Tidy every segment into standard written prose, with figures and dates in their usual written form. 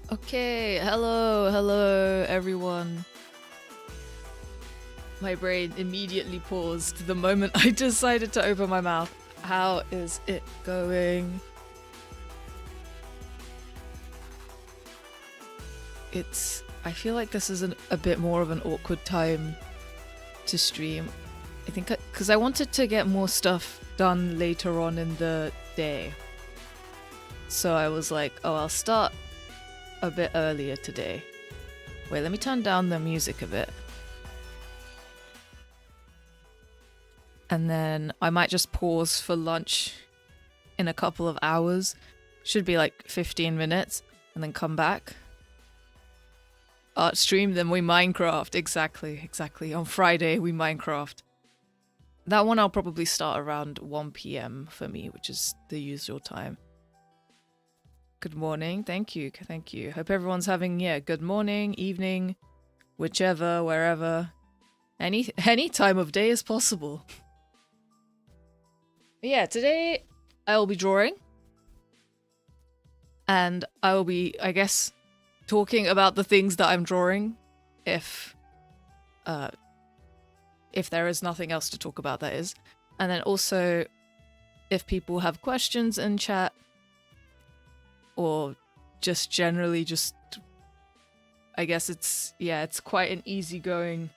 Okay, hello everyone. My brain immediately paused the moment I decided to open my mouth. How is it going? I feel like this is a bit more of an awkward time to stream. I think because I wanted to get more stuff done later on in the day. So I was like, oh, I'll start a bit earlier today. Wait, let me turn down the music a bit. And then I might just pause for lunch in a couple of hours. Should be like 15 minutes, and then come back. Art stream, then we Minecraft. Exactly. On Friday, we Minecraft. That one I'll probably start around 1 PM for me, which is the usual time. Good morning. Thank you. Hope everyone's having, good morning, evening, whichever, wherever. Any time of day is possible. But yeah, today I will be drawing. And I will be, I guess, talking about the things that I'm drawing. If there is nothing else to talk about, that is. And then also, if people have questions in chat, or just generally I guess it's quite an easygoing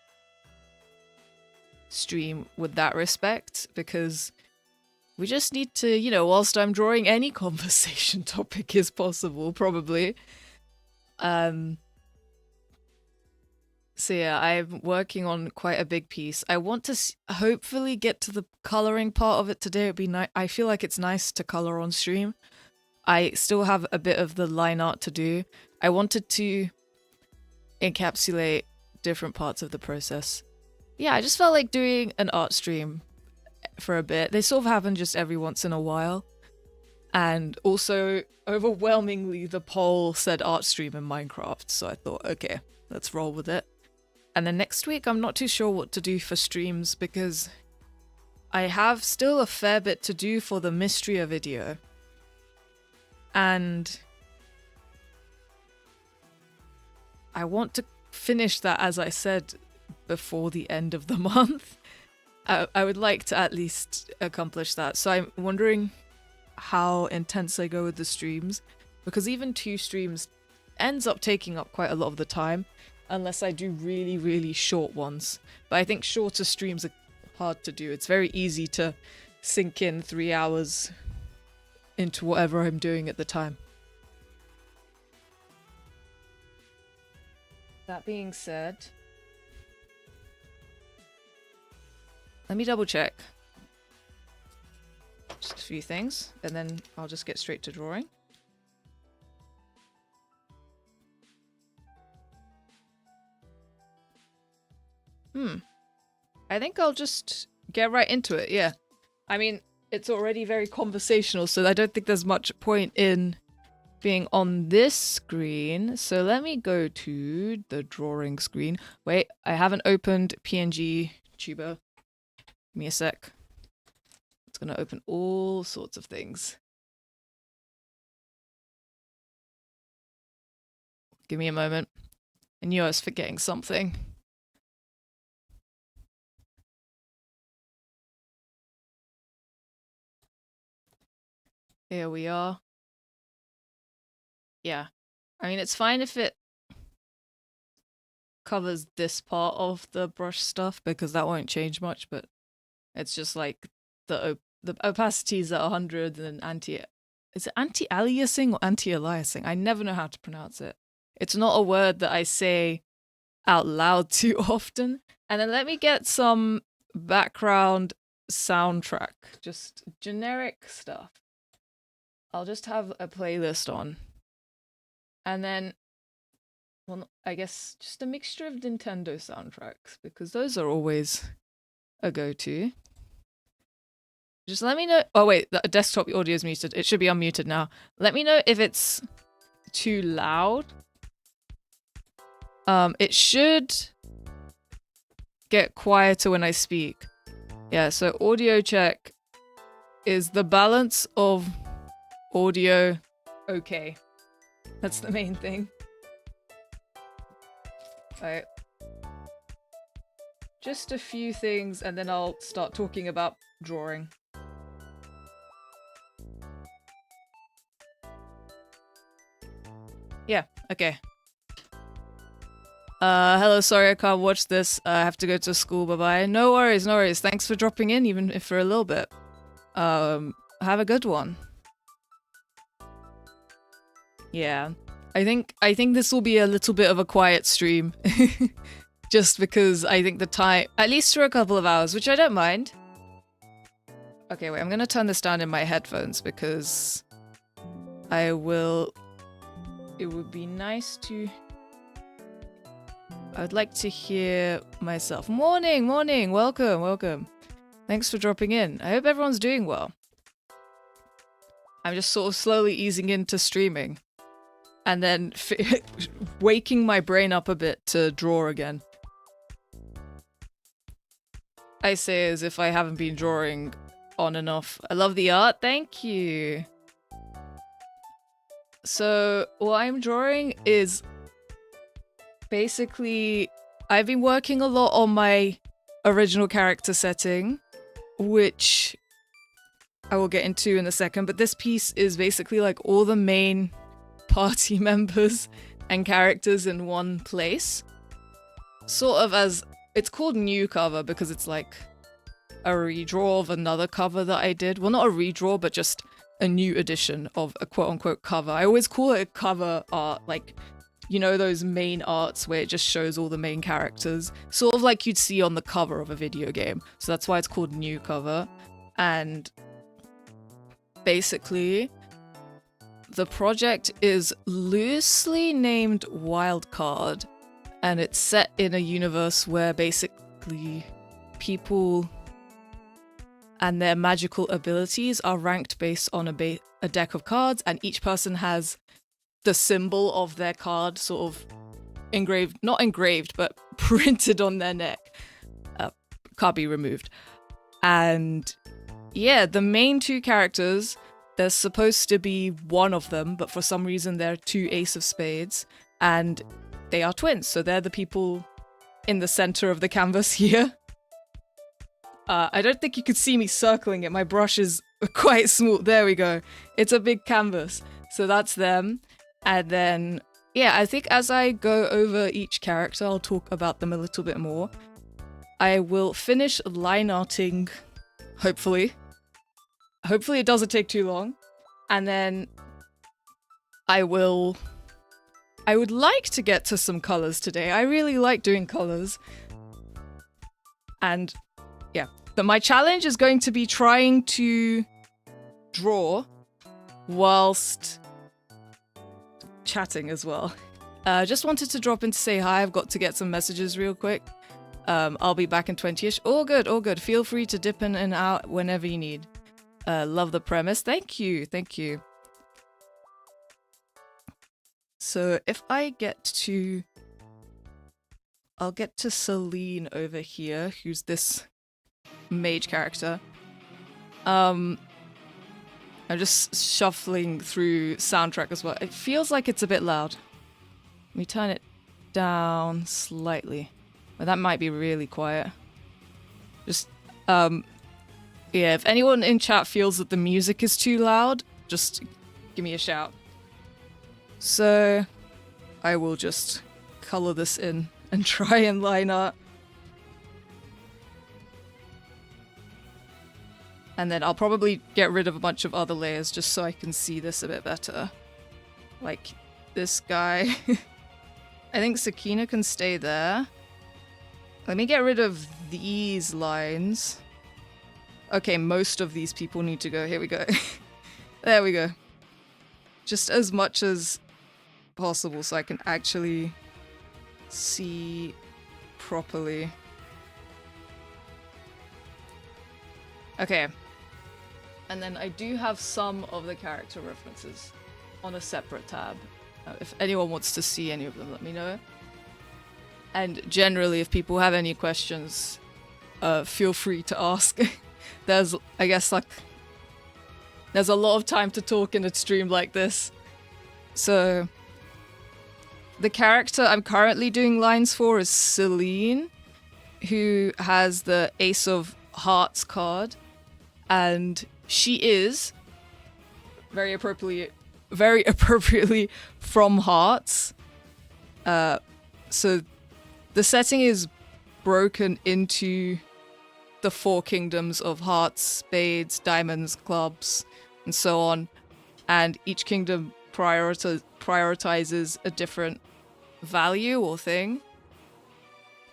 stream with that respect, because we just need to, whilst I'm drawing, any conversation topic is possible, probably. So yeah, I'm working on quite a big piece. I want to hopefully get to the coloring part of it today. It'd be nice. I feel like it's nice to color on stream. I still have a bit of the line art to do. I wanted to encapsulate different parts of the process. Yeah, I just felt like doing an art stream for a bit. They sort of happen just every once in a while. And also, overwhelmingly, the poll said art stream in Minecraft. So I thought, okay, let's roll with it. And then next week, I'm not too sure what to do for streams, because I have still a fair bit to do for the Mystria video. And I want to finish that, as I said, before the end of the month. I would like to at least accomplish that. So I'm wondering how intense I go with the streams, because even 2 streams ends up taking up quite a lot of the time, unless I do really, really short ones. But I think shorter streams are hard to do. It's very easy to sink in 3 hours into whatever I'm doing at the time. That being said, let me double check just a few things, and then I'll just get straight to drawing. I think I'll just get right into it, yeah. I mean, it's already very conversational, so I don't think there's much point in being on this screen. So let me go to the drawing screen. Wait, I haven't opened PNG Tuber. Give me a sec. It's gonna open all sorts of things. Give me a moment. I knew I was forgetting something. Here we are. Yeah. I mean, it's fine if it covers this part of the brush stuff, because that won't change much, but it's just like the opacity is at 100, and then is it anti-aliasing or anti-aliasing? I never know how to pronounce it. It's not a word that I say out loud too often. And then let me get some background soundtrack, just generic stuff. I'll just have a playlist on. And then, well, I guess just a mixture of Nintendo soundtracks, because those are always a go-to. Just let me know. Oh wait, the desktop audio is muted. It should be unmuted now. Let me know if it's too loud. It should get quieter when I speak. Yeah, so audio check. Is the balance of audio okay? That's the main thing. Alright. Just a few things, and then I'll start talking about drawing. Yeah, okay. Hello, sorry I can't watch this. I have to go to school, bye-bye. No worries, no worries. Thanks for dropping in, even if for a little bit. Have a good one. Yeah. I think this will be a little bit of a quiet stream. Just because I think the time, at least for a couple of hours, which I don't mind. Okay, wait, I'm gonna turn this down in my headphones because it would be nice to... I'd like to hear myself. Morning, morning, welcome, welcome. Thanks for dropping in. I hope everyone's doing well. I'm just sort of slowly easing into streaming. And then waking my brain up a bit to draw again. I say as if I haven't been drawing on and off. I love the art, thank you. So, what I'm drawing is... basically, I've been working a lot on my original character setting, which I will get into in a second, but this piece is basically like all the main party members and characters in one place. Sort of as... it's called New Cover because it's like a redraw of another cover that I did. Well, not a redraw, but just a new edition of a quote-unquote cover. I always call it a cover art, like... you know those main arts where it just shows all the main characters? Sort of like you'd see on the cover of a video game. So that's why it's called New Cover. And basically, the project is loosely named Wildcard. And it's set in a universe where basically people and their magical abilities are ranked based on a deck of cards, and each person has the symbol of their card sort of engraved, not engraved, but printed on their neck. Can't be removed. And yeah, the main two characters, there's supposed to be one of them, but for some reason they're two Ace of Spades, and they are twins, so they're the people in the center of the canvas here. I don't think you could see me circling it, my brush is quite small. There we go. It's a big canvas, so that's them. And then, yeah, I think as I go over each character, I'll talk about them a little bit more. I will finish line arting, hopefully. Hopefully it doesn't take too long. And then I would like to get to some colors today. I really like doing colors. And yeah, but my challenge is going to be trying to draw whilst chatting as well. Just wanted to drop in to say hi. I've got to get some messages real quick. I'll be back in 20ish. All good, all good. Feel free to dip in and out whenever you need. Love the premise. Thank you, thank you. So if I get to... I'll get to Celine over here, who's this mage character. I'm just shuffling through soundtrack as well. It feels like it's a bit loud. Let me turn it down slightly. Well, that might be really quiet. Just, yeah, if anyone in chat feels that the music is too loud, just give me a shout. So, I will just color this in and try and line up. And then I'll probably get rid of a bunch of other layers just so I can see this a bit better. Like this guy. I think Sakina can stay there. Let me get rid of these lines. Okay, most of these people need to go. Here we go. There we go. Just as much as possible so I can actually see properly. Okay. And then I do have some of the character references on a separate tab. If anyone wants to see any of them, let me know. And generally, if people have any questions, feel free to ask. There's, I guess, like, there's a lot of time to talk in a stream like this. So, the character I'm currently doing lines for is Celine, who has the Ace of Hearts card, and she is very appropriately from Hearts. So the setting is broken into the four kingdoms of hearts, spades, diamonds, clubs, and so on. And each kingdom prioritizes a different value or thing.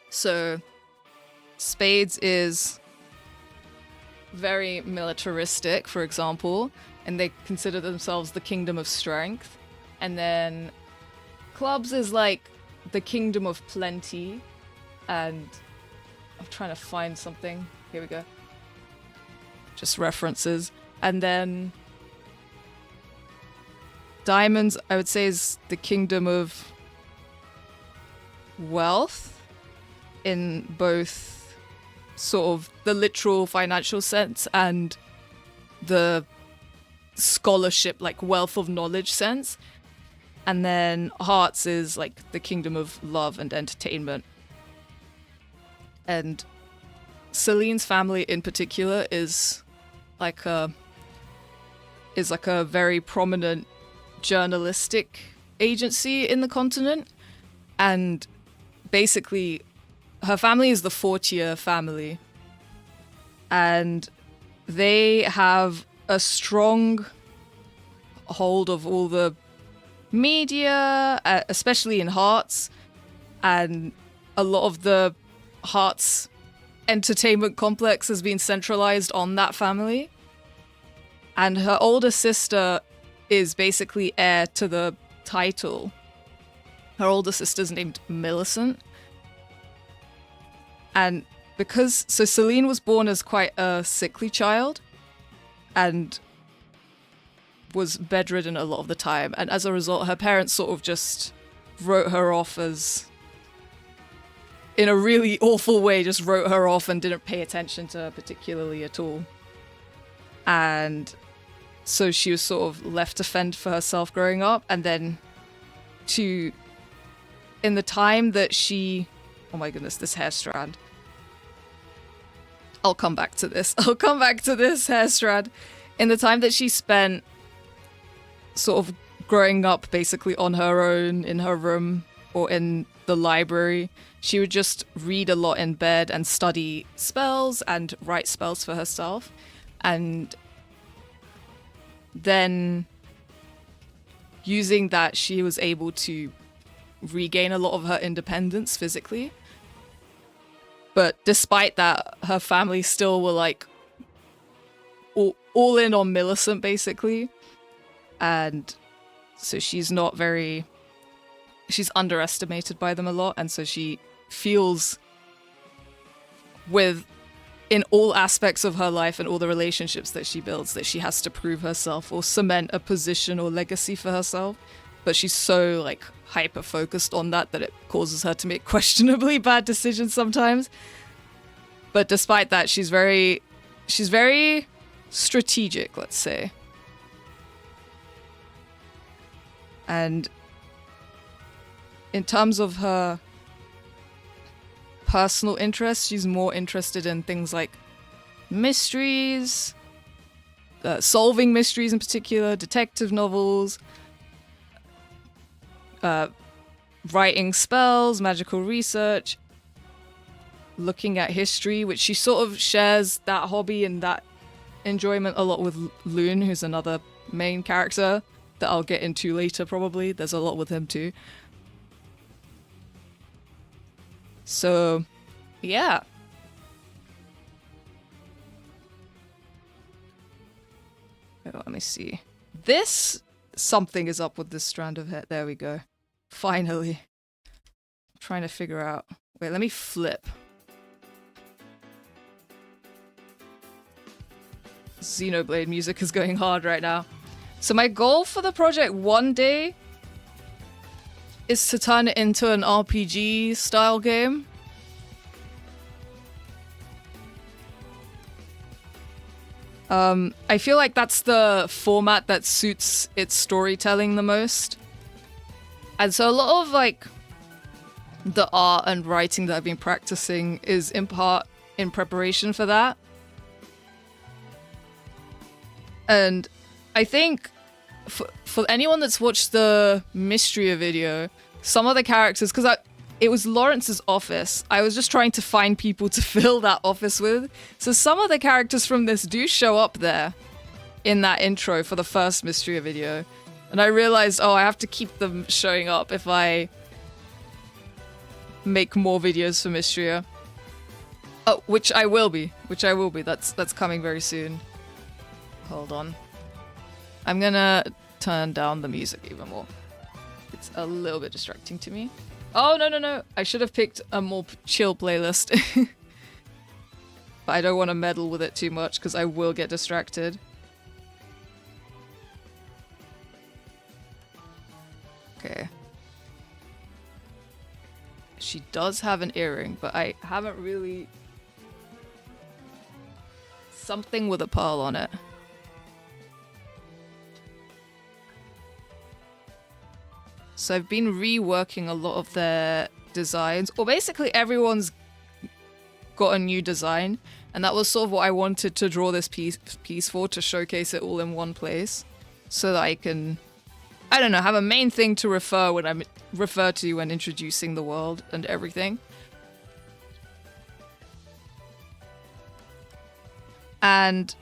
So spades is very militaristic, for example, and they consider themselves the kingdom of strength. And then clubs is like the kingdom of plenty, and I'm trying to find something. Here we go. Just references. And then diamonds, I would say, is the kingdom of wealth in both sort of the literal financial sense and the scholarship, like wealth of knowledge sense. And then hearts is like the kingdom of love and entertainment. And Celine's family in particular is like a very prominent journalistic agency in the continent. And basically her family is the Fortier family. And they have a strong hold of all the media, especially in Hearts, and a lot of the Hearts entertainment complex has been centralized on that family. And her older sister is basically heir to the title. Her older sister's named Millicent. And so Celine was born as quite a sickly child and was bedridden a lot of the time. And as a result, her parents sort of just wrote her off as, in a really awful way, just wrote her off and didn't pay attention to her particularly at all. And so she was sort of left to fend for herself growing up. And then in the time that she, oh my goodness, this hair strand. I'll come back to this hair strand. In the time that she spent sort of growing up basically on her own in her room or in the library, she would just read a lot in bed and study spells and write spells for herself. And then using that, she was able to regain a lot of her independence physically. But despite that, her family still were like all in on Millicent basically. And so she's underestimated by them a lot. And so she feels in all aspects of her life and all the relationships that she builds, that she has to prove herself or cement a position or legacy for herself. But she's so like hyper focused on that it causes her to make questionably bad decisions sometimes. But despite that, she's very strategic, let's say. And in terms of her personal interests, she's more interested in things like mysteries, solving mysteries in particular, detective novels, writing spells, magical research, looking at history, which she sort of shares that hobby and that enjoyment a lot with Loon, who's another main character that I'll get into later probably. There's a lot with him too. So, yeah. Oh, let me see. Something is up with this strand of hair. There we go. Finally. I'm trying to figure out. Wait, let me flip. Xenoblade music is going hard right now. So my goal for the project one day is to turn it into an RPG style game. I feel like that's the format that suits its storytelling the most. And so a lot of like the art and writing that I've been practicing is in part in preparation for that. And I think for anyone that's watched the Mystria video, some of the characters, because it was Lawrence's office, I was just trying to find people to fill that office with. So some of the characters from this do show up there in that intro for the first Mystria video. And I realized, oh, I have to keep them showing up if I make more videos for Mystria. Oh, which I will be. That's coming very soon. Hold on. I'm gonna turn down the music even more. It's a little bit distracting to me. Oh, no. I should have picked a more chill playlist. But I don't want to meddle with it too much because I will get distracted. Okay. She does have an earring, but I haven't really... Something with a pearl on it. So I've been reworking a lot of their designs. Or basically everyone's got a new design. And that was sort of what I wanted to draw this piece for, to showcase it all in one place. So that I can, I don't know, have a main thing to refer to when introducing the world and everything. And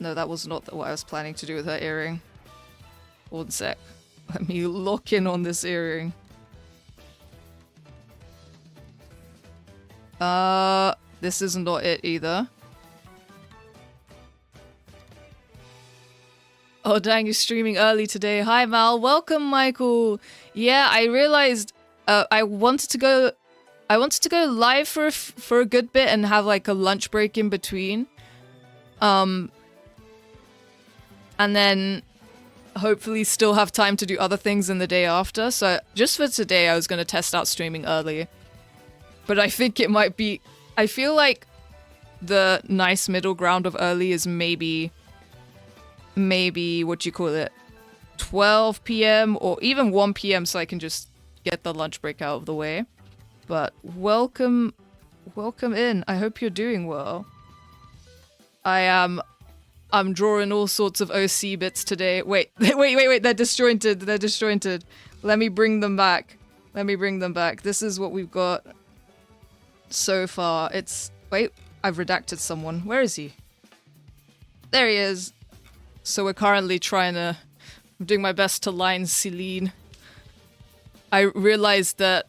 no, that was not what I was planning to do with her earring. One sec. Let me lock in on this earring. This is not it either. Oh dang, you're streaming early today. Hi Mal, welcome Michael. Yeah, I realized I wanted to go live for a good bit and have like a lunch break in between. And then hopefully still have time to do other things in the day after. So just for today, I was going to test out streaming early. But I think it might be... I feel like the nice middle ground of early is maybe what you call it, 12 p.m. or even 1 p.m. so I can just get the lunch break out of the way. But welcome in. I hope you're doing well. I'm drawing all sorts of OC bits today. Wait, they're disjointed. Let me bring them back. This is what we've got so far. Wait, I've redacted someone. Where is he? There he is. So we're currently I'm doing my best to line Celine. I realized that,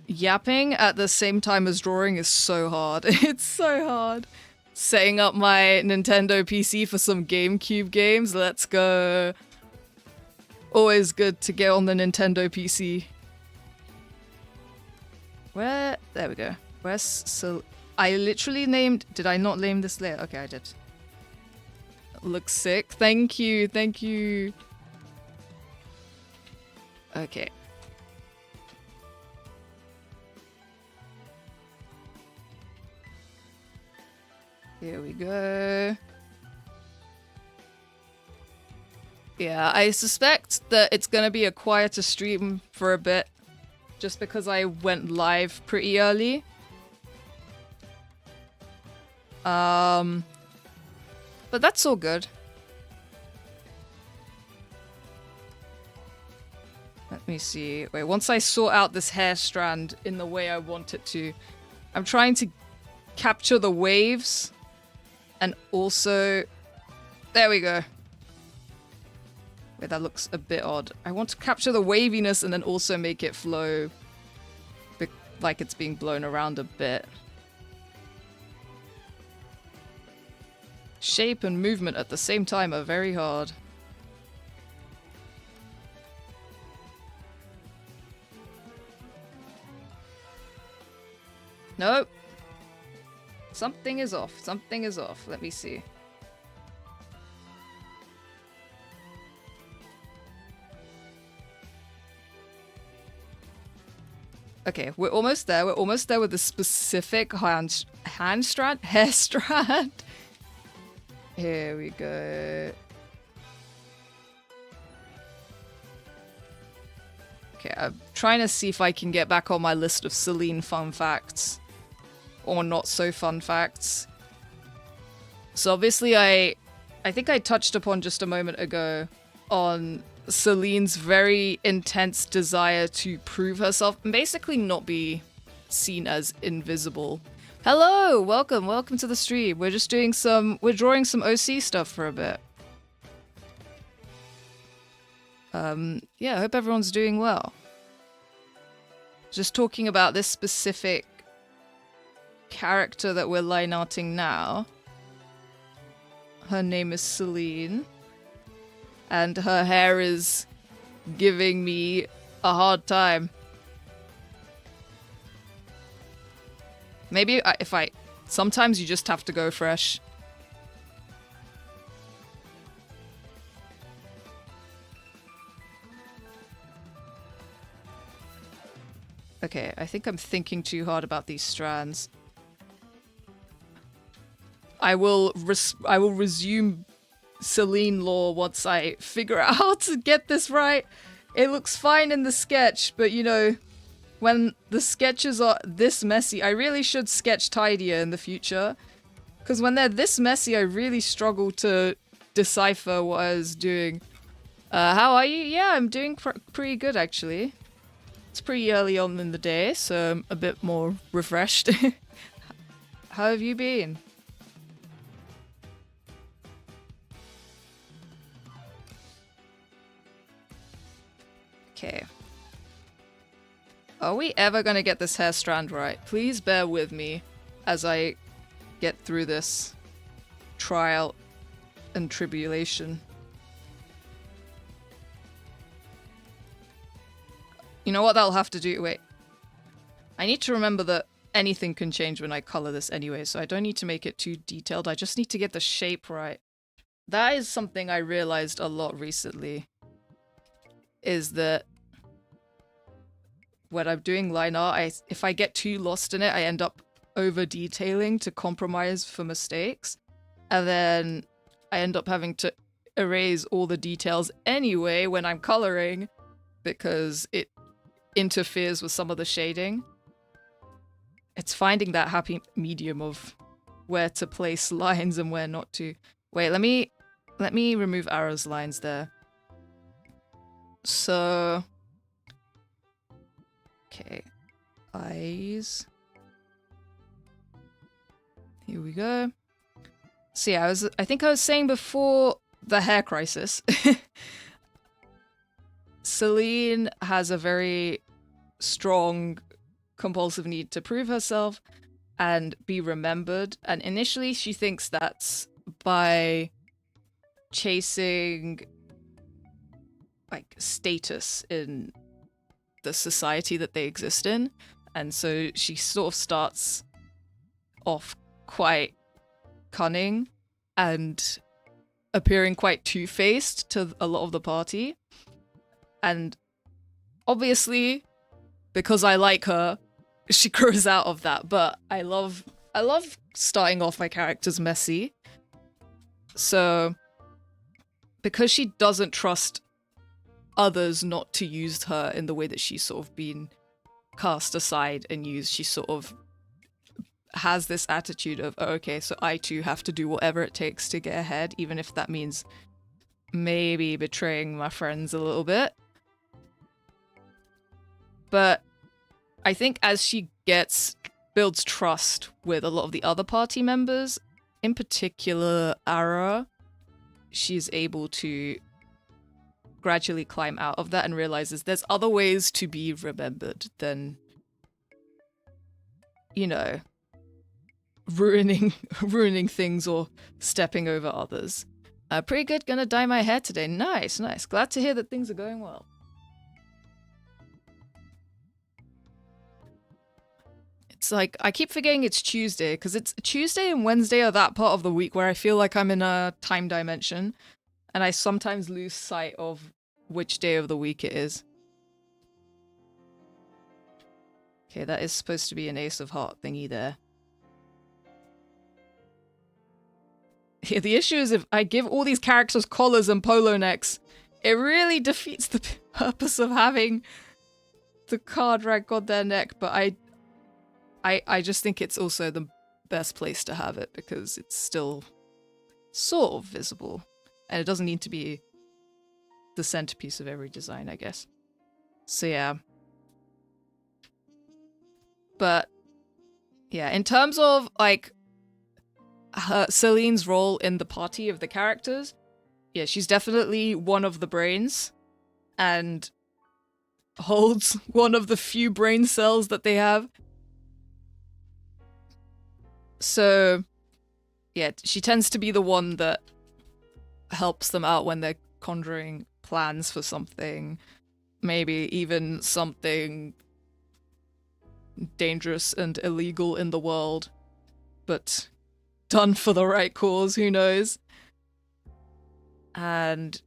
yapping at the same time as drawing is so hard. It's so hard. Setting up my Nintendo PC for some GameCube games. Let's go. Always good to get on the Nintendo PC. There we go. I literally named... Did I not name this layer? Okay, I did. Looks sick. Thank you. Okay. Here we go. Yeah, I suspect that it's gonna be a quieter stream for a bit, just because I went live pretty early. But that's all good. Let me see. Wait, once I sort out this hair strand in the way I want it to, I'm trying to capture the waves. And also... There we go. Wait, that looks a bit odd. I want to capture the waviness and then also make it flow like it's being blown around a bit. Shape and movement at the same time are very hard. Nope. Something is off. Let me see. Okay, we're almost there. We're almost there with the specific hair strand. Here we go. Okay, I'm trying to see if I can get back on my list of Selene fun facts. Or not so fun facts. So obviously I think I touched upon just a moment ago on Selene's very intense desire to prove herself and basically not be seen as invisible. Hello, welcome to the stream. We're drawing some OC stuff for a bit. Yeah, I hope everyone's doing well. Just talking about this specific character that we're line arting now. Her name is Selene. And her hair is giving me a hard time. Maybe sometimes you just have to go fresh. Okay, I think I'm thinking too hard about these strands. I will resume Selene lore once I figure out how to get this right. It looks fine in the sketch, but you know, when the sketches are this messy, I really should sketch tidier in the future. Because when they're this messy, I really struggle to decipher what I was doing. How are you? Yeah, I'm doing pretty good actually. It's pretty early on in the day, so I'm a bit more refreshed. How have you been? Okay. Are we ever gonna get this hair strand right? Please bear with me as I get through this trial and tribulation. You know what I'll have to do? Wait. I need to remember that anything can change when I color this anyway, so I don't need to make it too detailed. I just need to get the shape right. That is something I realized a lot recently. Is that when I'm doing line art, if I get too lost in it, I end up over-detailing to compromise for mistakes. And then I end up having to erase all the details anyway when I'm coloring because it interferes with some of the shading. It's finding that happy medium of where to place lines and where not to. Wait, let me remove Ara's lines there. So, okay, eyes. Here we go. So yeah, I think I was saying before the hair crisis. Selene has a very strong compulsive need to prove herself and be remembered. And initially she thinks that's by chasing like status in the society that they exist in. And so she sort of starts off quite cunning and appearing quite two-faced to a lot of the party. And obviously, because I like her, she grows out of that. But I love starting off my characters messy. So because she doesn't trust others not to use her in the way that she's sort of been cast aside and used, she sort of has this attitude of, oh, okay, so I too have to do whatever it takes to get ahead, even if that means maybe betraying my friends a little bit. But I think as she builds trust with a lot of the other party members, in particular Ara, she's able to gradually climb out of that and realizes there's other ways to be remembered than, you know, ruining things or stepping over others. Pretty good, gonna dye my hair today. Nice. Glad to hear that things are going well. It's like, I keep forgetting it's Tuesday, because it's Tuesday and Wednesday are that part of the week where I feel like I'm in a time dimension, and I sometimes lose sight of which day of the week it is. Okay, that is supposed to be an Ace of Heart thingy there. Yeah, the issue is if I give all these characters collars and polo necks, it really defeats the purpose of having the card rack on their neck, but I just think it's also the best place to have it because it's still sort of visible. And it doesn't need to be the centerpiece of every design, I guess. So yeah. But yeah, in terms of like Celine's role in the party of the characters, yeah, she's definitely one of the brains and holds one of the few brain cells that they have. So yeah, she tends to be the one that helps them out when they're conjuring plans for something, maybe even something dangerous and illegal in the world, but done for the right cause, who knows? And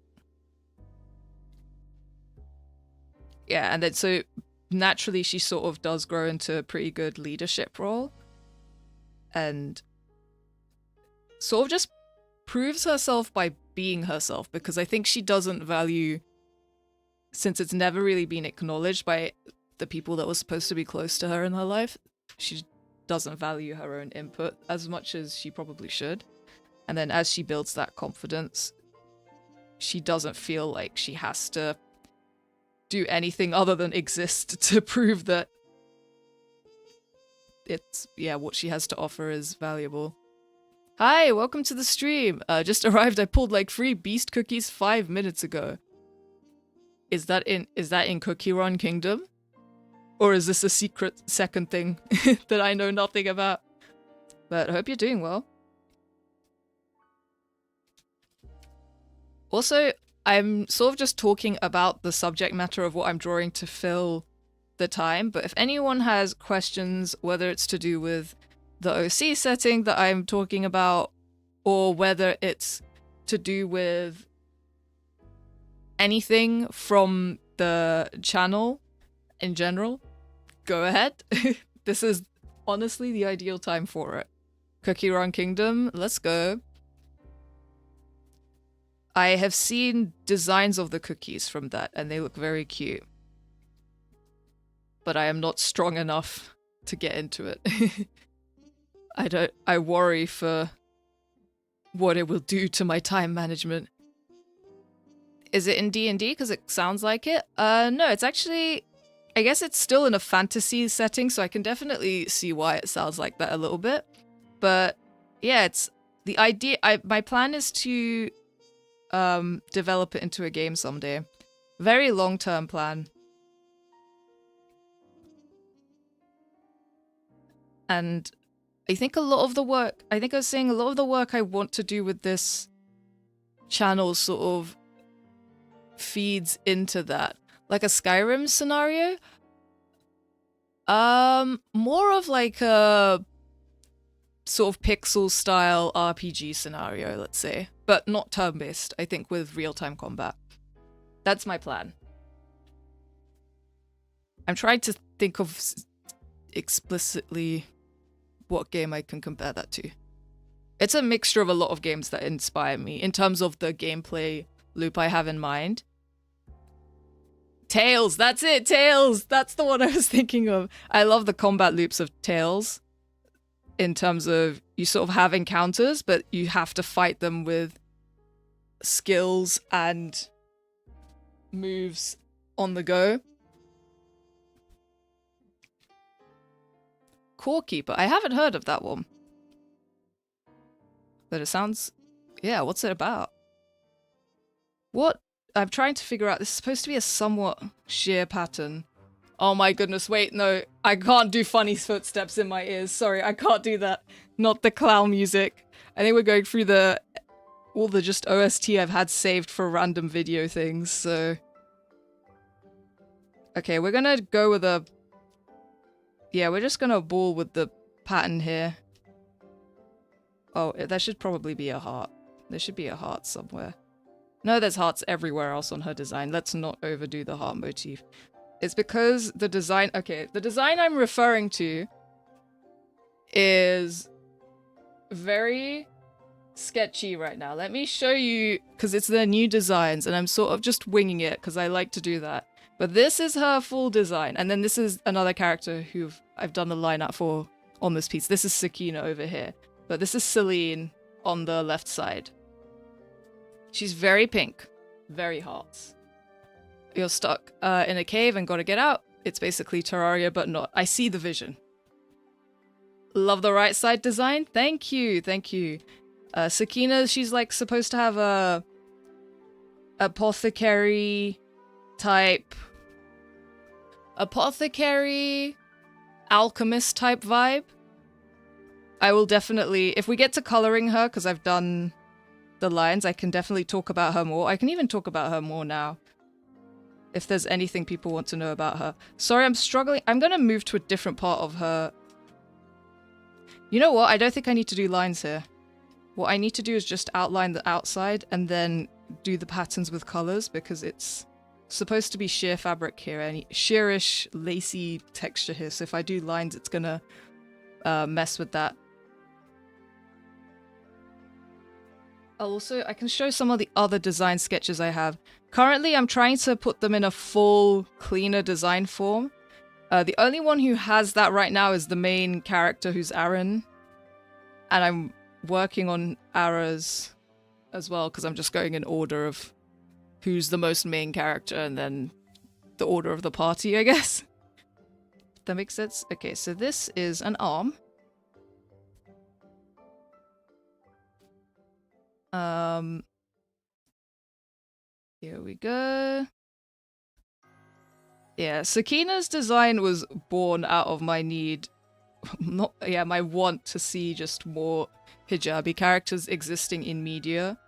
yeah, and then so naturally she sort of does grow into a pretty good leadership role and sort of just proves herself by being herself, because I think she doesn't value, since it's never really been acknowledged by the people that were supposed to be close to her in her life, she doesn't value her own input as much as she probably should. And then as she builds that confidence, she doesn't feel like she has to do anything other than exist to prove that it's, yeah, what she has to offer is valuable. Hi, welcome to the stream. Just arrived. I pulled like 3 beast cookies 5 minutes ago. Is that in Cookie Run Kingdom? Or is this a secret second thing that I know nothing about? But I hope you're doing well. Also, I'm sort of just talking about the subject matter of what I'm drawing to fill the time, but if anyone has questions, whether it's to do with the OC setting that I'm talking about, or whether it's to do with anything from the channel in general, go ahead. This is honestly the ideal time for it. Cookie Run Kingdom, let's go. I have seen designs of the cookies from that, and they look very cute. But I am not strong enough to get into it. I worry for what it will do to my time management. Is it in D&D? Because it sounds like it. No, it's actually, I guess it's still in a fantasy setting, so I can definitely see why it sounds like that a little bit. But yeah, it's the idea. My plan is to develop it into a game someday. Very long-term plan. And I think a lot of the work, I was saying a lot of the work I want to do with this channel sort of feeds into that. Like a Skyrim scenario? More of like a sort of pixel style RPG scenario, let's say. But not turn-based, I think, with real-time combat. That's my plan. I'm trying to think of explicitly what game I can compare that to. It's a mixture of a lot of games that inspire me in terms of the gameplay loop I have in mind. Tales, that's it, Tales! That's the one I was thinking of. I love the combat loops of Tales in terms of you sort of have encounters, but you have to fight them with skills and moves on the go. Core Keeper. I haven't heard of that one. But it sounds... yeah, what's it about? What? I'm trying to figure out... this is supposed to be a somewhat sheer pattern. Oh my goodness, wait, no. I can't do funny footsteps in my ears. Sorry, I can't do that. Not the clown music. I think we're going through all the just OST I've had saved for random video things, so... okay, we're gonna go with a... yeah, we're just gonna ball with the pattern here. Oh, there should probably be a heart. There should be a heart somewhere. No, there's hearts everywhere else on her design. Let's not overdo the heart motif. It's because the design... Okay, the design I'm referring to is very sketchy right now. Let me show you, because it's their new designs, and I'm sort of just winging it because I like to do that. But this is her full design, and then this is another character who I've done the line art for on this piece. This is Sakina over here, but this is Celine on the left side. She's very pink, very hearts. You're stuck in a cave and gotta get out. It's basically Terraria, but not. I see the vision. Love the right side design. Thank you, thank you. Sakina, she's like supposed to have a apothecary type, alchemist type vibe. I will definitely, if we get to coloring her, because I've done the lines, I can definitely talk about her more. I can even talk about her more now, if there's anything people want to know about her. Sorry, I'm struggling. I'm gonna move to a different part of her. You know what? I don't think I need to do lines here. What I need to do is just outline the outside and then do the patterns with colors, because it's supposed to be sheer fabric here, and sheerish, lacy texture here. So if I do lines, it's gonna mess with that. I can show some of the other design sketches I have. Currently, I'm trying to put them in a full, cleaner design form. The only one who has that right now is the main character, who's Aaron. And I'm working on Ara's as well, because I'm just going in order of who's the most main character, and then the order of the party, I guess. That makes sense? Okay, so this is an arm. Here we go. Yeah, Sakina's design was born out of my need, my want to see just more hijabi characters existing in media,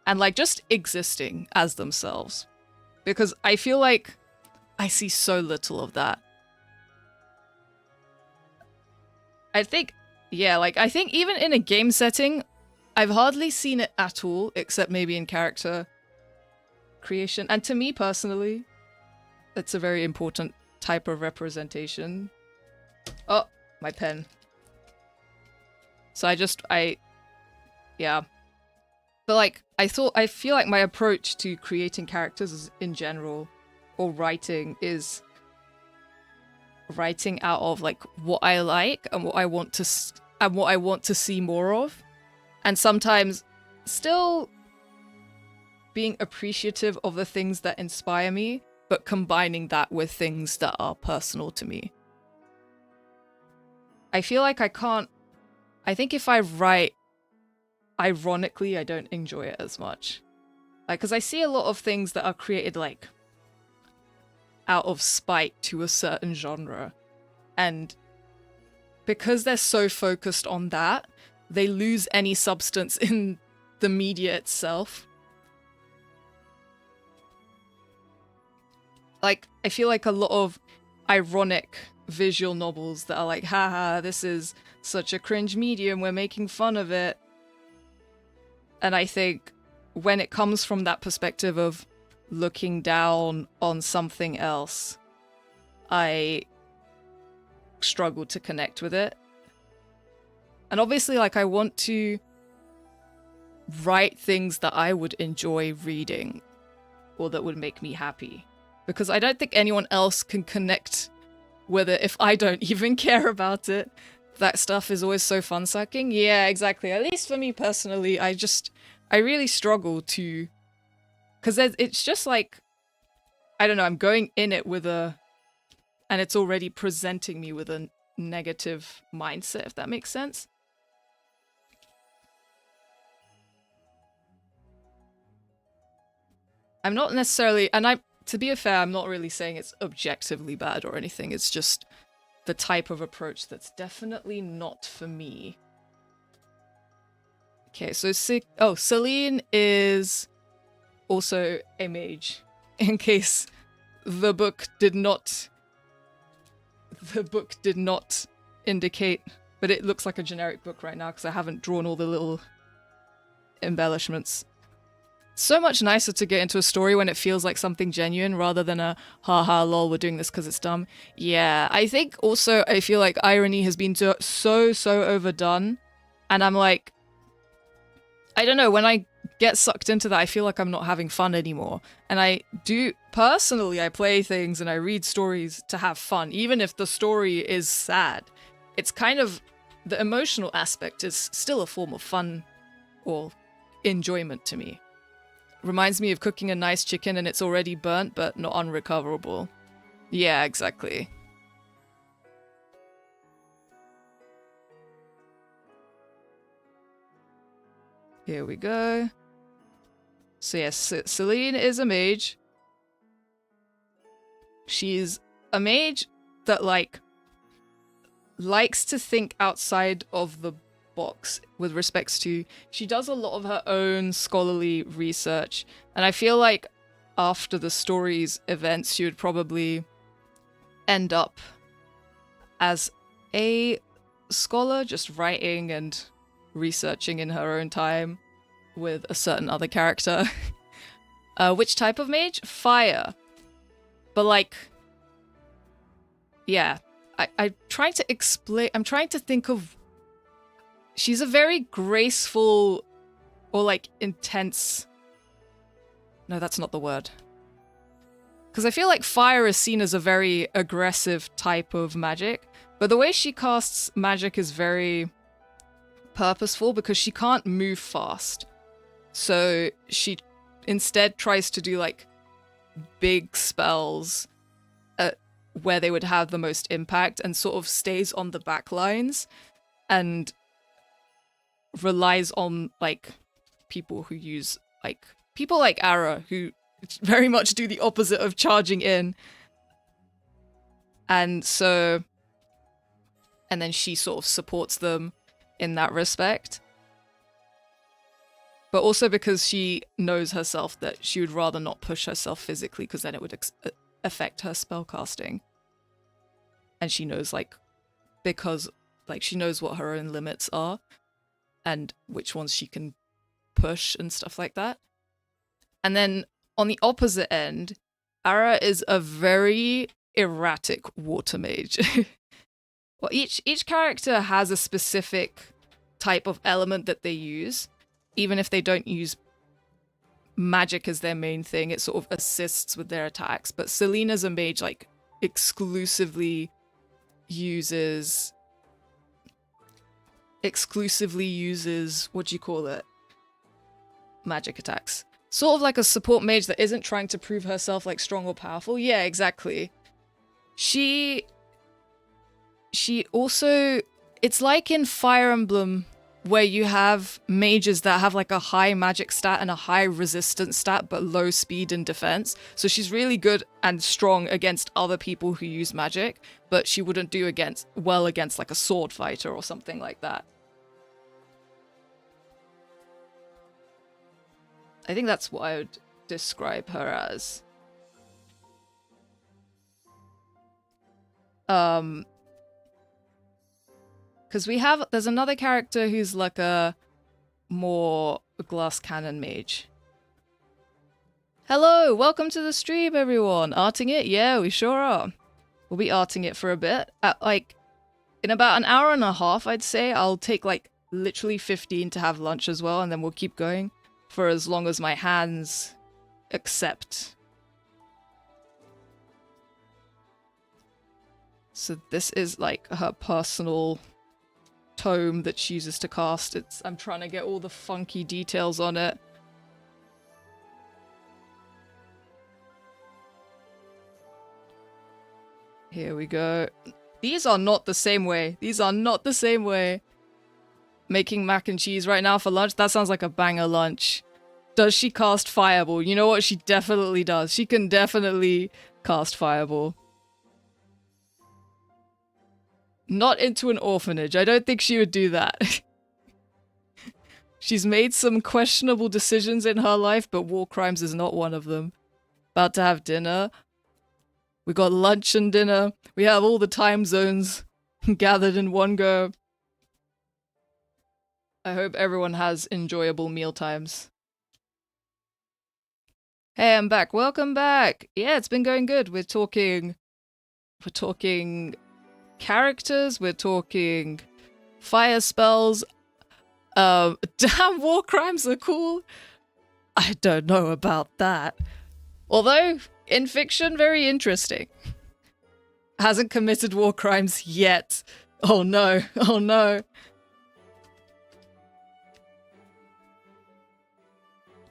and like just existing as themselves, because I feel like I see so little of that. I think even in a game setting, I've hardly seen it at all, except maybe in character creation. And to me personally, it's a very important type of representation. Oh, my pen. So yeah. But like, I feel like my approach to creating characters in general, or writing, is writing out of like what I like and what I want to see more of. And sometimes still being appreciative of the things that inspire me, but combining that with things that are personal to me. I feel like I think if I write ironically, I don't enjoy it as much. Like, because I see a lot of things that are created like out of spite to a certain genre. And because they're so focused on that, they lose any substance in the media itself. Like, I feel like a lot of ironic visual novels that are like, haha, this is such a cringe medium, we're making fun of it. And I think when it comes from that perspective of looking down on something else, I struggle to connect with it. And obviously, like, I want to write things that I would enjoy reading, or that would make me happy. Because I don't think anyone else can connect with it if I don't even care about it. That stuff is always so fun-sucking. Yeah, exactly. At least for me personally, I really struggle to... Because it's just like... I don't know, I'm going in it with a... And it's already presenting me with a negative mindset, if that makes sense. I'm not necessarily... And to be fair, I'm not really saying it's objectively bad or anything. It's just the type of approach that's definitely not for me. Okay, so Celine is also a mage, in case the book did not indicate, but it looks like a generic book right now because I haven't drawn all the little embellishments. so much nicer to get into a story when it feels like something genuine rather than a haha lol, we're doing this because it's dumb. Yeah, I think also I feel like irony has been so overdone, and I'm like, I don't know, when I get sucked into that, I feel like I'm not having fun anymore. And I do, personally, I play things and I read stories to have fun, even if the story is sad. It's kind of, the emotional aspect is still a form of fun or enjoyment to me. Reminds me of cooking a nice chicken and it's already burnt but not unrecoverable. Yeah, exactly. Here we go. So yes, Selene is a mage. She's a mage that likes to think outside of the box with respects to, she does a lot of her own scholarly research, and I feel like after the story's events she would probably end up as a scholar, just writing and researching in her own time with a certain other character. Which type of mage? Fire. But yeah, I'm trying to explain, I'm trying to think of, she's a very graceful or intense, no, that's not the word. Because I feel like fire is seen as a very aggressive type of magic, but the way she casts magic is very purposeful because she can't move fast. So she instead tries to do big spells where they would have the most impact and sort of stays on the back lines and relies on people who use people like Ara who very much do the opposite of charging in. And then she sort of supports them in that respect. But also because she knows herself that she would rather not push herself physically because then it would affect her spellcasting. And she knows because she knows what her own limits are and which ones she can push and stuff like that. And then on the opposite end, Ara is a very erratic water mage. Well, each character has a specific type of element that they use. Even if they don't use magic as their main thing, it sort of assists with their attacks. But Selena's a mage exclusively uses what do you call it? Magic attacks. Sort of like a support mage that isn't trying to prove herself strong or powerful. Yeah, exactly. She also, it's like in Fire Emblem where you have mages that have a high magic stat and a high resistance stat but low speed and defense. So she's really good and strong against other people who use magic, but she wouldn't do well against a sword fighter or something like that. I think that's what I would describe her as. Because there's another character who's a more glass cannon mage. Hello, welcome to the stream, everyone. Arting it? Yeah, we sure are. We'll be arting it for a bit. In about an hour and a half, I'd say. I'll take literally 15 to have lunch as well, and then we'll keep going for as long as my hands accept. So this is her personal tome that she uses to cast. I'm trying to get all the funky details on it. Here we go. These are not the same way. These are not the same way. Making mac and cheese right now for lunch? That sounds like a banger lunch. Does she cast Fireball? You know what? She definitely does. She can definitely cast Fireball. Not into an orphanage. I don't think she would do that. She's made some questionable decisions in her life, but war crimes is not one of them. About to have dinner. We got lunch and dinner. We have all the time zones gathered in one go. I hope everyone has enjoyable meal times. Hey, I'm back. Welcome back. Yeah, it's been going good. We're talking characters, we're talking fire spells. Damn, war crimes are cool. I don't know about that. Although, in fiction, very interesting. Hasn't committed war crimes yet. Oh no, oh no.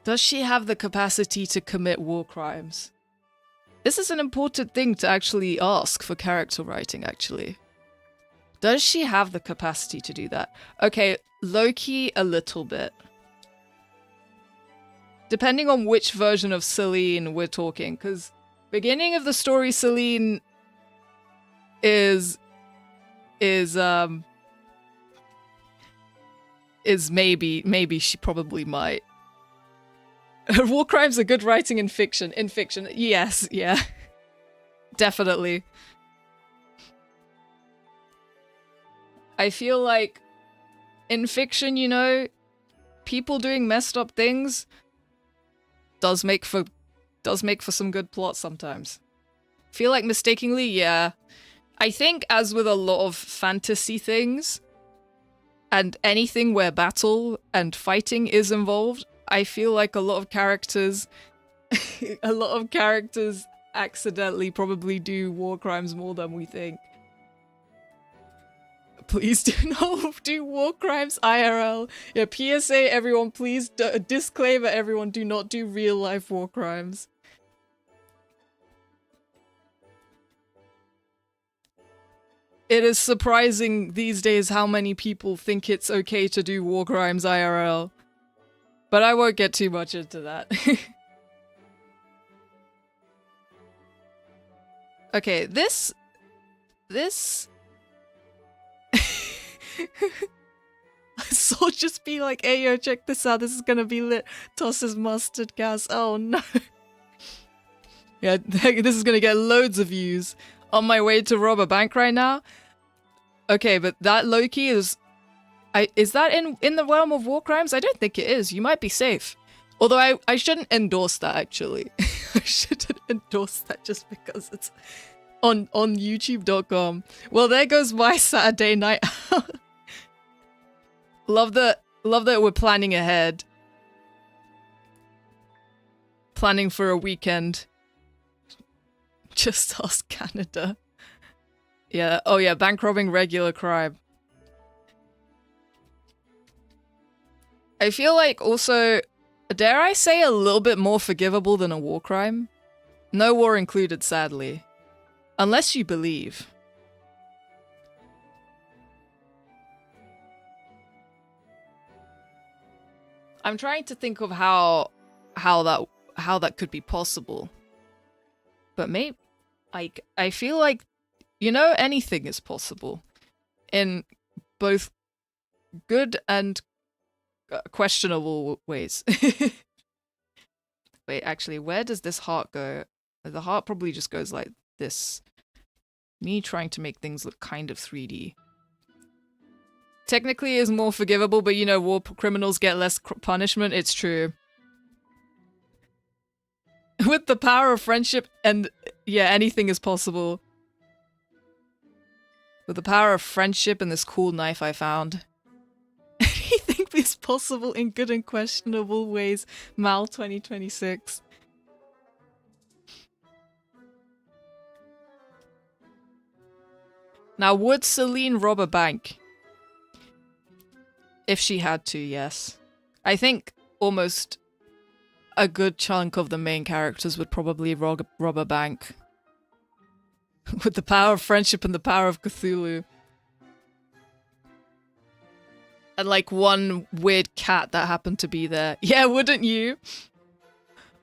Does she have the capacity to commit war crimes? This is an important thing to actually ask for character writing, actually. Does she have the capacity to do that? Okay, low-key a little bit. Depending on which version of Celine we're talking, because beginning of the story, Celine is maybe she probably might. War crimes are good writing in fiction. In fiction, yes, yeah. Definitely. I feel like in fiction, you know, people doing messed up things does make for some good plot sometimes. Feel like mistakenly, yeah. I think as with a lot of fantasy things and anything where battle and fighting is involved, I feel like a lot of characters accidentally probably do war crimes more than we think. Please do not do war crimes IRL. Yeah, PSA everyone, please, disclaimer everyone, do not do real life war crimes. It is surprising these days how many people think it's okay to do war crimes IRL. But I won't get too much into that. Okay, this... I saw just be like, hey yo, check this out, this is gonna be lit. Tosses mustard gas, oh no. Yeah, this is gonna get loads of views. On my way to rob a bank right now. Okay, but that Loki is... is that in the realm of war crimes? I don't think it is. You might be safe. Although I shouldn't endorse that, actually. I shouldn't endorse that just because it's on youtube.com. Well, there goes my Saturday night out. Love that we're planning ahead. Planning for a weekend. Just ask Canada. Yeah, oh yeah, bank robbing, regular crime. I feel like also, dare I say, a little bit more forgivable than a war crime? No war included, sadly. Unless you believe. I'm trying to think of how that could be possible. But maybe, like, I feel like, you know, anything is possible. In both good and questionable ways. Wait, actually, where does this heart go? The heart probably just goes like this. Me trying to make things look kind of 3D. Technically is more forgivable, but you know, war criminals get less punishment. It's true. With the power of friendship and, yeah, anything is possible. With the power of friendship and this cool knife I found. Anything is possible in good and questionable ways. Mal 2026. Now, would Celine rob a bank? If she had to, yes. I think almost a good chunk of the main characters would probably rob a bank. With the power of friendship and the power of Cthulhu. And like one weird cat that happened to be there. Yeah, wouldn't you?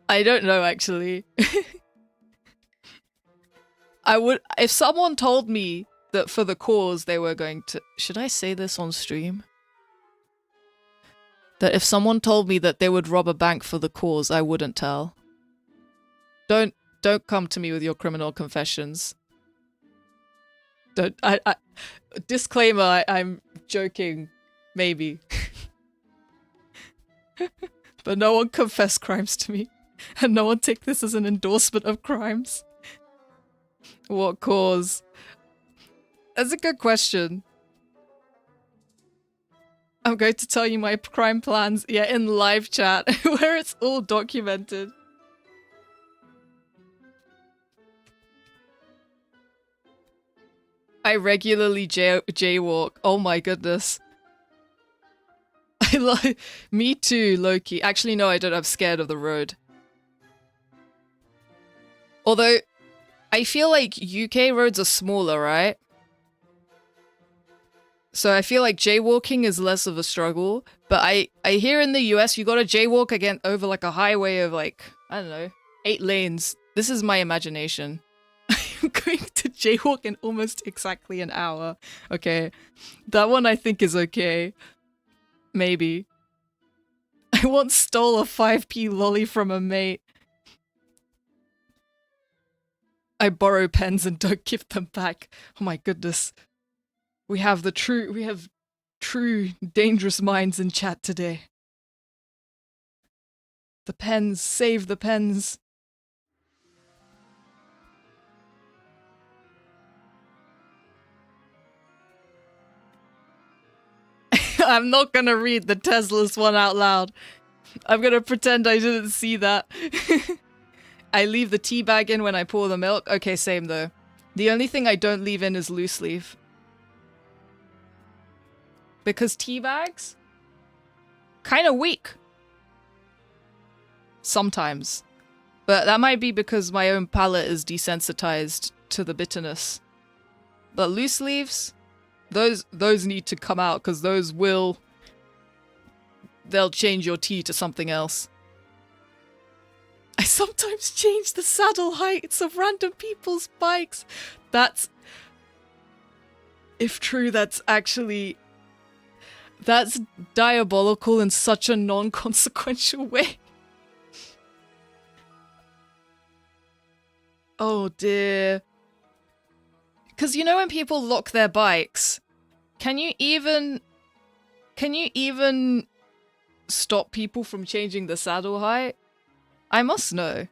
I don't know, actually. I would... If someone told me that for the cause they were going to... Should I say this on stream? That if someone told me that they would rob a bank for the cause, I wouldn't tell. Don't come to me with your criminal confessions. Don't... Disclaimer, I'm joking. Maybe. But no one confessed crimes to me. And no one take this as an endorsement of crimes. What cause? That's a good question. I'm going to tell you my crime plans, yeah, in live chat, where it's all documented. I regularly jaywalk. Oh my goodness. Me too, Loki. Actually, no, I don't. I'm scared of the road. Although, I feel like UK roads are smaller, right? So I feel like jaywalking is less of a struggle. But I hear in the US, you gotta jaywalk again over like a highway of like, I don't know, 8 lanes. This is my imagination. I'm going to jaywalk in almost exactly an hour. Okay. That one I think is okay. Maybe. I once stole a 5p lolly from a mate. I borrow pens and don't give them back. Oh my goodness. We have true dangerous minds in chat today. The pens, save the pens. I'm not gonna read the Tesla's one out loud. I'm gonna pretend I didn't see that. I leave the tea bag in when I pour the milk. Okay, same though. The only thing I don't leave in is loose leaf. Because tea bags? Kinda weak. Sometimes. But that might be because my own palate is desensitized to the bitterness. But loose leaves? Those need to come out because they'll change your tea to something else. I sometimes change the saddle heights of random people's bikes. If true, that's diabolical in such a non-consequential way. Oh dear. Because you know when people lock their bikes, can you even stop people from changing the saddle height? I must know.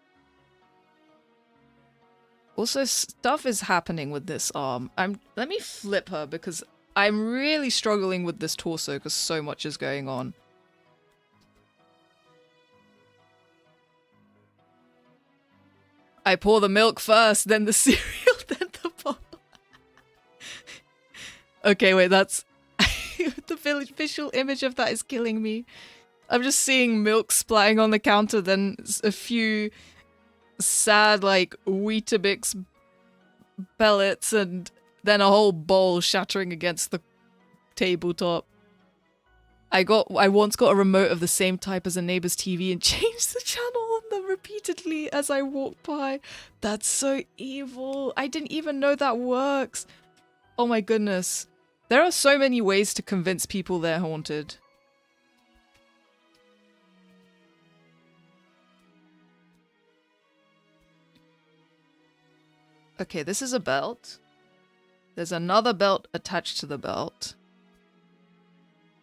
Also, stuff is happening with this arm. Let me flip her because I'm really struggling with this torso because so much is going on. I pour the milk first, then the cereal, then the bottle. Okay, wait, that's... the visual image of that is killing me. I'm just seeing milk splatting on the counter, then a few sad, like, Weetabix pellets, and then a whole bowl shattering against the tabletop. I once got a remote of the same type as a neighbor's TV and changed the channel on them repeatedly as I walked by. That's so evil. I didn't even know that works. Oh my goodness. There are so many ways to convince people they're haunted. Okay, this is a belt. There's another belt attached to the belt.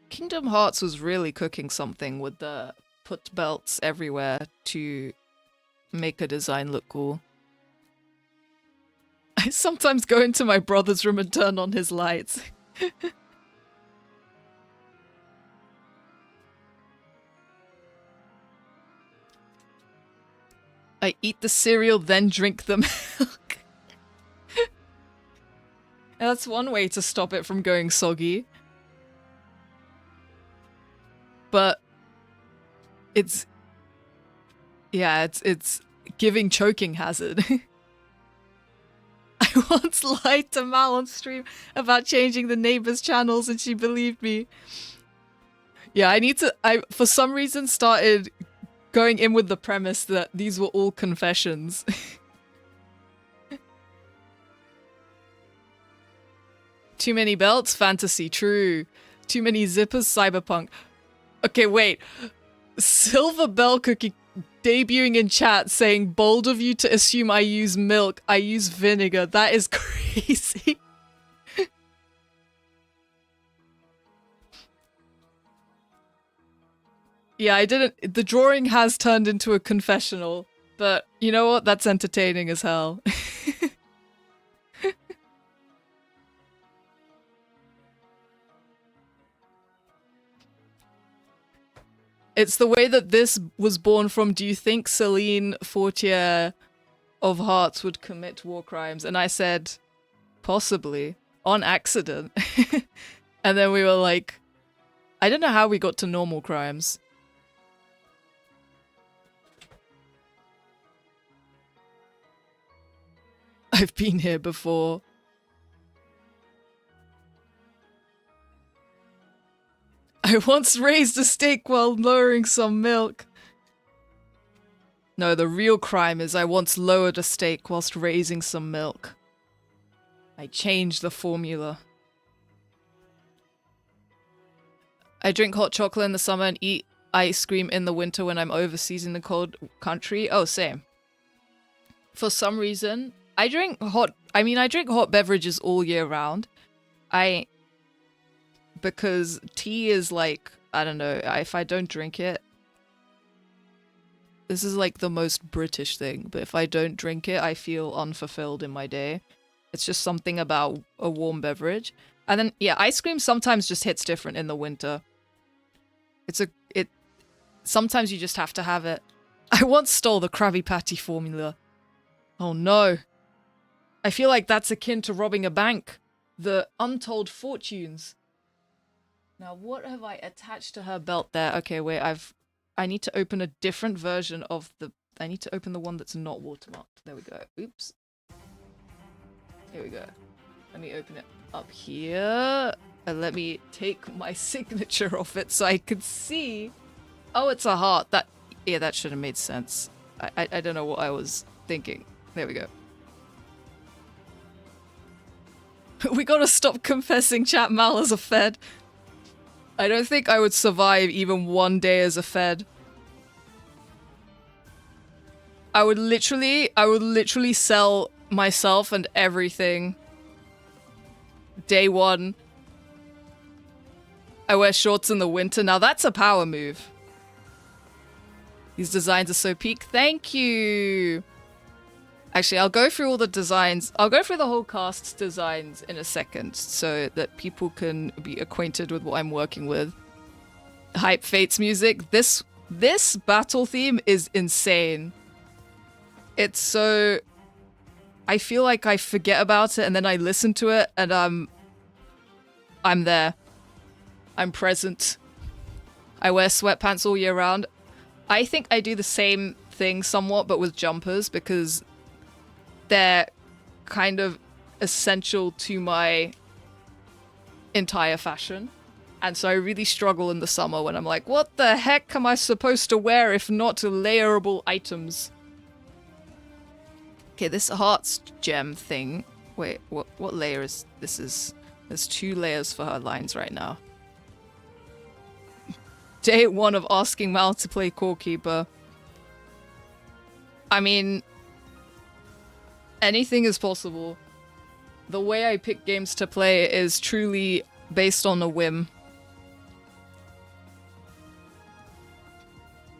Kingdom Hearts was really cooking something with the put belts everywhere to make a design look cool. I sometimes go into my brother's room and turn on his lights. I eat the cereal, then drink the milk. That's one way to stop it from going soggy. But it's giving choking hazard. I once lied to Mal on stream about changing the neighbor's channels and she believed me. Yeah, I for some reason started going in with the premise that these were all confessions. Too many belts? Fantasy, true. Too many zippers? Cyberpunk. Okay, wait. Silver Bell Cookie debuting in chat saying, bold of you to assume I use milk. I use vinegar. That is crazy. Yeah, I didn't. The drawing has turned into a confessional, but you know what? That's entertaining as hell. It's the way that this was born from. Do you think Celine Fortier of Hearts would commit war crimes? And I said, possibly, on accident. And then we were like, I don't know how we got to normal crimes. I've been here before. I once raised a steak while lowering some milk. No, the real crime is I once lowered a steak whilst raising some milk. I changed the formula. I drink hot chocolate in the summer and eat ice cream in the winter when I'm overseas in the cold country. Oh, same. For some reason, I drink hot beverages all year round. Because tea is like, I don't know, if I don't drink it, this is like the most British thing, but if I don't drink it, I feel unfulfilled in my day. It's just something about a warm beverage. And then, yeah, ice cream sometimes just hits different in the winter. Sometimes you just have to have it. I once stole the Krabby Patty formula. Oh no. I feel like that's akin to robbing a bank. The untold fortunes. Now, what have I attached to her belt there? Okay, wait, I need to open a different version of I need to open the one that's not watermarked. There we go. Oops. Here we go. Let me open it up here. And let me take my signature off it so I could see. Oh, it's a heart. That should have made sense. I don't know what I was thinking. There we go. We gotta stop confessing Chat Mal as a Fed. I don't think I would survive even one day as a Fed. I would literally sell myself and everything. Day one. I wear shorts in the winter. Now that's a power move. These designs are so peak. Thank you. Actually, I'll go through all the designs. I'll go through the whole cast's designs in a second so that people can be acquainted with what I'm working with. Hype Fates music. This battle theme is insane. It's so... I feel like I forget about it and then I listen to it and I'm there. I'm present. I wear sweatpants all year round. I think I do the same thing somewhat, but with jumpers because they're kind of essential to my entire fashion. And so I really struggle in the summer when I'm like, what the heck am I supposed to wear if not layerable items? Okay, this hearts gem thing. Wait, what layer is this? There's 2 layers for her lines right now. Day 1 of asking Mal to play Core Keeper. I mean, anything is possible. The way I pick games to play is truly based on a whim.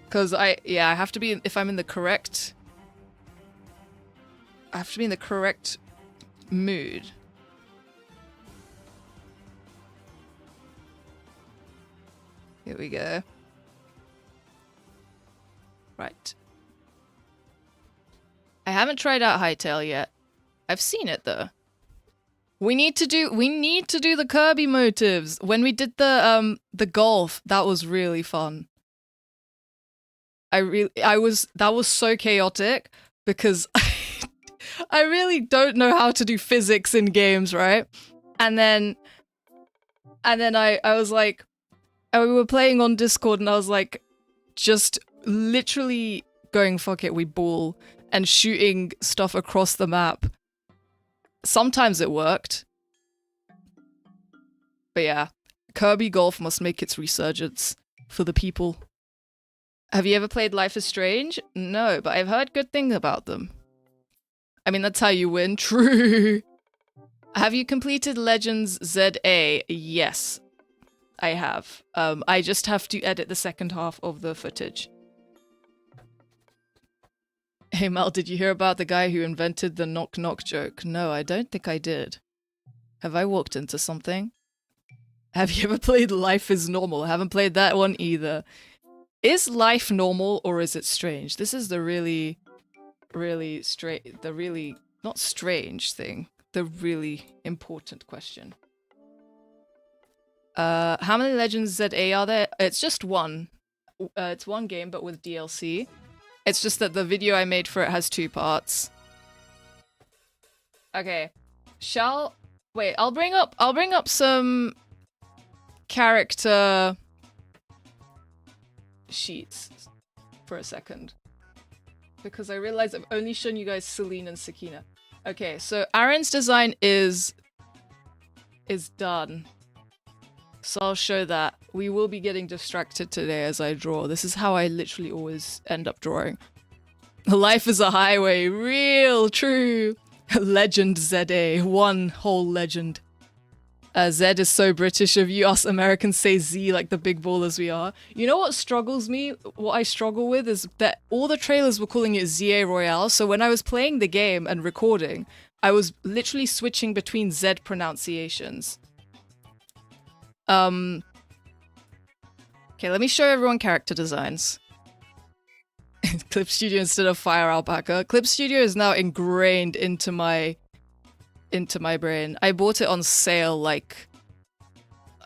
Because I have to be, if I'm in the correct... I have to be in the correct mood. Here we go. Right. I haven't tried out Hytale yet. I've seen it though. We need to do the Kirby motives. When we did the golf, that was really fun. That was so chaotic because I really don't know how to do physics in games, right? And then I was like, and we were playing on Discord and I was like, just literally going, fuck it, we ball, and shooting stuff across the map. Sometimes it worked. But yeah, Kirby Golf must make its resurgence for the people. Have you ever played Life is Strange? No, but I've heard good things about them. I mean, that's how you win. True. Have you completed Legends ZA? Yes. I have. I just have to edit the second half of the footage. Hey Mel, did you hear about the guy who invented the knock knock joke? No, I don't think I did. Have I walked into something? Have you ever played Life is Normal? I haven't played that one either. Is life normal or is it strange? This is the really not strange thing. The really important question. How many Legends ZA are there? It's just one. It's one game, but with DLC. It's just that the video I made for it has 2 parts. Okay. Wait, I'll bring up some character sheets for a second. Because I realized I've only shown you guys Celine and Sakina. Okay, so Aaron's design is done. So I'll show that. We will be getting distracted today as I draw. This is how I literally always end up drawing. Life is a highway. Real true. Legend ZA. One whole legend. Z is so British of you. Us Americans say Z like the big ballers we are. You know what struggles me? What I struggle with is that all the trailers were calling it ZA Royale. So when I was playing the game and recording, I was literally switching between Z pronunciations. Okay, let me show everyone character designs. Clip Studio instead of Fire Alpaca. Clip Studio is now ingrained into my brain. I bought it on sale, like,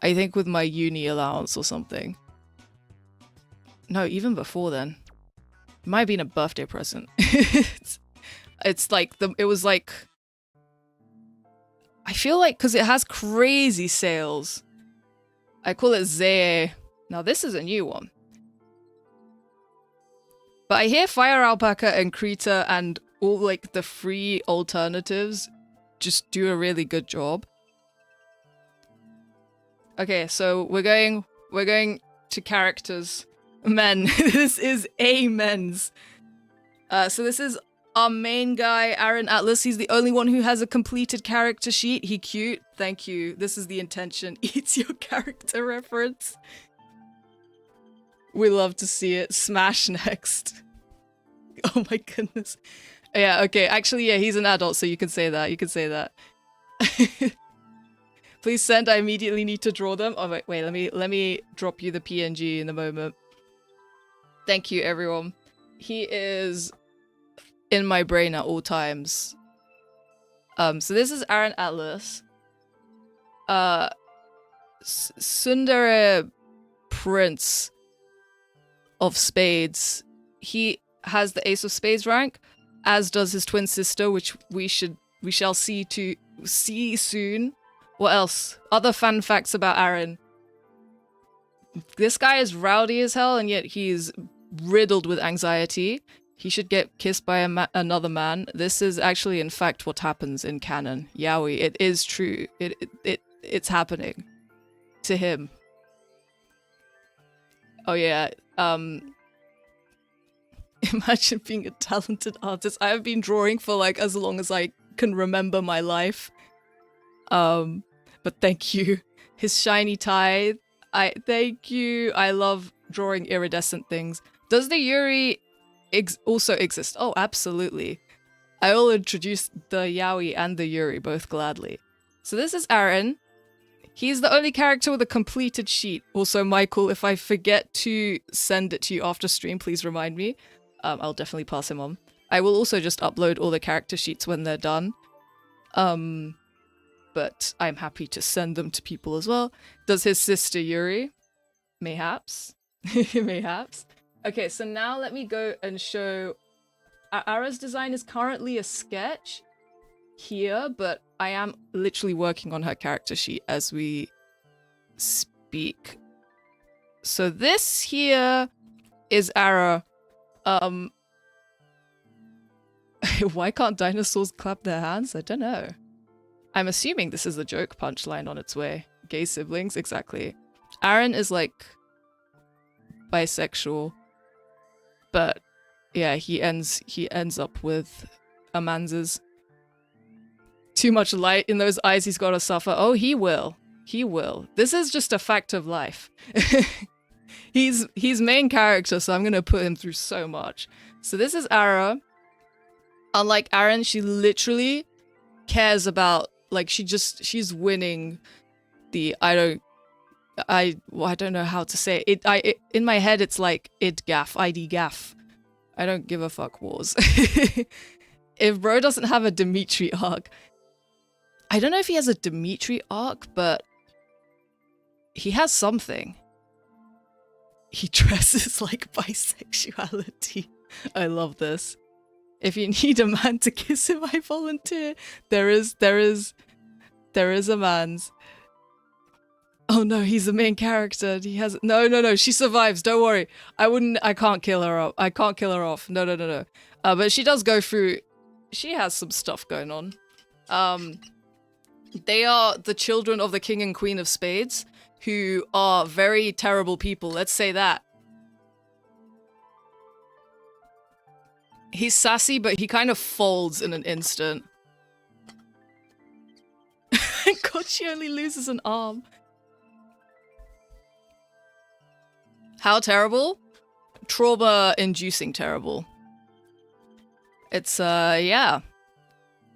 I think with my uni allowance or something. No, even before then. It might have been a birthday present. It's like, it was like, I feel like, because it has crazy sales. I call it Zee. Now this is a new one. But I hear Fire Alpaca and Krita and all like the free alternatives just do a really good job. Okay, so we're going to characters. Men. This is a men's. So this is our main guy, Aaron Atlas. He's the only one who has a completed character sheet. He cute. Thank you. This is the intention. Eats your character reference. We love to see it. Smash next. Oh my goodness. Yeah, okay. Actually, yeah, he's an adult, so you can say that. You can say that. Please send. I immediately need to draw them. Oh, wait. Let me drop you the PNG in a moment. Thank you, everyone. He is in my brain at all times. So this is Aaron Atlas. Sundara Prince of Spades. He has the Ace of Spades rank, as does his twin sister, which we shall see soon. What else? Other fun facts about Aaron. This guy is rowdy as hell, and yet he's riddled with anxiety. He should get kissed by another man. This is actually, in fact, what happens in canon. Yaoi, it is true. It's happening to him. Oh yeah. Imagine being a talented artist. I have been drawing for like as long as I can remember my life. But thank you. His shiny tie. Thank you. I love drawing iridescent things. Does the Yuri also exist? Oh, absolutely. I will introduce the Yaoi and the Yuri both gladly. So this is Aaron. He's the only character with a completed sheet. Also, Michael, if I forget to send it to you after stream, please remind me. I'll definitely pass him on. I will also just upload all the character sheets when they're done. But I'm happy to send them to people as well. Does his sister Yuri? Mayhaps. Mayhaps. Okay, so now let me go and show... Ara's design is currently a sketch here, but I am literally working on her character sheet as we speak. So this here is Ara. Why can't dinosaurs clap their hands? I don't know. I'm assuming this is a joke punchline on its way. Gay siblings, exactly. Aaron is like bisexual, but yeah, he ends up with Amanzas. Too much light in those eyes, he's gotta suffer. Oh, he will. He will. This is just a fact of life. He's main character, so I'm gonna put him through so much. So this is Ara. Unlike Aaron, she literally cares about, like, she's winning the I don't know how to say it. In my head it's like ID gaff. I don't give a fuck wars. If bro doesn't have a Dimitri arc, I don't know if he has a Dimitri arc, but he has something. He dresses like bisexuality. I love this. If you need a man to kiss him, I volunteer. There is a man's. Oh no, he's the main character. He has no. She survives. Don't worry. I can't kill her off. I can't kill her off. No. But she does go through. She has some stuff going on. They are the children of the King and Queen of Spades, who are very terrible people. Let's say that. He's sassy, but he kind of folds in an instant. God, she only loses an arm. How terrible? Trauma-inducing terrible. It's, yeah.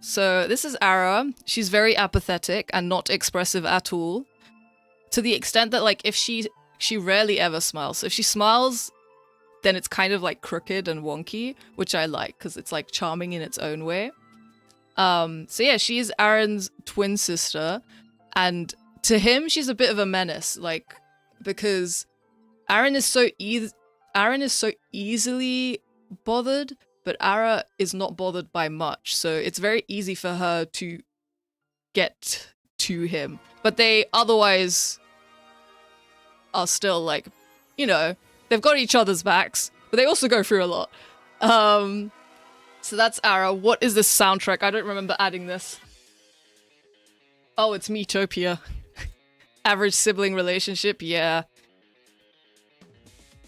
So this is Ara. She's very apathetic and not expressive at all. To the extent that, like, if she rarely ever smiles. So if she smiles, then it's kind of, like, crooked and wonky, which I like, because it's, like, charming in its own way. So yeah, she's Aaron's twin sister, and to him, she's a bit of a menace, like, because Aaron is so easily bothered, but Ara is not bothered by much, so it's very easy for her to get to him. But they otherwise are still, like, you know, they've got each other's backs, but they also go through a lot. So that's Ara. What is this soundtrack? I don't remember adding this. Oh, it's Miitopia. Average sibling relationship, yeah.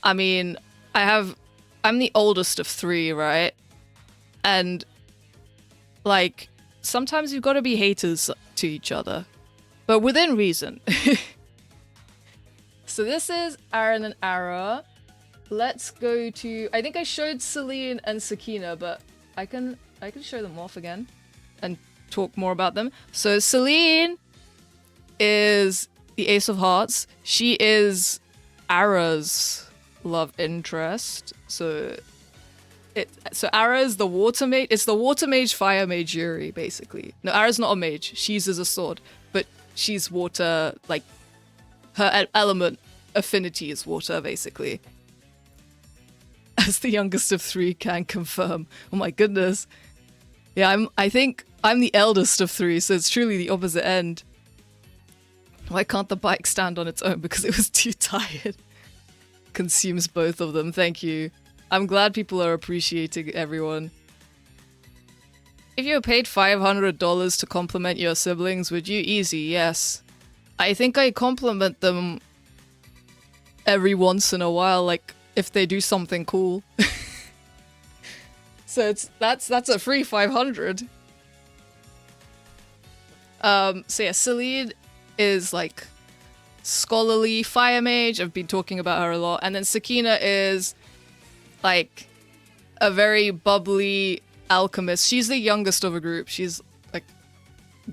I mean, I'm the oldest of 3, right? And, like, sometimes you've got to be haters to each other, but within reason. So this is Aaron and Ara. Let's go to, I think I showed Celine and Sakina, but I can show them off again and talk more about them. So Celine is the Ace of Hearts. She is Ara's love interest. So Ara is the water mage. It's the water mage, fire mage Yuri, basically. No, Ara's not a mage. She uses a sword, but she's water, like, her element affinity is water, basically. As the youngest of 3 can confirm. Oh my goodness. Yeah, I think I'm the eldest of 3, so it's truly the opposite end. Why can't the bike stand on its own? Because it was too tired. Consumes both of them. Thank you. I'm glad people are appreciating everyone. If you were paid $500 to compliment your siblings, would you? Easy, yes. I think I compliment them every once in a while, like, if they do something cool. So that's a free 500. So yeah, Celine is, like, scholarly fire mage. I've been talking about her a lot. And then Sakina is, like, a very bubbly alchemist. She's the youngest of a group. She's, like,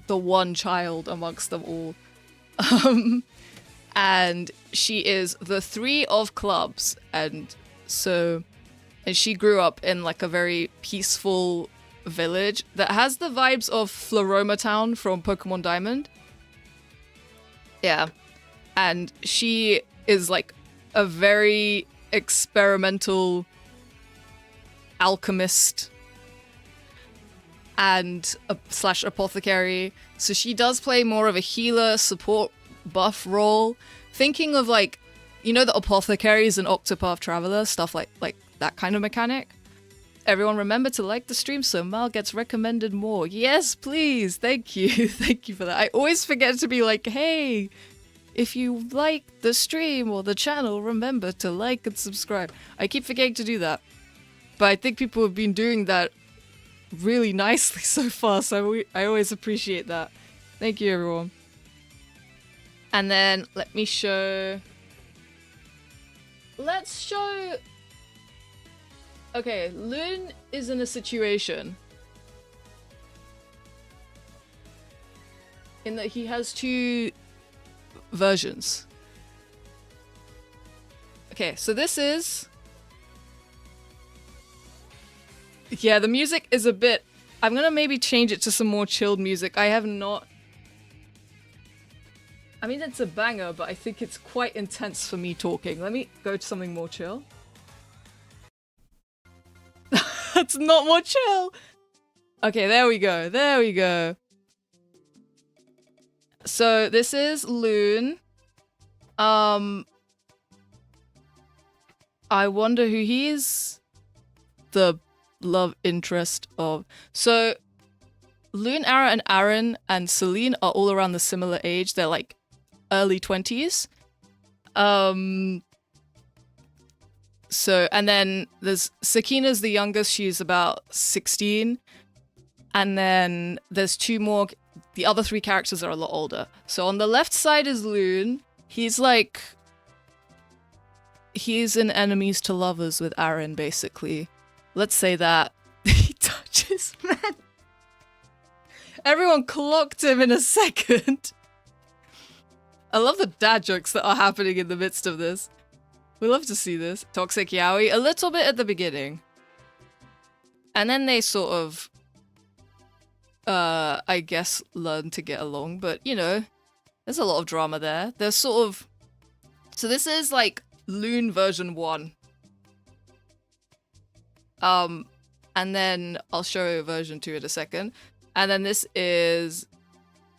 the one child amongst them all. And she is the 3 of clubs, and she grew up in, like, a very peaceful village that has the vibes of Floroma Town from Pokemon Diamond. Yeah. And she is, like, a very experimental alchemist and slash apothecary. So she does play more of a healer, support, buff role. Thinking of, like, you know, the apothecaries and Octopath Traveler, stuff like that kind of mechanic. Everyone remember to like the stream so Mal gets recommended more. Yes, please. Thank you. Thank you for that. I always forget to be like, hey, if you like the stream or the channel, remember to like and subscribe. I keep forgetting to do that. But I think people have been doing that really nicely so far, so I always appreciate that. Thank you, everyone. And then let me show... Let's show... Okay, Lune is in a situation in that he has two versions. Okay, so this is... Yeah, the music is a bit... I'm gonna maybe change it to some more chilled music. I have not... I mean, it's a banger, but I think it's quite intense for me talking. Let me go to something more chill. That's not more chill! Okay, there we go. There we go. So, this is Lune. I wonder who he is. The love interest of... So, Lune, Ara, and Aaron and Celine are all around the similar age. They're like early 20s. So, and then there's Sakina's the youngest. She's about 16. And then there's two more. The other three characters are a lot older. So on the left side is Lune. He's like... He's in enemies to lovers with Aaron, basically. Let's say that. He touches men. Everyone clocked him in a second. I love the dad jokes that are happening in the midst of this. We love to see this. Toxic yaoi, a little bit at the beginning. And then they sort of, I guess, learn to get along. But, you know, there's a lot of drama there. There's sort of... So this is like Lune version 1. And then I'll show you version 2 in a second. And then this is...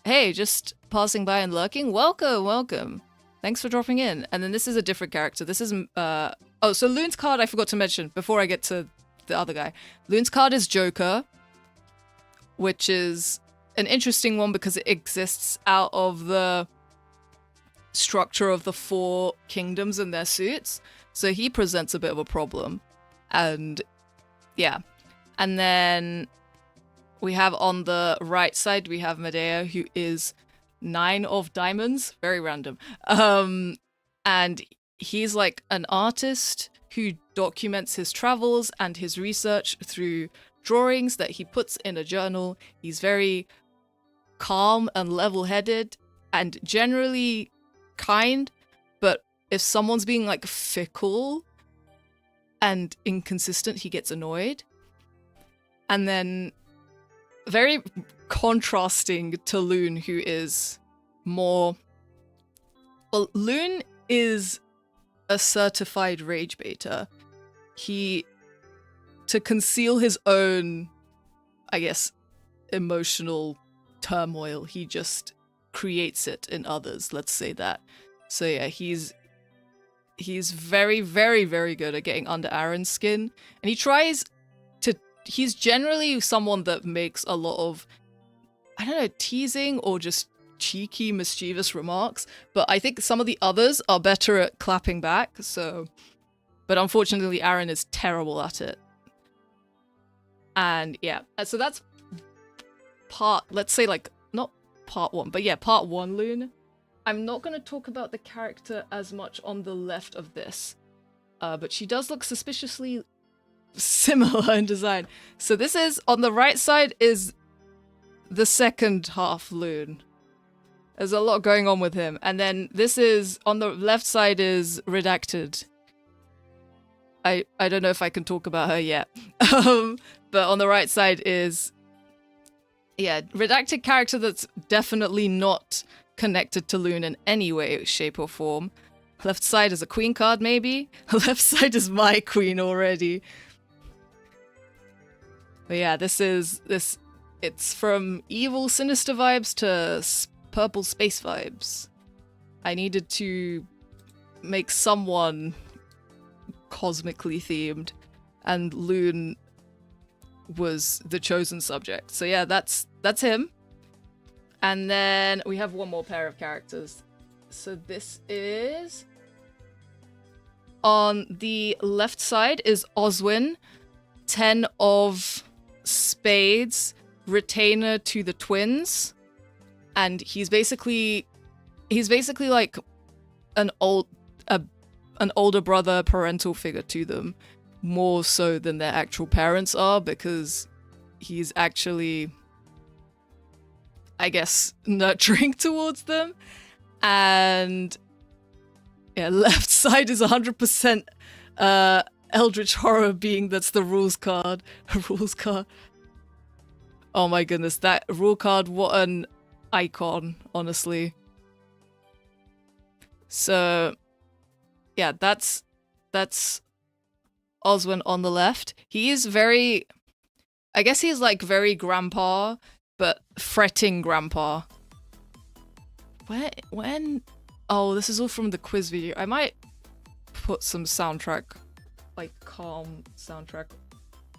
Hey, just passing by and lurking? Welcome, welcome. Thanks for dropping in. And then this is a different character. This is... Oh, so Lune's card I forgot to mention before I get to the other guy. Lune's card is Joker, which is an interesting one because it exists out of the structure of the 4 kingdoms and their suits. So he presents a bit of a problem. And yeah. And then we have on the right side, we have Medea, who is 9 of diamonds. Very random. And he's like an artist who documents his travels and his research through drawings that he puts in a journal. He's very calm and level-headed and generally kind, but if someone's being like fickle and inconsistent, he gets annoyed. And then very contrasting to Lune, who is more... Well, Lune is a certified rage baiter. He, to conceal his own, I guess, emotional turmoil, he just creates it in others, let's say that. So yeah, he's very, very, very good at getting under Aaron's skin. And he tries to... He's generally someone that makes a lot of, I don't know, teasing or just cheeky, mischievous remarks. But I think some of the others are better at clapping back, so... But unfortunately, Aaron is terrible at it. And yeah, so that's part, let's say like, not part 1, but yeah, part 1 Lune. I'm not going to talk about the character as much on the left of this, but she does look suspiciously similar in design. So this is, on the right side is the second half Lune. There's a lot going on with him. And then this is, on the left side is Redacted. I don't know if I can talk about her yet. But on the right side is, yeah, Redacted character that's definitely not connected to Lune in any way, shape, or form. Left side is a queen card, maybe? Left side is my queen already. But yeah, it's from evil, sinister vibes to purple space vibes. I needed to make someone cosmically themed, and Lune was the chosen subject. So yeah, that's him. And then we have one more pair of characters. So this is... On the left side is Oswin, 10 of spades, retainer to the twins. And he's basically he's basically like an older brother, parental figure to them, more so than their actual parents are, because he's actually, I guess, nurturing towards them. And yeah, left side is 100% Eldritch Horror being that's the rules card. Rules card. Oh my goodness, that rule card, what an icon, honestly. So yeah, that's Oswin on the left. He is very, I guess he's like very grandpa, but fretting grandpa. When oh, this is all from the quiz video. I might put some soundtrack, like calm soundtrack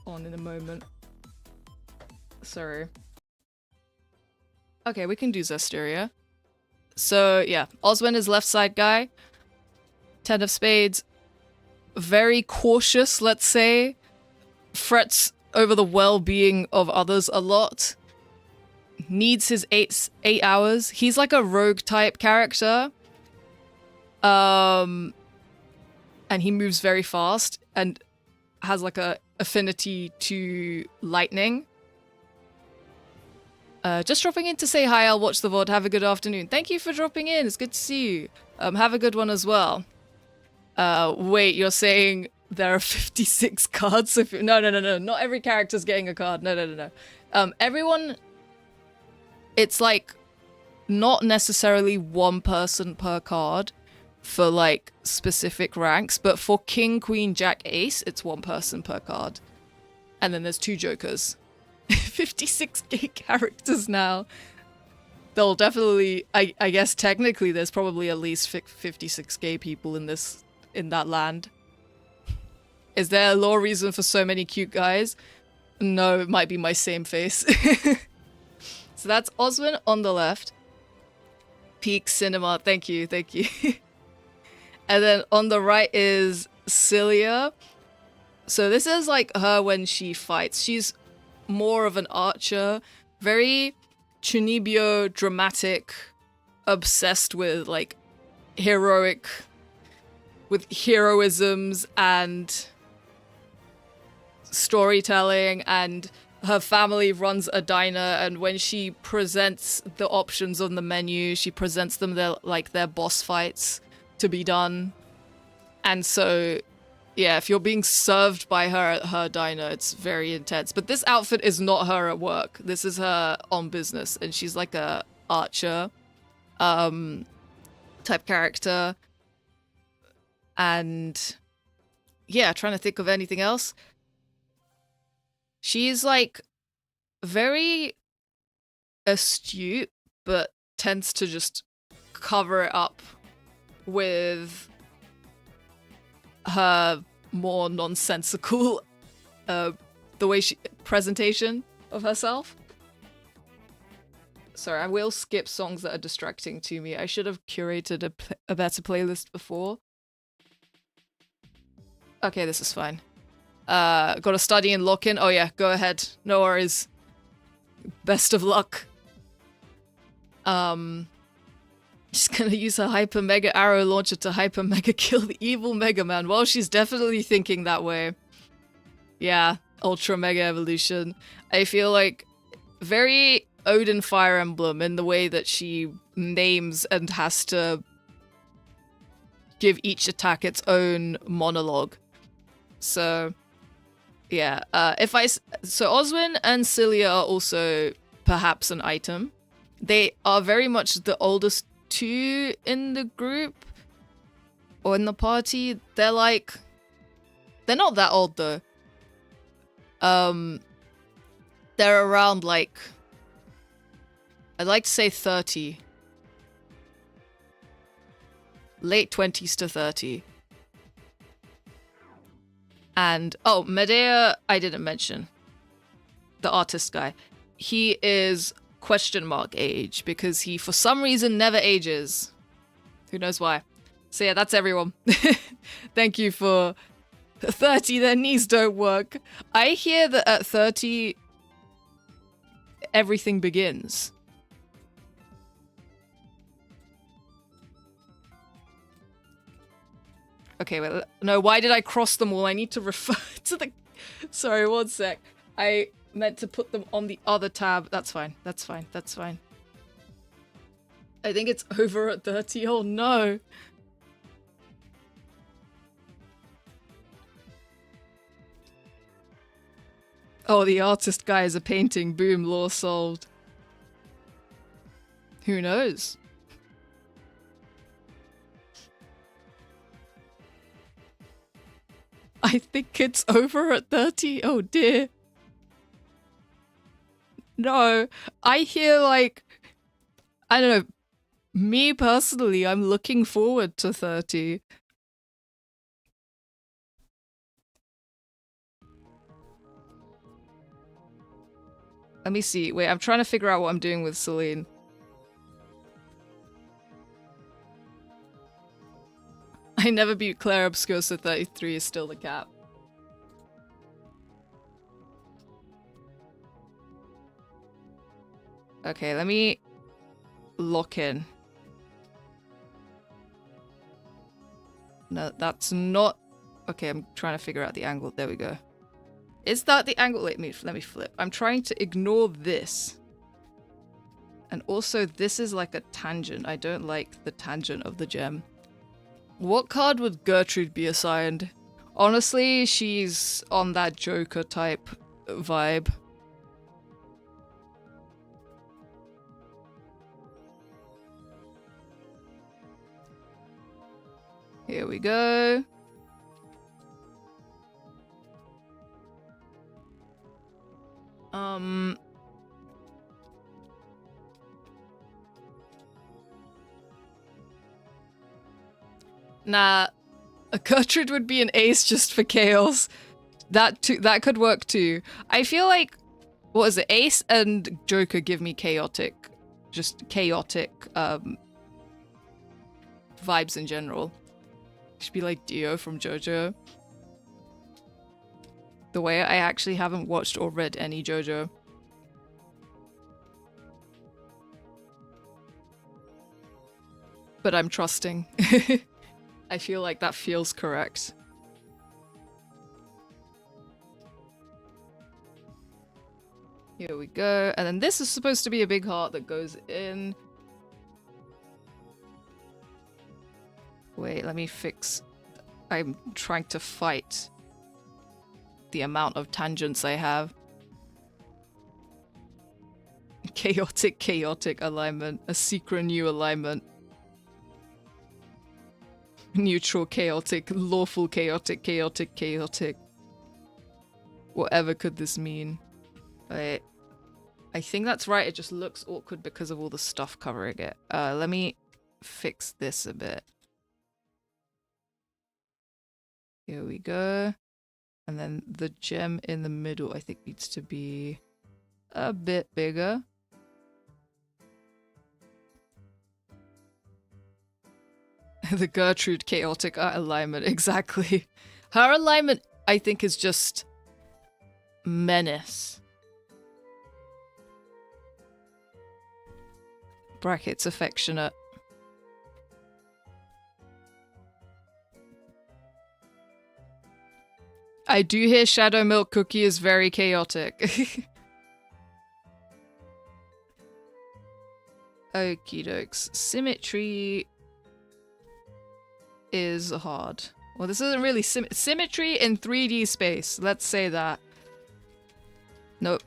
on in a moment. Sorry. Okay, we can do Zestiria. So yeah, Oswin is left side guy. 10 of spades. Very cautious, let's say. Frets over the well-being of others a lot. Needs his 8 hours. He's like a rogue type character. And he moves very fast and has like a affinity to lightning. Just dropping in to say hi. I'll watch the VOD. Have a good afternoon. Thank you for dropping in. It's good to see you. Have a good one as well. Wait, you're saying there are 56 cards? If no. Not every character's getting a card. No. Everyone, it's like not necessarily one person per card for like specific ranks, but for King, Queen, Jack, Ace, it's one person per card. And then there's 2 jokers. 56 gay characters now. They'll definitely, I guess technically there's probably at least 56 gay people in that land. Is there a lore reason for so many cute guys? No, it might be my same face. So that's Oswin on the left. Peak Cinema, thank you. And then on the right is Cilia. So this is like her when she fights. She's more of an archer, very Chunibyo dramatic, obsessed with like heroisms and storytelling, and her family runs a diner, and when she presents the options on the menu, she presents them their boss fights to be done. And so yeah, if you're being served by her at her diner, it's very intense. But this outfit is not her at work. This is her on business, and she's like a archer type character. And yeah, trying to think of anything else. She's like very astute, but tends to just cover it up with her more nonsensical the way she presentation of herself. Sorry, I will skip songs that are distracting to me. I should have curated a better playlist before. Okay, this is fine. Got to study and lock in. Oh yeah, go ahead. No worries. Best of luck. She's gonna use her Hyper Mega Arrow Launcher to Hyper Mega kill the evil Mega Man. Well, she's definitely thinking that way. Yeah, Ultra Mega Evolution. I feel like very Odin Fire Emblem in the way that she names and has to give each attack its own monologue. So, yeah. So Oswin and Cilia are also perhaps an item. They are very much the oldest 2 in the group or in the party. They're not that old though. They're around like, I'd like to say 30. Late 20s to 30. And oh, Medea, I didn't mention. The artist guy. He is question mark age because he for some reason never ages. Who knows why? So yeah, that's everyone. Thank you for 30. Their knees don't work. I hear that at 30 everything begins. Okay, wait, no, why did I cross them all? I need to refer to the... Sorry, one sec. I meant to put them on the other tab. That's fine, that's fine, that's fine. I think it's over at 30. Oh no. Oh, the artist guy is a painting. Boom, law solved. Who knows? I think it's over at 30. Oh dear. No, I hear like, I don't know. Me personally, I'm looking forward to 30. Let me see. Wait, I'm trying to figure out what I'm doing with Celine. I never beat Claire Obscure, so 33 is still the cap. Okay, let me lock in. No, that's not... Okay, I'm trying to figure out the angle. There we go. Is that the angle? Wait, let me flip. I'm trying to ignore this. And also, this is like a tangent. I don't like the tangent of the gem. What card would Gertrude be assigned? Honestly, she's on that Joker type vibe. Here we go. Nah, a Gertrude would be an ace just for chaos. That could work too. I feel like, what is it? Ace and Joker give me chaotic, just chaotic vibes in general. Should be like Dio from JoJo. The way I actually haven't watched or read any JoJo. But I'm trusting. I feel like that feels correct. Here we go. And then this is supposed to be a big heart that goes in. Wait, let me fix... I'm trying to fight the amount of tangents I have. Chaotic alignment. A secret new alignment. Neutral, chaotic, lawful, chaotic. Whatever could this mean? Wait. I think that's right, it just looks awkward because of all the stuff covering it. Let me fix this a bit. Here we go. And then the gem in the middle, I think, needs to be a bit bigger. The Gertrude chaotic alignment, exactly. Her alignment, I think, is just menace. Brackets affectionate. I do hear Shadow Milk Cookie is very chaotic. Okie dokes. Symmetry is hard. Well, this isn't really symmetry in 3D space. Let's say that. Nope.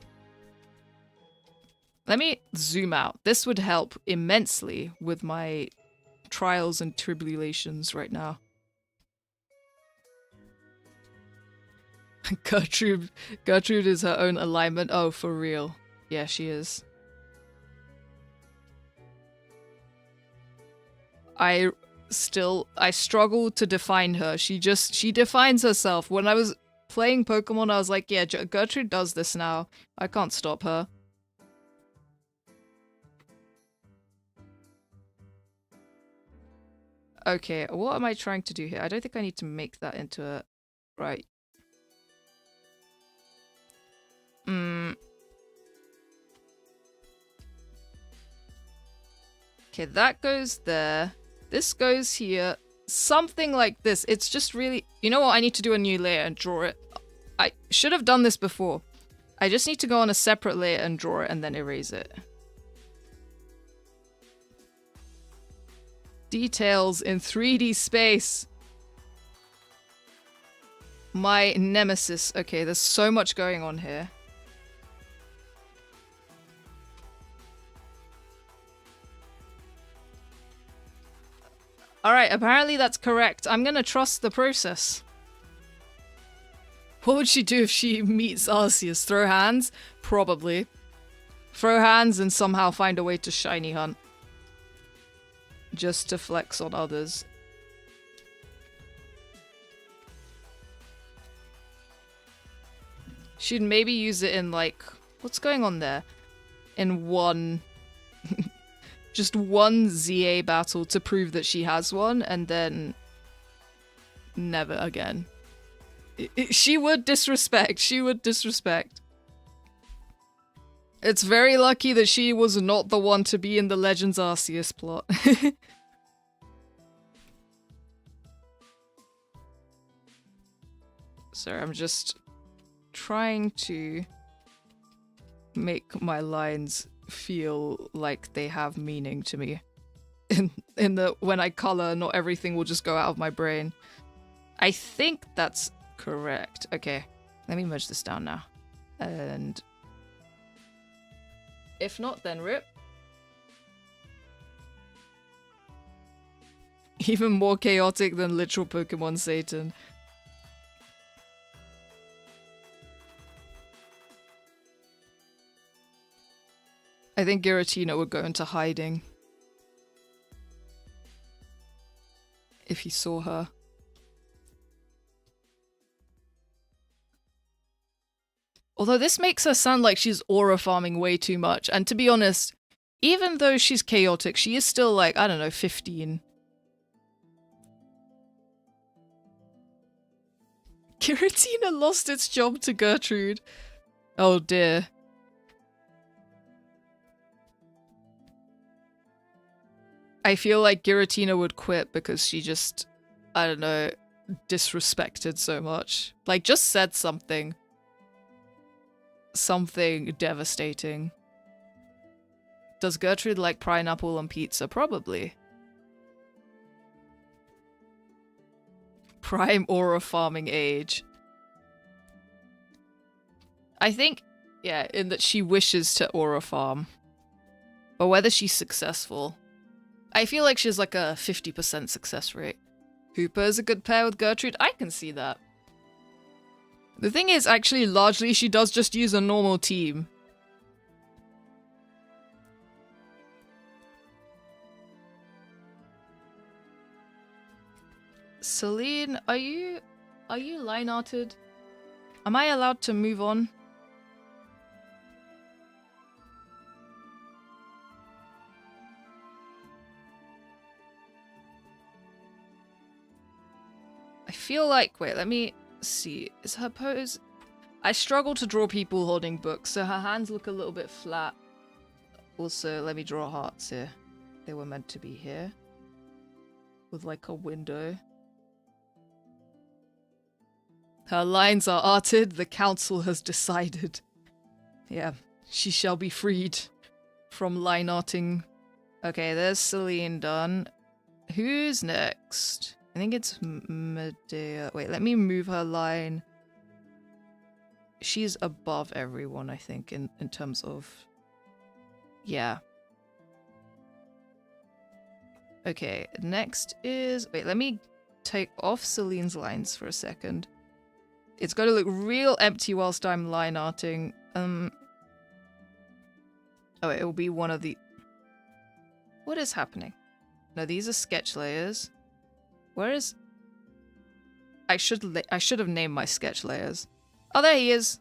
Let me zoom out. This would help immensely with my trials and tribulations right now. Gertrude is her own alignment. Oh, for real. Yeah, she is. I struggle to define her. She defines herself. When I was playing Pokemon, I was like, yeah, Gertrude does this now. I can't stop her. Okay, what am I trying to do here? I don't think I need to make that into a... Right. Okay, that goes there. This goes here. Something like this. It's just really... You know what? I need to do a new layer and draw it. I should have done this before. I just need to go on a separate layer and draw it and then erase it. Details in 3D space. My nemesis. Okay, there's so much going on here. Alright, apparently that's correct. I'm gonna trust the process. What would she do if she meets Arceus? Throw hands? Probably. Throw hands and somehow find a way to shiny hunt. Just to flex on others. She'd maybe use it in, like... What's going on there? In one... just one ZA battle to prove that she has one, and then... never again. She would disrespect. She would disrespect. It's very lucky that she was not the one to be in the Legends Arceus plot. Sorry, I'm just trying to make my lines feel like they have meaning to me. In the when I color, not everything will just go out of my brain. I think that's correct. Okay, let me merge this down now. And if not, then rip. Even more chaotic than literal Pokemon Satan. I think Giratina would go into hiding if he saw her. Although this makes her sound like she's aura farming way too much, and to be honest, even though she's chaotic, she is still like, I don't know, 15. Giratina lost its job to Gertrude. Oh dear. I feel like Giratina would quit because she just, I don't know, disrespected so much. Like, just said something. Something devastating. Does Gertrude like pineapple on pizza? Probably. Prime aura farming age. I think, yeah, in that she wishes to aura farm. But whether she's successful... I feel like she's like a 50% success rate. Hooper is a good pair with Gertrude. I can see that. The thing is, actually, largely she does just use a normal team. Celine, are you line-arted? Am I allowed to move on? I feel like, wait, let me see. Is her pose... I struggle to draw people holding books, so her hands look a little bit flat. Also, let me draw hearts here. They were meant to be here. With like a window. Her lines are arted, the council has decided. Yeah, she shall be freed from line arting. Okay, there's Celine done. Who's next? I think it's Medea. Wait, let me move her line. She's above everyone, I think, in terms of... Yeah. Okay, next is... Wait, let me take off Celine's lines for a second. It's going to look real empty whilst I'm line arting. Oh, it will be one of the... What is happening? No, these are sketch layers. Where is... I should have named my sketch layers. Oh, there he is.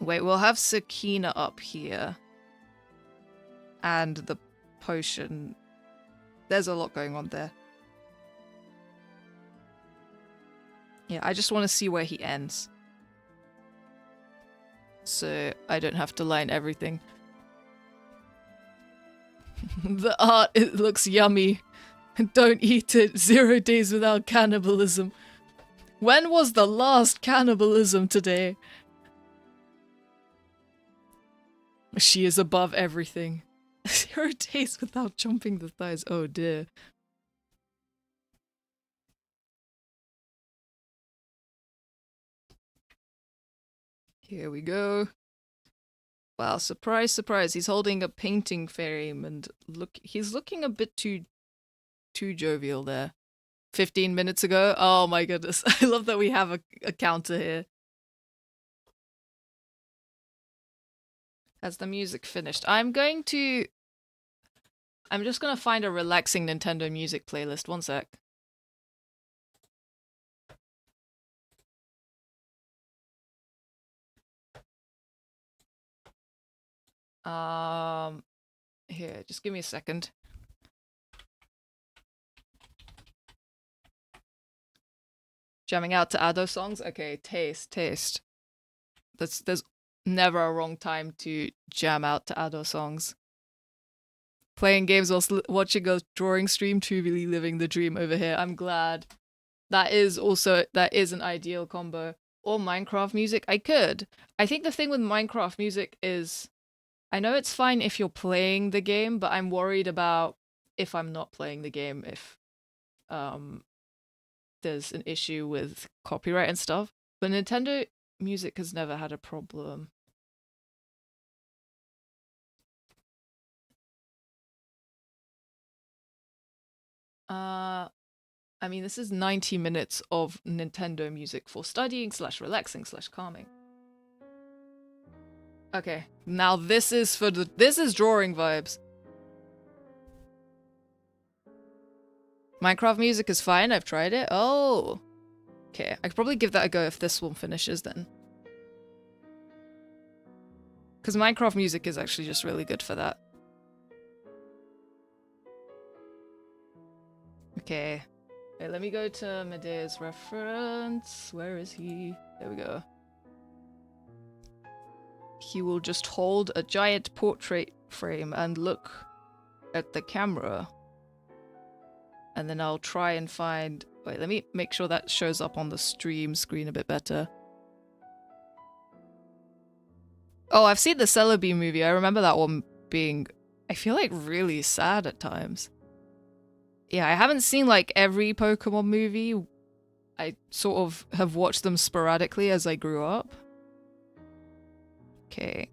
Wait, we'll have Sakina up here. And the potion. There's a lot going on there. Yeah, I just want to see where he ends. So I don't have to line everything. The art, it looks yummy. Don't eat it. 0 days without cannibalism. When was the last cannibalism today? She is above everything. 0 days without jumping the thighs. Oh dear. Here we go. Wow, surprise, surprise. He's holding a painting frame and he's looking a bit too jovial there. 15 minutes ago? Oh my goodness. I love that we have a counter here. Has the music finished? I'm just gonna find a relaxing Nintendo music playlist. One sec. Here, just give me a second. Jamming out to Ado songs? Okay, taste. There's never a wrong time to jam out to Ado songs. Playing games whilst watching a drawing stream, truly living the dream over here. I'm glad. That is an ideal combo. Or Minecraft music. I think the thing with Minecraft music is, I know it's fine if you're playing the game, but I'm worried about if I'm not playing the game, if there's an issue with copyright and stuff. But Nintendo music has never had a problem. I mean, this is 90 minutes of Nintendo music for studying / relaxing / calming. Okay, now this is drawing vibes. Minecraft music is fine, I've tried it. Oh. Okay, I could probably give that a go if this one finishes then. Because Minecraft music is actually just really good for that. Okay. Wait, let me go to Medea's reference. Where is he? There we go. He will just hold a giant portrait frame and look at the camera. And then I'll try and find... Wait, let me make sure that shows up on the stream screen a bit better. Oh, I've seen the Celebi movie. I remember that one being, I feel like, really sad at times. Yeah, I haven't seen like every Pokemon movie. I sort of have watched them sporadically as I grew up. Okay.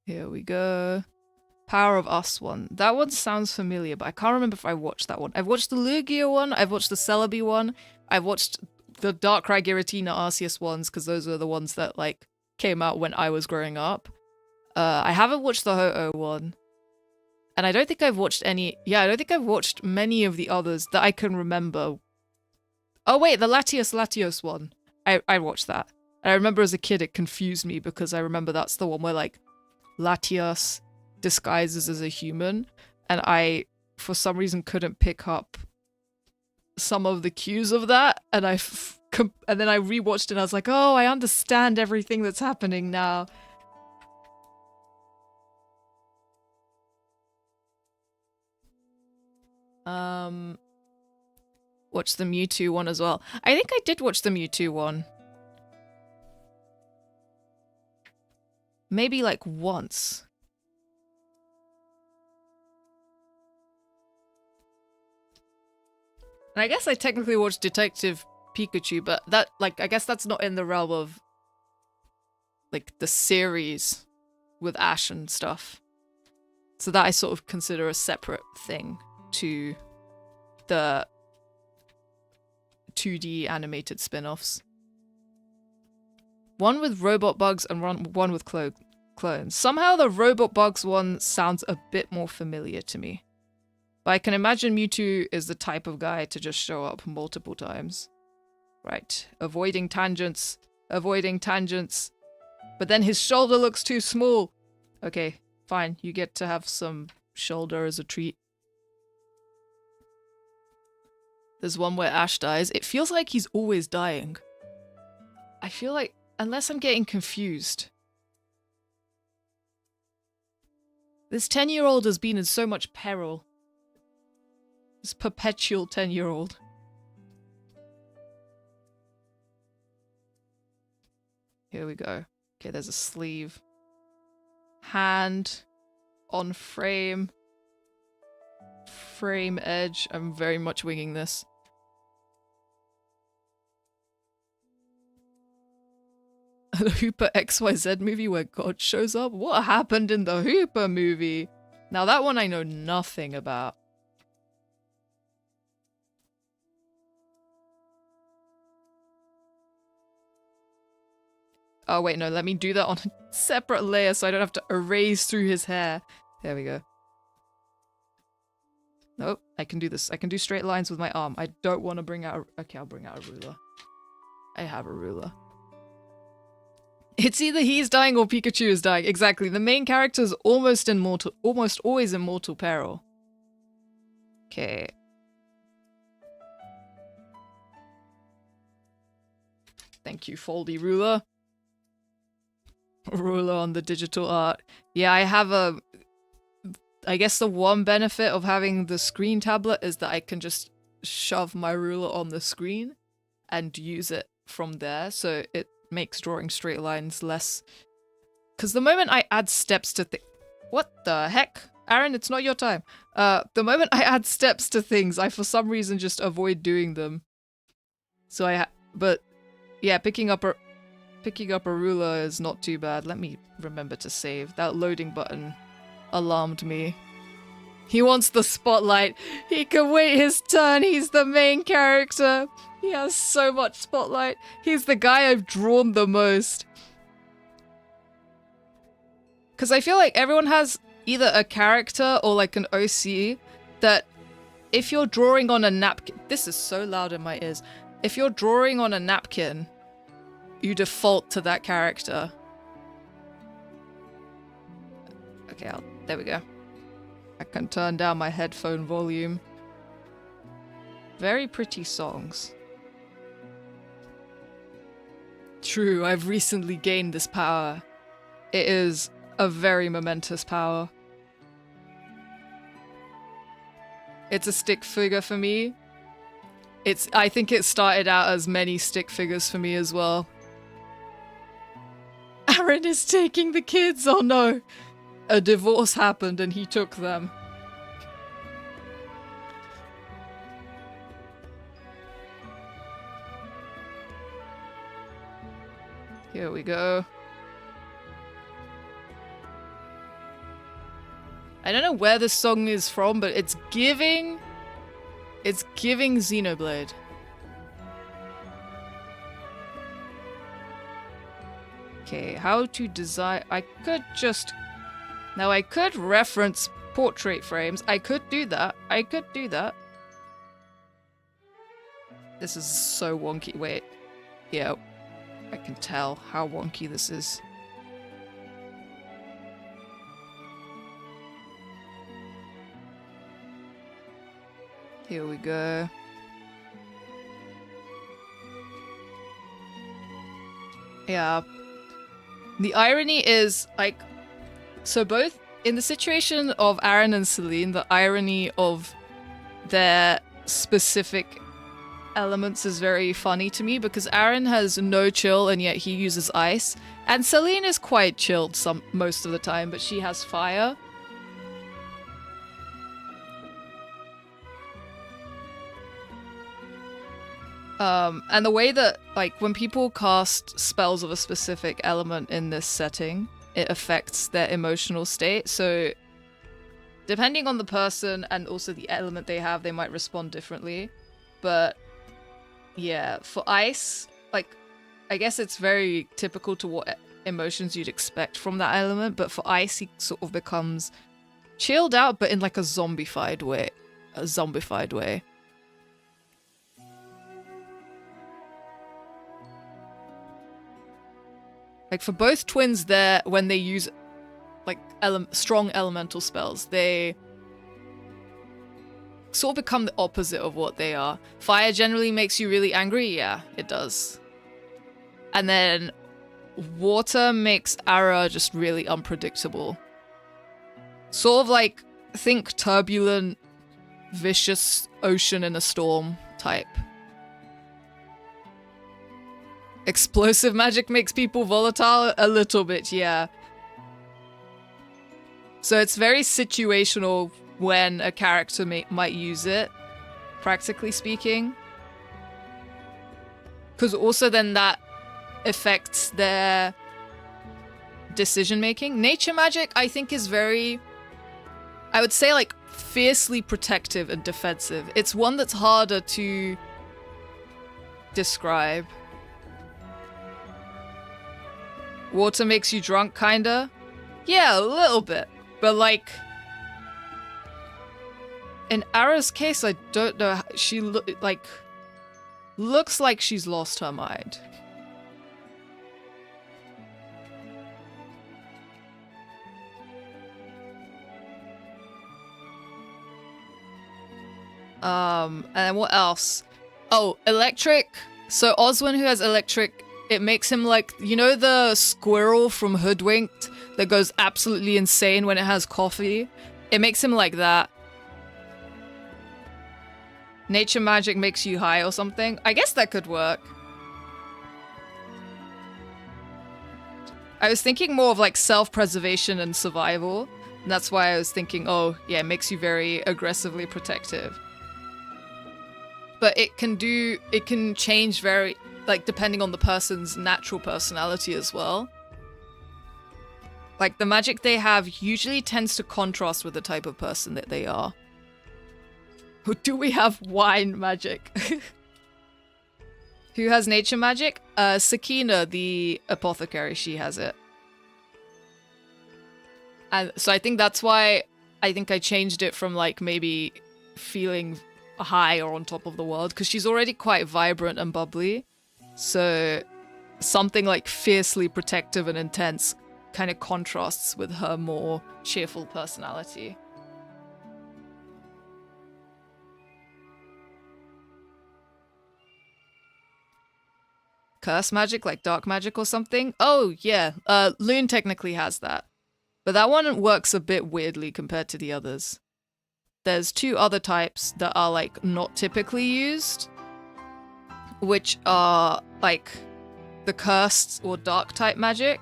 Here we go. Power of Us one. That one sounds familiar, but I can't remember if I watched that one. I've watched the Lugia one, I've watched the Celebi one, I've watched the Darkrai Giratina Arceus ones, because those are the ones that, like, came out when I was growing up. I haven't watched the Ho-Oh one. And I don't think I've watched any... Yeah, I don't think I've watched many of the others that I can remember. Oh wait, the Latios one. I watched that. And I remember as a kid it confused me because I remember that's the one where, like, Latios disguises as a human, and I, for some reason, couldn't pick up some of the cues of that, and and then I rewatched it and I was like, oh, I understand everything that's happening now. Watch the Mewtwo one as well. I think I did watch the Mewtwo one. Maybe like once. And I guess I technically watched Detective Pikachu, but that, like, I guess that's not in the realm of, like, the series with Ash and stuff. So that I sort of consider a separate thing to the 2D animated spin-offs. One with robot bugs and one with clones. Somehow the robot bugs one sounds a bit more familiar to me. But I can imagine Mewtwo is the type of guy to just show up multiple times. Right. Avoiding tangents. Avoiding tangents. But then his shoulder looks too small. Okay, fine. You get to have some shoulder as a treat. There's one where Ash dies. It feels like he's always dying. I feel like, unless I'm getting confused. This 10-year-old has been in so much peril. This perpetual 10-year-old. Here we go. Okay, there's a sleeve. Hand. On frame. Frame edge. I'm very much winging this. The Hooper XYZ movie where God shows up? What happened in the Hooper movie? Now that one I know nothing about. Oh wait, no, let me do that on a separate layer so I don't have to erase through his hair. There we go. Nope, I can do this. I can do straight lines with my arm. I don't want to bring out okay, I'll bring out a ruler. I have a ruler. It's either he's dying or Pikachu is dying. Exactly. The main character is almost always in mortal peril. Okay. Thank you, Foldy Ruler. Ruler on the digital art. Yeah, I have a... I guess the one benefit of having the screen tablet is that I can just shove my ruler on the screen and use it from there, so it makes drawing straight lines less... Because the moment I add steps to what the heck? Aaron, it's not your time. The moment I add steps to things, I for some reason just avoid doing them. So but yeah, picking up a ruler is not too bad. Let me remember to save. That loading button alarmed me. He wants the spotlight. He can wait his turn. He's the main character. He has so much spotlight. He's the guy I've drawn the most. Because I feel like everyone has either a character or like an OC that if you're drawing on a napkin... This is so loud in my ears. If you're drawing on a napkin, you default to that character. Okay, there we go. I can turn down my headphone volume. Very pretty songs. True, I've recently gained this power. It is a very momentous power. It's a stick figure for me. I think it started out as many stick figures for me as well. Aaron is taking the kids, oh no! A divorce happened and he took them. Here we go. I don't know where this song is from, but it's giving Xenoblade. Okay, how to design... I could reference portrait frames. I could do that. This is so wonky. Wait. Yeah. I can tell how wonky this is. Here we go. Yeah. The irony is, like, so both in the situation of Aaron and Celine, the irony of their specific elements is very funny to me because Aaron has no chill and yet he uses ice, and Celine is quite chilled most of the time, but she has fire. And the way that, like, when people cast spells of a specific element in this setting, it affects their emotional state. So, depending on the person and also the element they have, they might respond differently. But, yeah, for ice, like, I guess it's very typical to what emotions you'd expect from that element. But for ice, he sort of becomes chilled out, but in, like, a zombified way. Like, for both twins there, when they use, like, strong elemental spells, they sort of become the opposite of what they are. Fire generally makes you really angry. Yeah, it does. And then water makes Ara just really unpredictable. Sort of like, think turbulent, vicious ocean in a storm type. Explosive magic makes people volatile a little bit, yeah. So it's very situational when a character might use it, practically speaking. Because also then that affects their decision making. Nature magic, I think, is very, I would say, like, fiercely protective and defensive. It's one that's harder to describe. Water makes you drunk, kinda? Yeah, a little bit. But, like, in Ara's case, I don't know. She, looks like she's lost her mind. And what else? Oh, electric. So Oswin, who has electric, it makes him like, you know the squirrel from Hoodwinked that goes absolutely insane when it has coffee? It makes him like that. Nature magic makes you high or something. I guess that could work. I was thinking more of like self-preservation and survival. And that's why I was thinking, oh, yeah, it makes you very aggressively protective. But it can change very, like, depending on the person's natural personality as well. Like, the magic they have usually tends to contrast with the type of person that they are. Do we have wine magic? Who has nature magic? Sakina, the apothecary, she has it. And so I think that's why I think I changed it from, like, maybe feeling high or on top of the world, because she's already quite vibrant and bubbly. So something like fiercely protective and intense kind of contrasts with her more cheerful personality. Curse magic, like dark magic or something? Oh, yeah. Loon technically has that. But that one works a bit weirdly compared to the others. There's two other types that are, like, not typically used, which are, like, the cursed or dark type magic.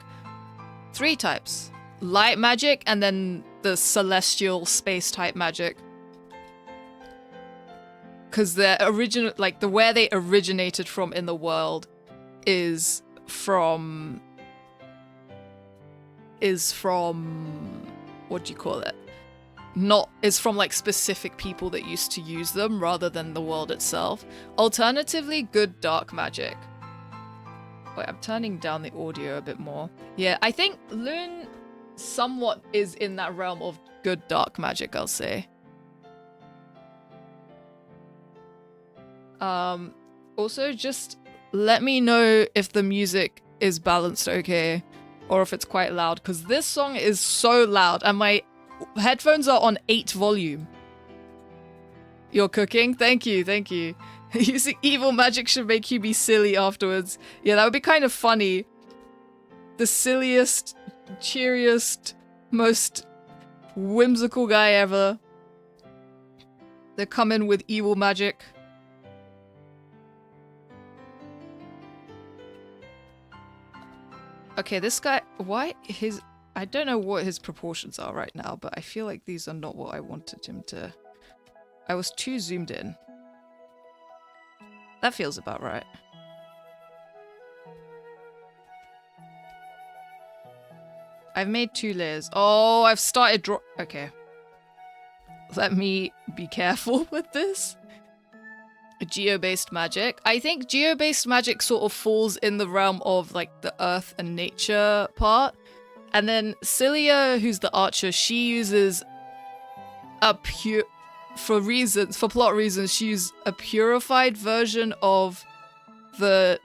3 types. Light magic, and then the celestial space type magic. Because the where they originated from in the world is from, what do you call it? Is from like specific people that used to use them rather than the world itself. Alternatively, good dark magic. Wait, I'm turning down the audio a bit more. Yeah, I think Loon somewhat is in that realm of good dark magic, I'll say. Also, just let me know if the music is balanced okay, or if it's quite loud, because this song is so loud, and my headphones are on 8 volume. You're cooking? Thank you, thank you. Using evil magic should make you be silly afterwards. Yeah, that would be kind of funny. The silliest, cheeriest, most whimsical guy ever. They come in with evil magic. Okay, this guy, I don't know what his proportions are right now, but I feel like these are not what I wanted him to. I was too zoomed in. That feels about right. I've made 2 layers. Oh, I've started okay. Let me be careful with this. Geo-based magic. I think geo-based magic sort of falls in the realm of like the earth and nature part. And then Cilia, who's the archer, she uses a for plot reasons, she used a purified version of the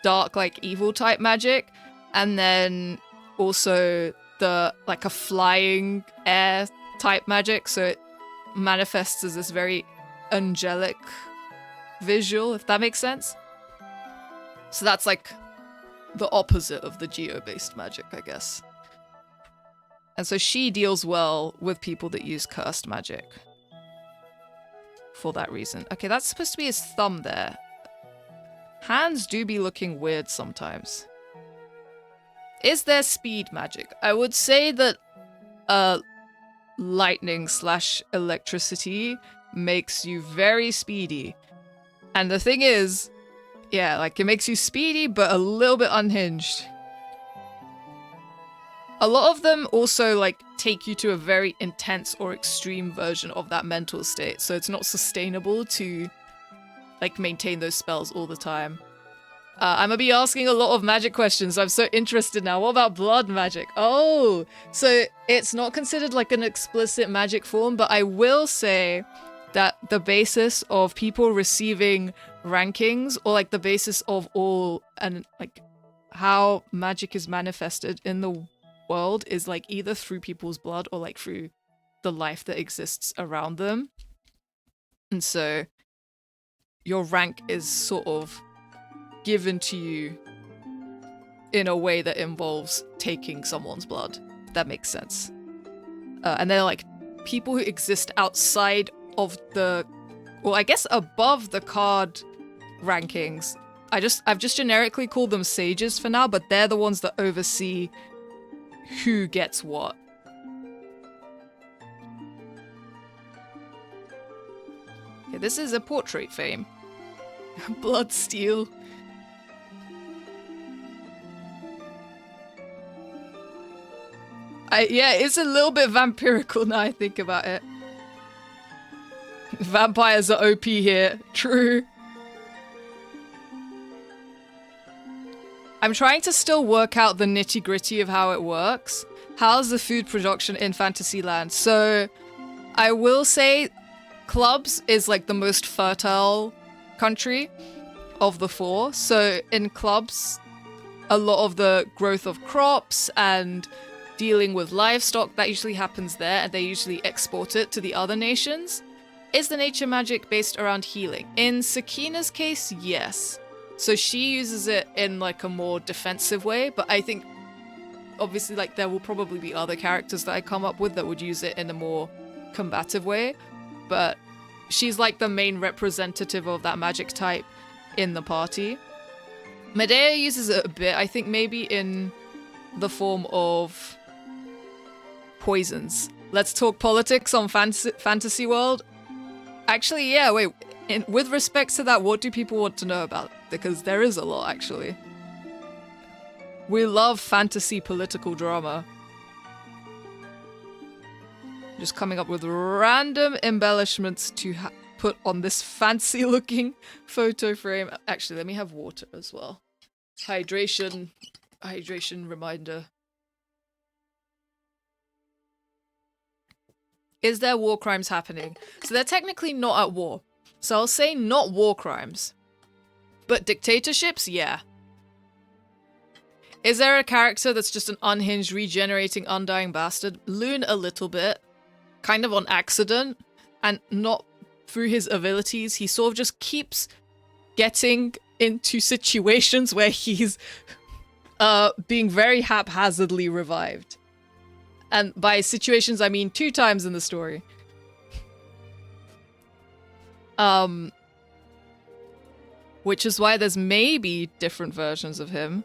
dark, like, evil type magic. And then also the, like, a flying air type magic. So manifests as this very angelic visual, if that makes sense. So that's like the opposite of the geo-based magic, I guess. And so she deals well with people that use cursed magic. For that reason. Okay, that's supposed to be his thumb there. Hands do be looking weird sometimes. Is there speed magic? I would say that lightning / electricity makes you very speedy. And the thing is, yeah, like it makes you speedy but a little bit unhinged. A lot of them also like take you to a very intense or extreme version of that mental state, so it's not sustainable to like maintain those spells all the time. I'm gonna be asking a lot of magic questions. I'm so interested now. What about blood magic? Oh, so it's not considered like an explicit magic form, but I will say that the basis of people receiving rankings, or like the basis of all and like how magic is manifested in the world, is like either through people's blood or like through the life that exists around them. And so your rank is sort of given to you in a way that involves taking someone's blood. That makes sense. And they're like people who exist outside of the, well, I guess above the card rankings. I've just generically called them sages for now, but they're the ones that oversee who gets what. Okay, this is a portrait fame. Bloodsteel. Yeah, it's a little bit vampirical now I think about it. Vampires are OP here. True. I'm trying to still work out the nitty-gritty of how it works. How's the food production in Fantasyland? So, I will say Clubs is like the most fertile country of the four. So, in Clubs, a lot of the growth of crops and dealing with livestock, that usually happens there, and they usually export it to the other nations. Is the nature magic based around healing? In Sakina's case, yes. So she uses it in like a more defensive way, but I think obviously like there will probably be other characters that I come up with that would use it in a more combative way, but she's like the main representative of that magic type in the party. Medea uses it a bit, I think maybe in the form of poisons. Let's talk politics on Fantasy World. Actually, yeah, wait. With respect to that, what do people want to know about? Because there is a lot, actually. We love fantasy political drama. Just coming up with random embellishments to put on this fancy-looking photo frame. Actually, let me have water as well. Hydration reminder. Is there war crimes happening? So they're technically not at war. So I'll say not war crimes. But dictatorships, yeah. Is there a character that's just an unhinged, regenerating, undying bastard? Loon a little bit. Kind of on accident. And not through his abilities. He sort of just keeps getting into situations where he's being very haphazardly revived. And by situations, I mean 2 times in the story. Which is why there's maybe different versions of him.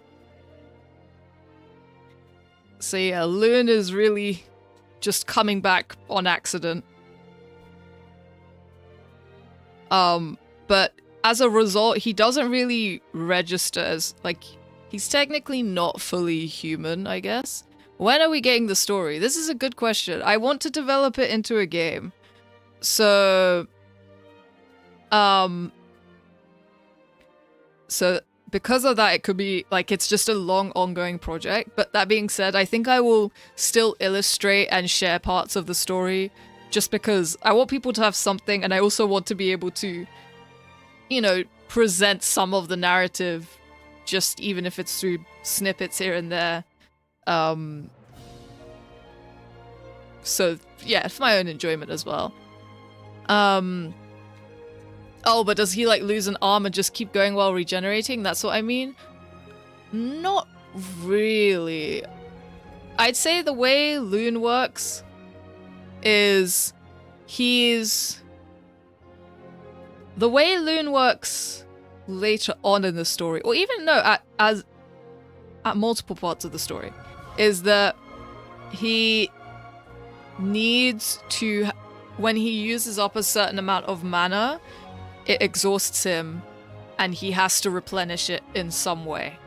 So yeah, Loon is really just coming back on accident. But as a result, he doesn't really register as, like, he's technically not fully human, I guess. When are we getting the story? This is a good question. I want to develop it into a game. So because of that, it could be, like, it's just a long, ongoing project. But that being said, I think I will still illustrate and share parts of the story just because I want people to have something, and I also want to be able to, you know, present some of the narrative, just even if it's through snippets here and there. So, yeah, for my own enjoyment as well. Oh, but does he like lose an arm and just keep going while regenerating? That's what I mean? Not really. I'd say the way Loon works is the way Loon works later on in the story, or even no, at multiple parts of the story, is that he needs to, when he uses up a certain amount of mana, it exhausts him and he has to replenish it in some way.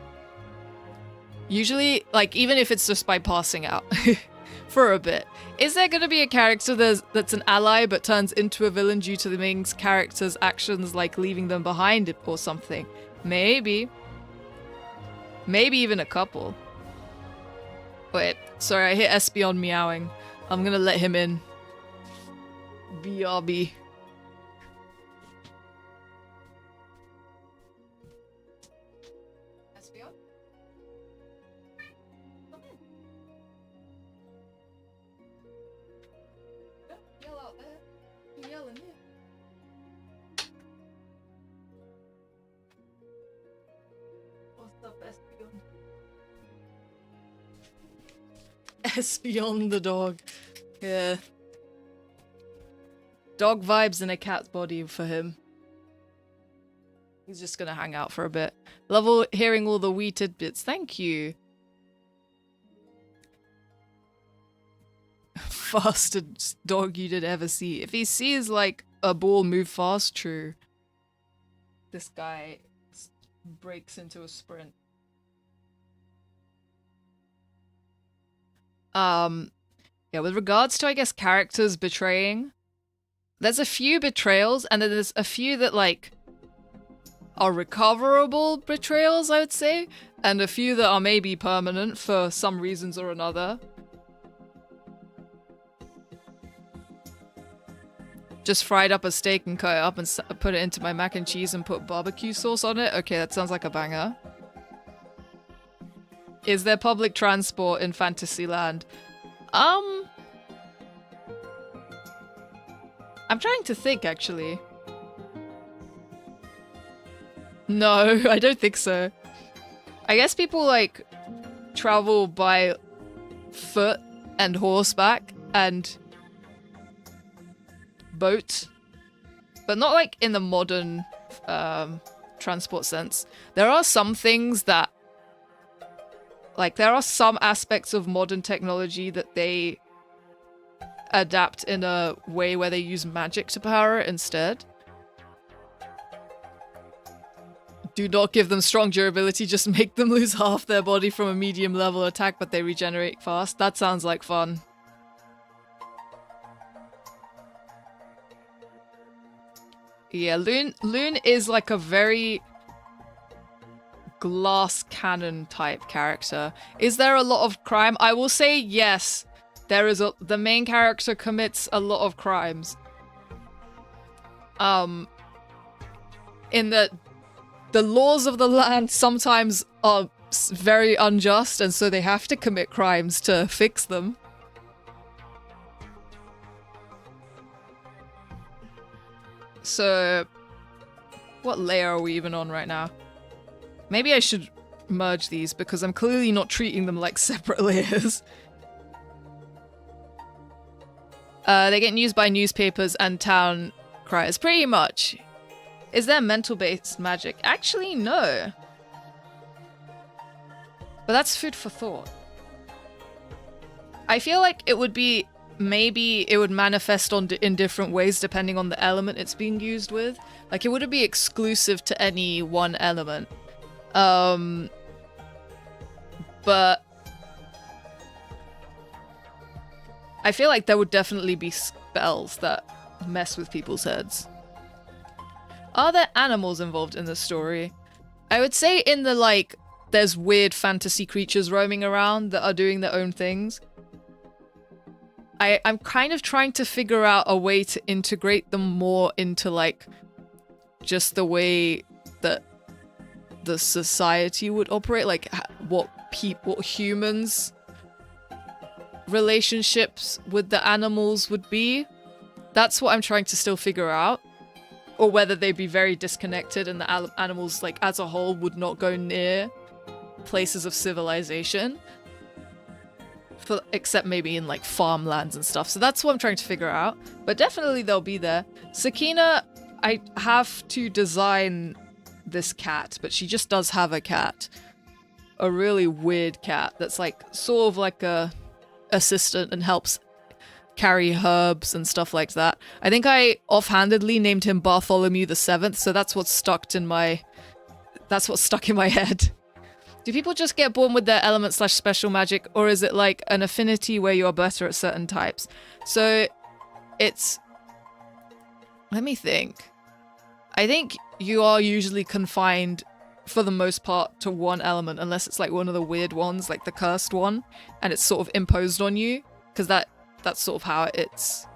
Usually, like, even if it's just by passing out for a bit. Is there going to be a character that's an ally but turns into a villain due to the main character's actions, like leaving them behind or something? Maybe. Maybe even a couple. Wait, sorry, I hit Espeon meowing. I'm gonna let him in. BRB. Espeon? Come in. Don't yell out there. You yell in here. What's up, Espeon? Espeon the dog. Yeah. Dog vibes in a cat's body for him. He's just gonna hang out for a bit. Love hearing all the wee tidbits. Thank you. Fastest dog you did ever see. If he sees like a ball move fast, true. This guy breaks into a sprint. Yeah, with regards to, I guess, characters betraying, there's a few betrayals, and then there's a few that, like, are recoverable betrayals, I would say, and a few that are maybe permanent for some reasons or another. Just fried up a steak and cut it up and put it into my mac and cheese and put barbecue sauce on it? Okay, that sounds like a banger. Is there public transport in Fantasyland? I'm trying to think, actually. No, I don't think so. I guess people, like, travel by foot and horseback and boat, but not, like, in the modern transport sense. There are some things that, like, there are some aspects of modern technology that they adapt in a way where they use magic to power it instead. Do not give them strong durability, just make them lose half their body from a medium level attack, but they regenerate fast. That sounds like fun. Yeah, Loon is like a very glass cannon type character. Is there a lot of crime? I will say yes. There is the main character commits a lot of crimes. In that the laws of the land sometimes are very unjust, and so they have to commit crimes to fix them. So, what layer are we even on right now? Maybe I should merge these because I'm clearly not treating them like separate layers. They get used by newspapers and town criers, pretty much. Is there mental-based magic? Actually, no. But that's food for thought. I feel like it would be, maybe it would manifest in different ways depending on the element it's being used with. Like, it wouldn't be exclusive to any one element. But I feel like there would definitely be spells that mess with people's heads. Are there animals involved in the story? I would say in the, like, there's weird fantasy creatures roaming around that are doing their own things. I'm kind of trying to figure out a way to integrate them more into, like, just the way that the society would operate, like what humans' relationships with the animals would be. That's what I'm trying to still figure out. Or whether they'd be very disconnected and the animals, like, as a whole would not go near places of civilization. Except maybe in, like, farmlands and stuff. So that's what I'm trying to figure out. But definitely they'll be there. Sakina, I have to design this cat, but she just does have a cat. A really weird cat that's, like, sort of like a assistant and helps carry herbs and stuff like that. I think I offhandedly named him Bartholomew the Seventh, so that's what's stuck in my head. Do people just get born with their element/special magic, or is it like an affinity where you're better at certain types? So it's... Let me think. I think you are usually confined, for the most part, to one element, unless it's like one of the weird ones, like the cursed one, and it's sort of imposed on you, because that's sort of how it's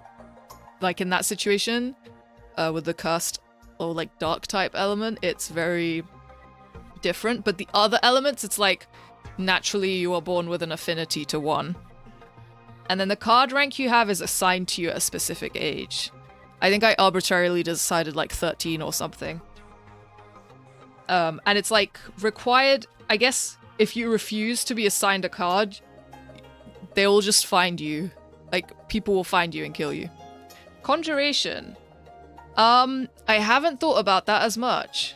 like in that situation with the cursed or like dark type element. It's very different, but the other elements, it's like naturally you are born with an affinity to one, and then the card rank you have is assigned to you at a specific age. I think I arbitrarily decided like 13 or something, and it's like required. I guess if you refuse to be assigned a card, they'll just find you. Like, people will find you and kill you. Conjuration. I haven't thought about that as much.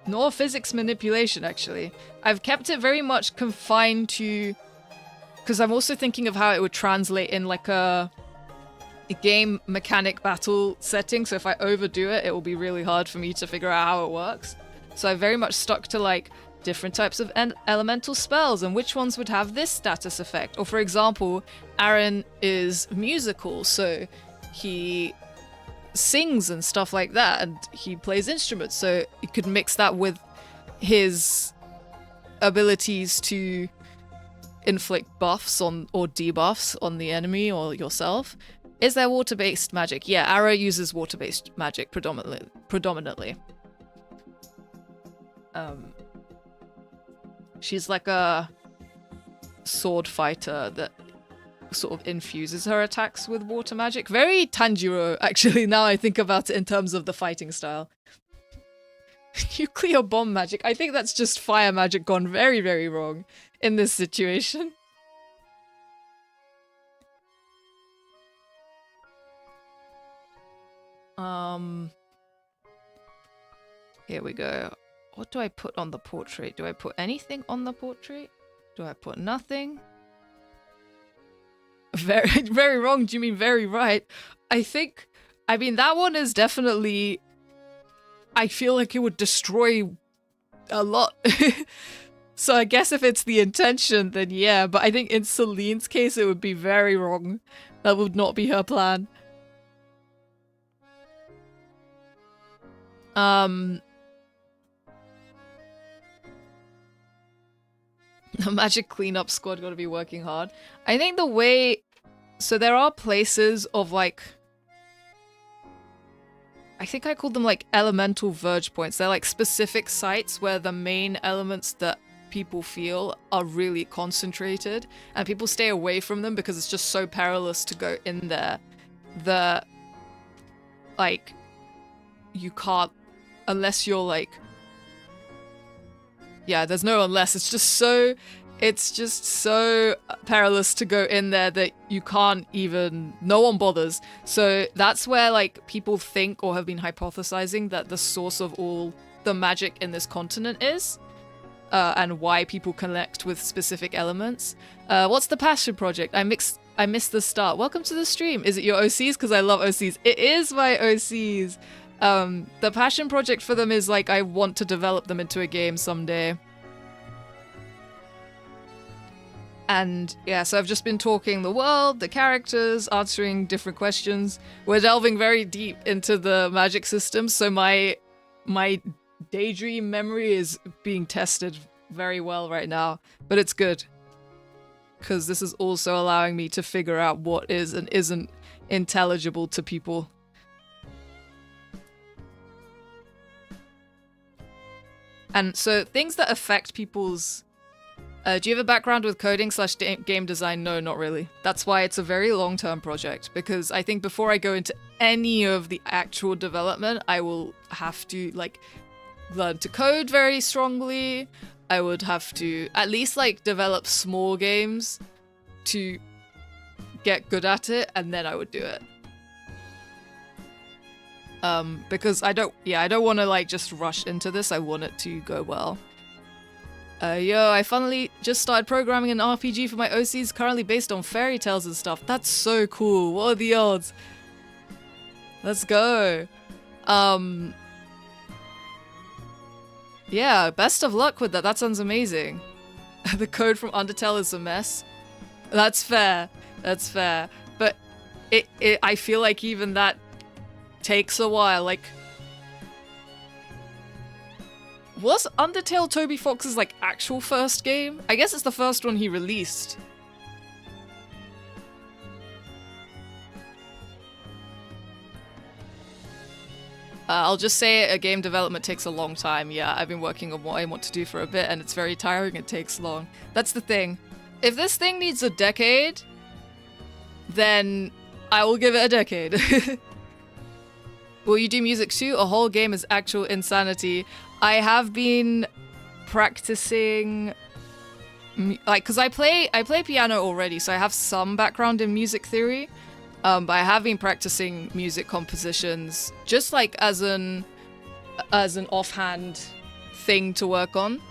Nor physics manipulation, actually. I've kept it very much confined to... Because I'm also thinking of how it would translate in, like, a game mechanic battle setting. So if I overdo it, it will be really hard for me to figure out how it works. So I very much stuck to, like, different types of elemental spells and which ones would have this status effect. Or for example, Aaron is musical, so he sings and stuff like that, and he plays instruments, so you could mix that with his abilities to inflict buffs on or debuffs on the enemy or yourself. Is there water-based magic? Yeah, Ara uses water-based magic predominantly. She's like a sword fighter that sort of infuses her attacks with water magic. Very Tanjiro, actually, now I think about it in terms of the fighting style. Nuclear bomb magic. I think that's just fire magic gone very, very wrong in this situation. Here we go. What do I put on the portrait? Do I put anything on the portrait? Do I put nothing? Very, very wrong. Do you mean very right? I mean, that one is definitely... I feel like it would destroy a lot. So I guess if it's the intention, then yeah. But I think in Celine's case, it would be very wrong. That would not be her plan. The magic cleanup squad gotta be working hard. I think the way... So there are places of, like... I think I called them, like, elemental verge points. They're, like, specific sites where the main elements that people feel are really concentrated. And people stay away from them because it's just so perilous to go in there that, like, you can't... Unless you're, like... Yeah, there's no unless. It's just so perilous to go in there that you can't even... No one bothers. So that's where, like, people think or have been hypothesizing that the source of all the magic in this continent is. And why people connect with specific elements. What's the passion project? I missed the start. Welcome to the stream. Is it your OCs? Because I love OCs. It is my OCs. The passion project for them is, like, I want to develop them into a game someday. And yeah, so I've just been talking the world, the characters, answering different questions. We're delving very deep into the magic system, so my daydream memory is being tested very well right now. But it's good, because this is also allowing me to figure out what is and isn't intelligible to people. And so things that affect people's Do you have a background with coding / game design? No, not really. That's why it's a very long-term project, because I think before I go into any of the actual development, I will have to like learn to code very strongly. I would have to at least like develop small games to get good at it, and then I would do it. Because I don't want to like just rush into this. I want it to go well. Yo, I finally just started programming an RPG for my OCs, currently based on fairy tales and stuff. That's so cool. What are the odds? Let's go. Yeah, best of luck with that. That sounds amazing. The code from Undertale is a mess. That's fair. That's fair. But I feel like even that takes a while. Like, was Undertale Toby Fox's like actual first game? I guess it's the first one he released. I'll just say a game development takes a long time. Yeah, I've been working on what I want to do for a bit, and it's very tiring. It takes long. That's the thing. If this thing needs a decade, then I will give it a decade. Will you do music too? A whole game is actual insanity. I have been practicing, like, because I play piano already, so I have some background in music theory. But I have been practicing music compositions just like as an offhand thing to work on.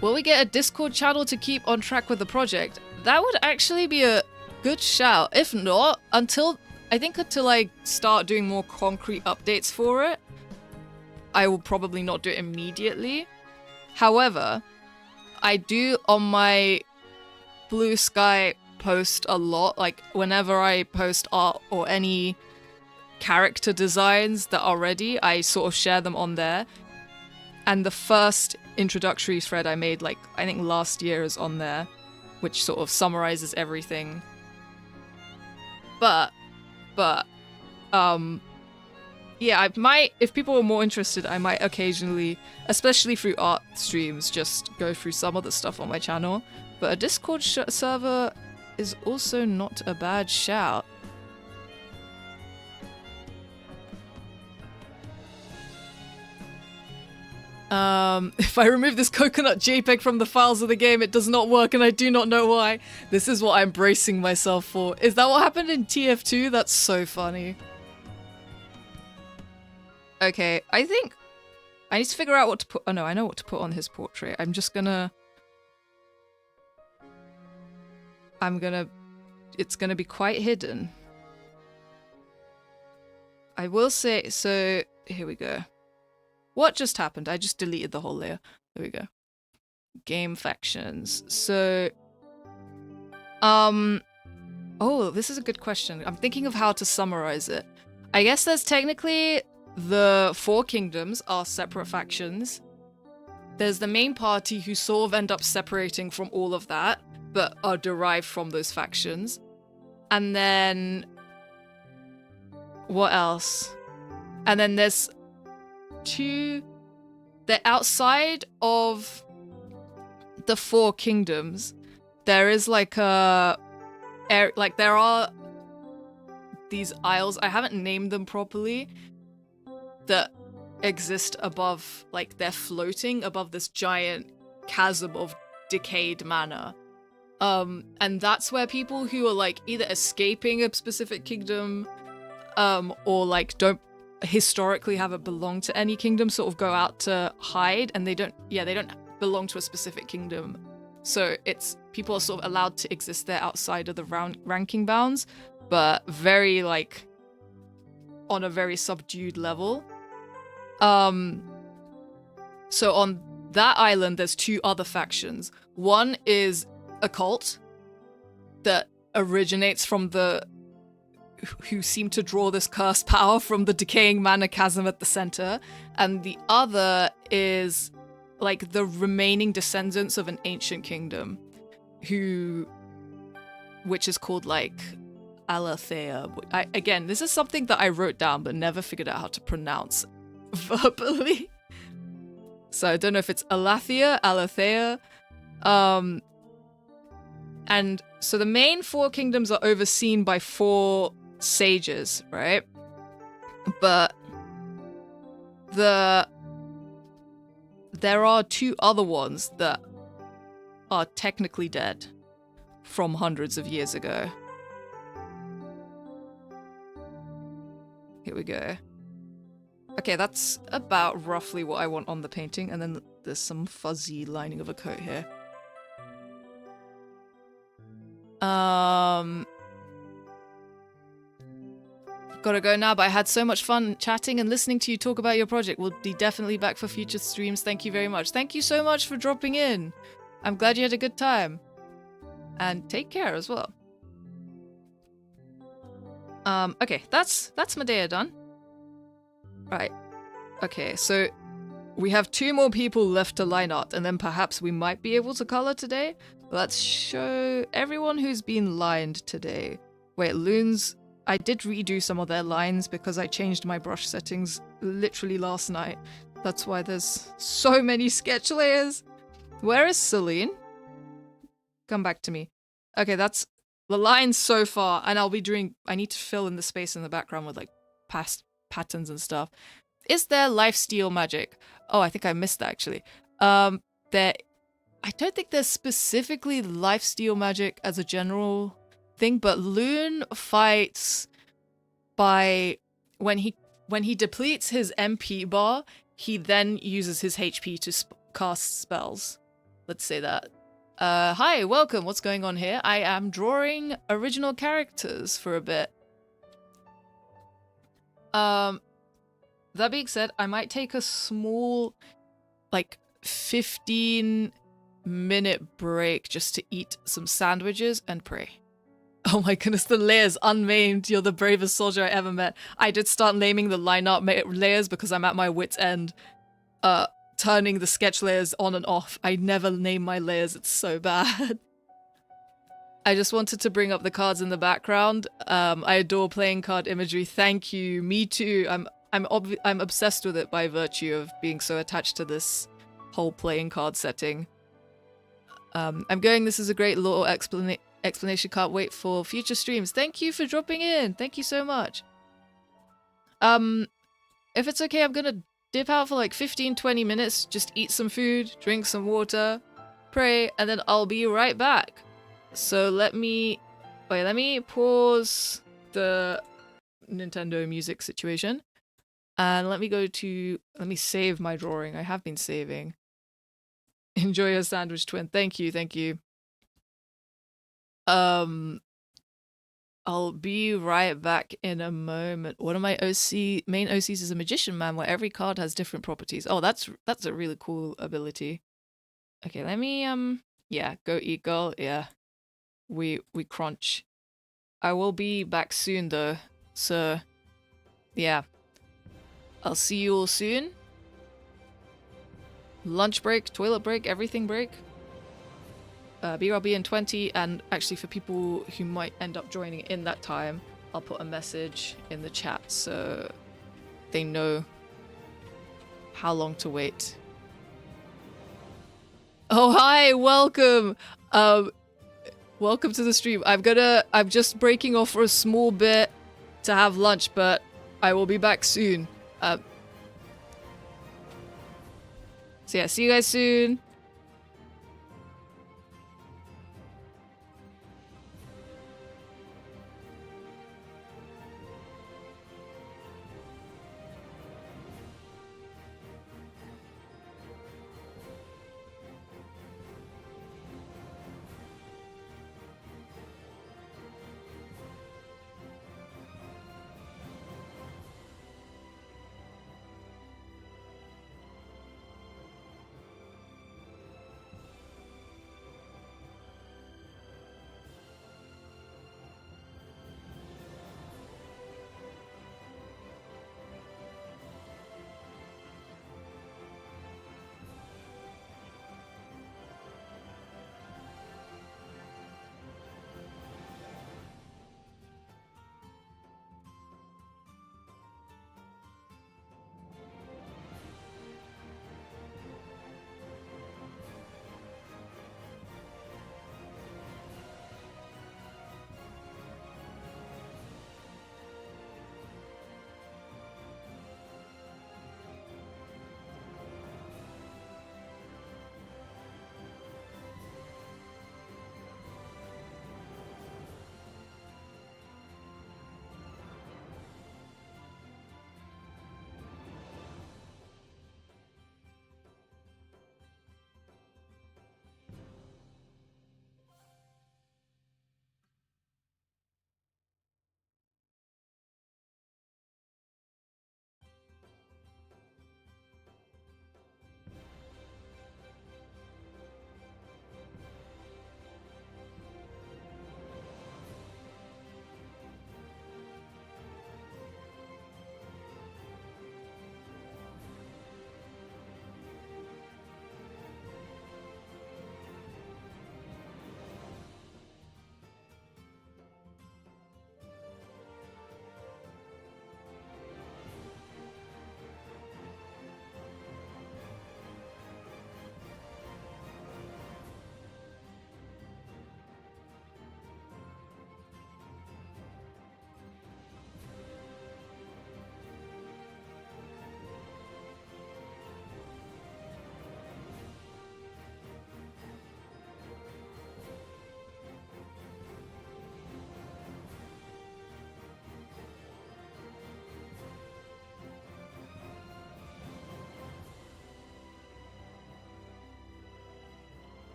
Will we get a Discord channel to keep on track with the project? That would actually be a good shout. If not, until I start doing more concrete updates for it, I will probably not do it immediately. However, I do on my Blue Sky post a lot. Like, whenever I post art or any character designs that are ready, I sort of share them on there. And the first introductory thread I made, like, I think last year is on there, which sort of summarizes everything. But yeah, I might, if people are more interested, I might occasionally, especially through art streams, just go through some of the stuff on my channel. But a Discord server is also not a bad shout. If I remove this coconut JPEG from the files of the game, it does not work, and I do not know why. This is what I'm bracing myself for. Is that what happened in TF2? That's so funny. Okay, I think I need to figure out what to put. Oh no, I know what to put on his portrait. It's gonna be quite hidden. I will say, so here we go. What just happened? I just deleted the whole layer. There we go. Game factions. So, oh, this is a good question. I'm thinking of how to summarize it. I guess there's technically the 4 kingdoms are separate factions. There's the main party who sort of end up separating from all of that, but are derived from those factions. And then what else? And then there's 2 that outside of the 4 kingdoms, there is like there are these isles, I haven't named them properly, that exist above, like they're floating above this giant chasm of decayed mana. And that's where people who are like either escaping a specific kingdom, or like don't historically haven't belonged to any kingdom, sort of go out to hide, and they don't belong to a specific kingdom. So it's people are sort of allowed to exist there outside of the ranking bounds, but very like on a very subdued level. So on that island, there's 2 other factions. One is a cult that originates from who seem to draw this cursed power from the decaying mana chasm at the center, and the other is like the remaining descendants of an ancient kingdom, which is called like Aletheia. Again, this is something that I wrote down but never figured out how to pronounce verbally. So I don't know if it's Alathea, Aletheia. And so the main 4 kingdoms are overseen by 4 sages, right? But there are 2 other ones that are technically dead from hundreds of years ago. Here we go. Okay, that's about roughly what I want on the painting, and then there's some fuzzy lining of a coat here. Gotta go now, but I had so much fun chatting and listening to you talk about your project. We'll be definitely back for future streams. Thank you very much. Thank you so much for dropping in. I'm glad you had a good time. And take care as well. Okay, that's Medea done. Right. Okay, so we have 2 more people left to line up, and then perhaps we might be able to color today. Let's show everyone who's been lined today. Wait, Loons... I did redo some of their lines because I changed my brush settings literally last night. That's why there's so many sketch layers. Where is Celine? Come back to me. Okay, that's the lines so far, and I'll be doing... I need to fill in the space in the background with, like, past patterns and stuff. Is there lifesteal magic? Oh, I think I missed that, actually. I don't think there's specifically lifesteal magic as a general thing, but Loon fights by when he depletes his MP bar, he then uses his HP to cast spells. Let's say that. Hi, welcome. What's going on here? I am drawing original characters for a bit. That being said, I might take a small, like, 15-minute break just to eat some sandwiches and pray. Oh my goodness, the layers, unnamed. You're the bravest soldier I ever met. I did start naming the lineup layers because I'm at my wit's end. Turning the sketch layers on and off. I never name my layers, it's so bad. I just wanted to bring up the cards in the background. I adore playing card imagery. Thank you. Me too. I'm obsessed with it by virtue of being so attached to this whole playing card setting. This is a great little explanation. Can't wait for future streams. Thank you for dropping in. Thank you so much. If it's okay, I'm gonna dip out for like 15-20 minutes, just eat some food, drink some water, pray, and then I'll be right back. So let me pause the Nintendo Music situation, and let me save my drawing. I have been saving. Enjoy your sandwich, twin. Thank you, thank you. I'll be right back in a moment. One of my main OCs is a Magician Man, where every card has different properties. Oh, that's a really cool ability. Okay, let me yeah, go eat, girl. Yeah, we crunch. I will be back soon though, so yeah, I'll see you all soon. Lunch break, toilet break, everything break. BRB in 20, and actually for people who might end up joining in that time, I'll put a message in the chat so they know how long to wait. Oh, hi, welcome. Welcome to the stream. I'm just breaking off for a small bit to have lunch, but I will be back soon. So yeah, see you guys soon.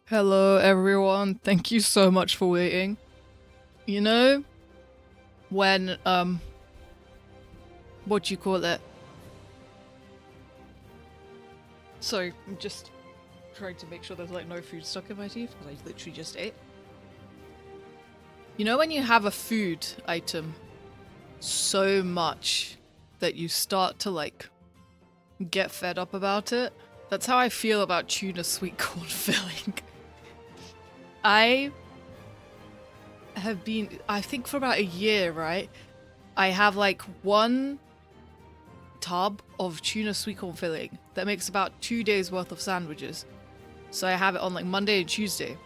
Hello everyone, thank you so much for waiting. You know, when, what do you call it? Sorry, I'm just trying to make sure there's like no food stuck in my teeth, because I literally just ate. You know when you have a food item so much that you start to like get fed up about it? That's how I feel about tuna sweet corn filling. I have been, I think for about a year, right? I have like one tub of tuna sweet corn filling that makes about 2 days worth of sandwiches. So I have it on like Monday and Tuesday.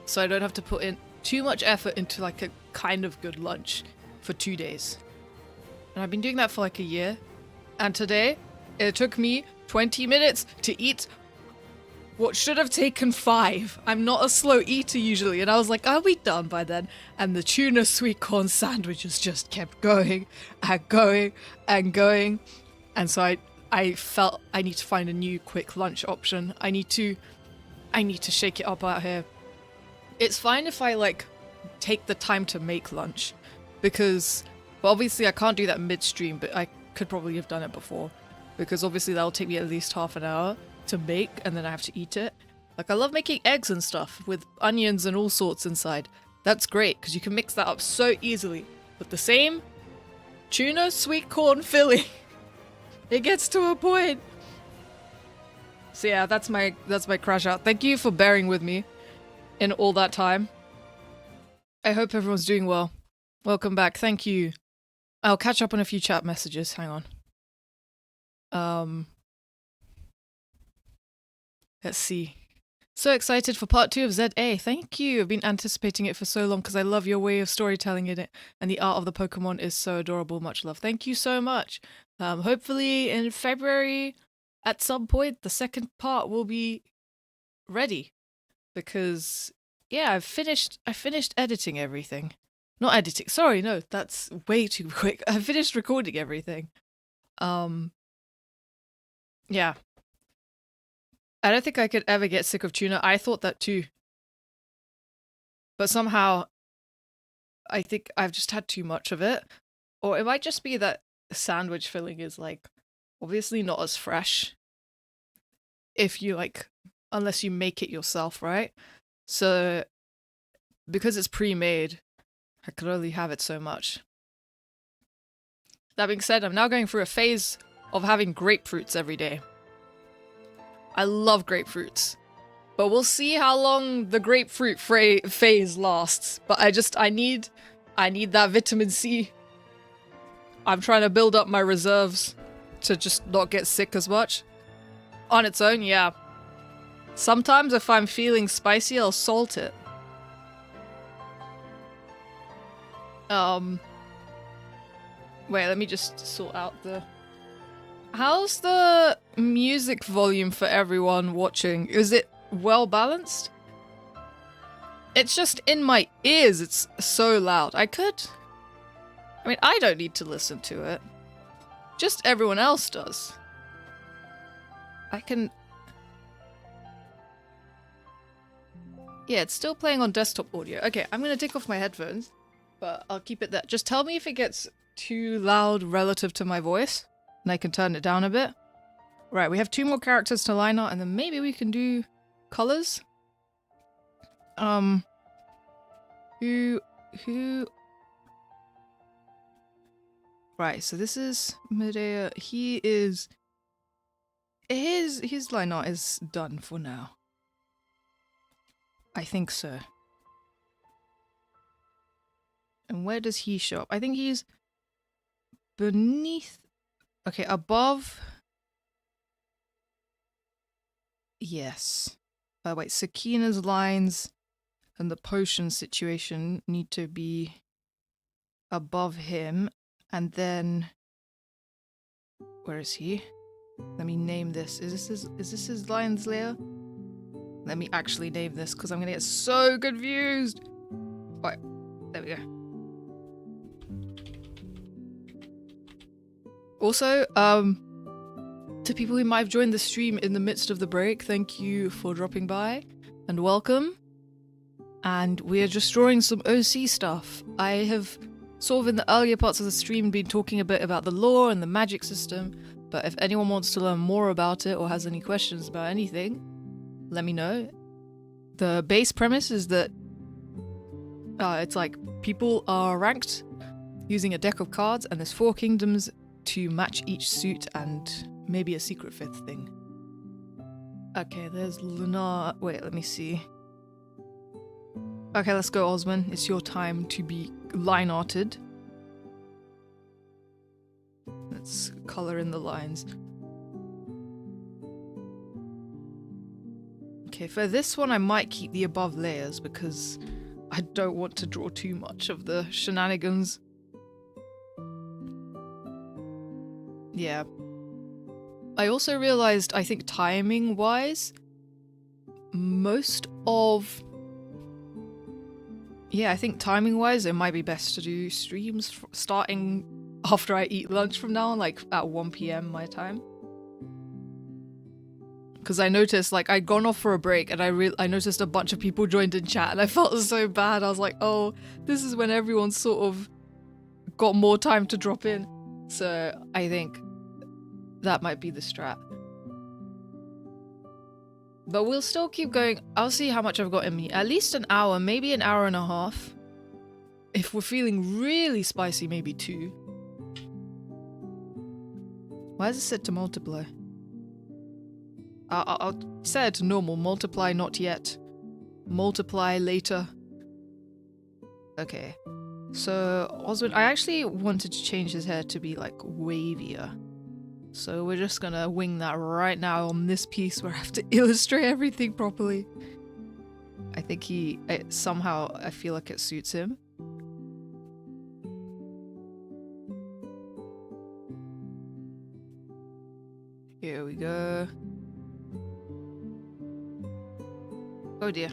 So I don't have to put in too much effort into like a kind of good lunch for 2 days. And I've been doing that for like a year. And today, it took me 20 minutes to eat what should have taken 5. I'm not a slow eater usually, and I was like, I'll be done by then. And the tuna sweet corn sandwiches just kept going and going and going. And so I felt I need to find a new quick lunch option. I need to shake it up out here. It's fine if I like take the time to make lunch, because well, obviously I can't do that midstream, but I could probably have done it before, because obviously that'll take me at least half an hour to make, and then I have to eat it. Like I love making eggs and stuff with onions and all sorts inside. That's great because you can mix that up so easily. But the same tuna sweet corn filling, it gets to a point. So yeah, that's my crash out. Thank you for bearing with me in all that time. I hope everyone's doing well. Welcome back. Thank you. I'll catch up on a few chat messages. Hang on. Let's see. So excited for part 2 of ZA. Thank you. I've been anticipating it for so long because I love your way of storytelling in it, and the art of the Pokemon is so adorable. Much love. Thank you so much. Hopefully in February at some point the second part will be ready, because yeah, I finished editing everything. Not editing. Sorry, no, that's way too quick. I finished recording everything. Yeah. I don't think I could ever get sick of tuna. I thought that too. But somehow, I think I've just had too much of it. Or it might just be that sandwich filling is, like, obviously not as fresh. If you, like, unless you make it yourself, right? So, because it's pre-made, I could only have it so much. That being said, I'm now going through a phase of having grapefruits every day. I love grapefruits, but we'll see how long the grapefruit phase lasts. But I need that vitamin C. I'm trying to build up my reserves to just not get sick as much. On its own, yeah. Sometimes if I'm feeling spicy, I'll salt it. Wait, let me just sort out the... How's the music volume for everyone watching? Is it well balanced? It's just in my ears, it's so loud. I mean, I don't need to listen to it. Just everyone else does. Yeah, it's still playing on desktop audio. Okay, I'm gonna take off my headphones, but I'll keep it there. Just tell me if it gets too loud relative to my voice, and I can turn it down a bit. Right, we have 2 more characters to line up, and then maybe we can do colors. Who... Right, so this is Medea. He is... His line art is done for now. I think so. And where does he show up? I think he's beneath... Okay, above... Yes. Wait, Sakina's lines and the potion situation need to be above him. And then... Where is he? Let me name this. Is this his lines layer? Let me actually name this, because I'm gonna get so confused. Alright, there we go. Also, to people who might have joined the stream in the midst of the break, thank you for dropping by. and welcome. And we are just drawing some OC stuff. I have sort of in the earlier parts of the stream been talking a bit about the lore and the magic system, but if anyone wants to learn more about it or has any questions about anything, let me know. The base premise is that it's like people are ranked using a deck of cards, and there's 4 kingdoms to match each suit and maybe a secret 5th thing. Okay, there's Lunar. Wait, let me see. Okay, let's go, Osman. It's your time to be line-arted. Let's color in the lines. Okay, for this one I might keep the above layers because I don't want to draw too much of the shenanigans. Yeah. I also realized, I think timing-wise, I think timing-wise it might be best to do streams starting after I eat lunch from now on, like at 1 PM my time. Because I noticed, like, I'd gone off for a break and I noticed a bunch of people joined in chat and I felt so bad. I was like, oh, this is when everyone sort of got more time to drop in. So I think that might be the strat. But we'll still keep going. I'll see how much I've got in me. At least an hour, maybe an hour and a half. If we're feeling really spicy, maybe 2. Why is it set to multiply? I'll set it to normal. Multiply not yet. Multiply later. Okay. So, Oswald, I actually wanted to change his hair to be, like, wavier. So we're just gonna wing that right now on this piece where I have to illustrate everything properly. I think somehow I feel like it suits him. Here we go. Oh dear.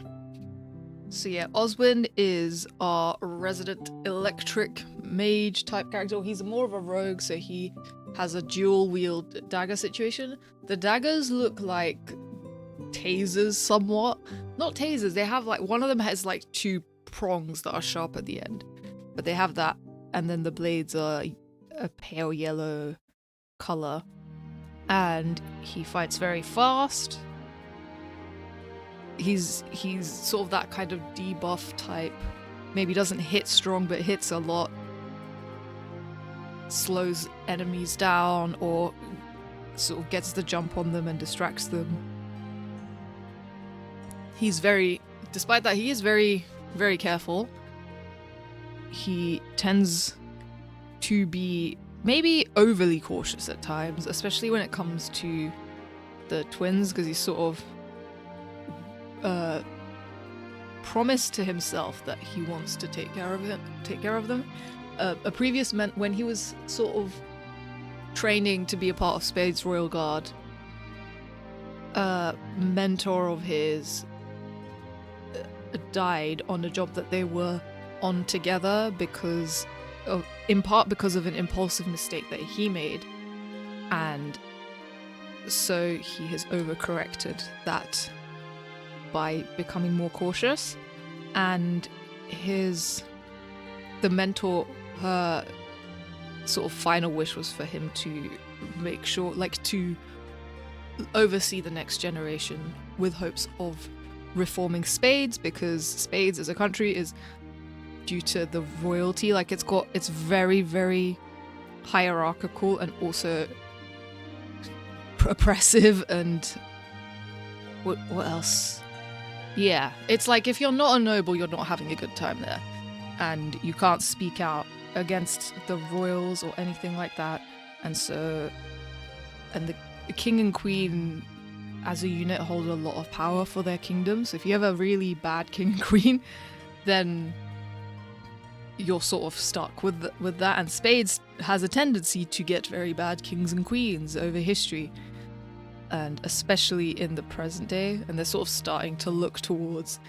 So yeah, Oswin is our resident electric mage type character. He's more of a rogue, so he has a dual wield dagger situation. The daggers look like tasers somewhat. Not tasers, they have like, one of them has like 2 prongs that are sharp at the end. But they have that, and then the blades are a pale yellow color. And he fights very fast. He's sort of that kind of debuff type. Maybe doesn't hit strong, but hits a lot. Slows enemies down, or sort of gets the jump on them and distracts them. Despite that, he is very, very careful. He tends to be maybe overly cautious at times, especially when it comes to the twins, because he's sort of promised to himself that he wants to take care of them. A previous when he was sort of training to be a part of Spades Royal Guard, a mentor of his died on a job that they were on together in part because of an impulsive mistake that he made, and so he has overcorrected that by becoming more cautious. And the mentor, her sort of final wish was for him to make sure, like, to oversee the next generation with hopes of reforming Spades, because Spades as a country is, due to the royalty, like, it's very, very hierarchical and also oppressive. And what else? Yeah, it's like, if you're not a noble, you're not having a good time there, and you can't speak out against the royals or anything like that. And so, and the king and queen as a unit hold a lot of power for their kingdoms. If you have a really bad king and queen, then you're sort of stuck with that. And Spades has a tendency to get very bad kings and queens over history, and especially in the present day. And they're sort of starting to look towards,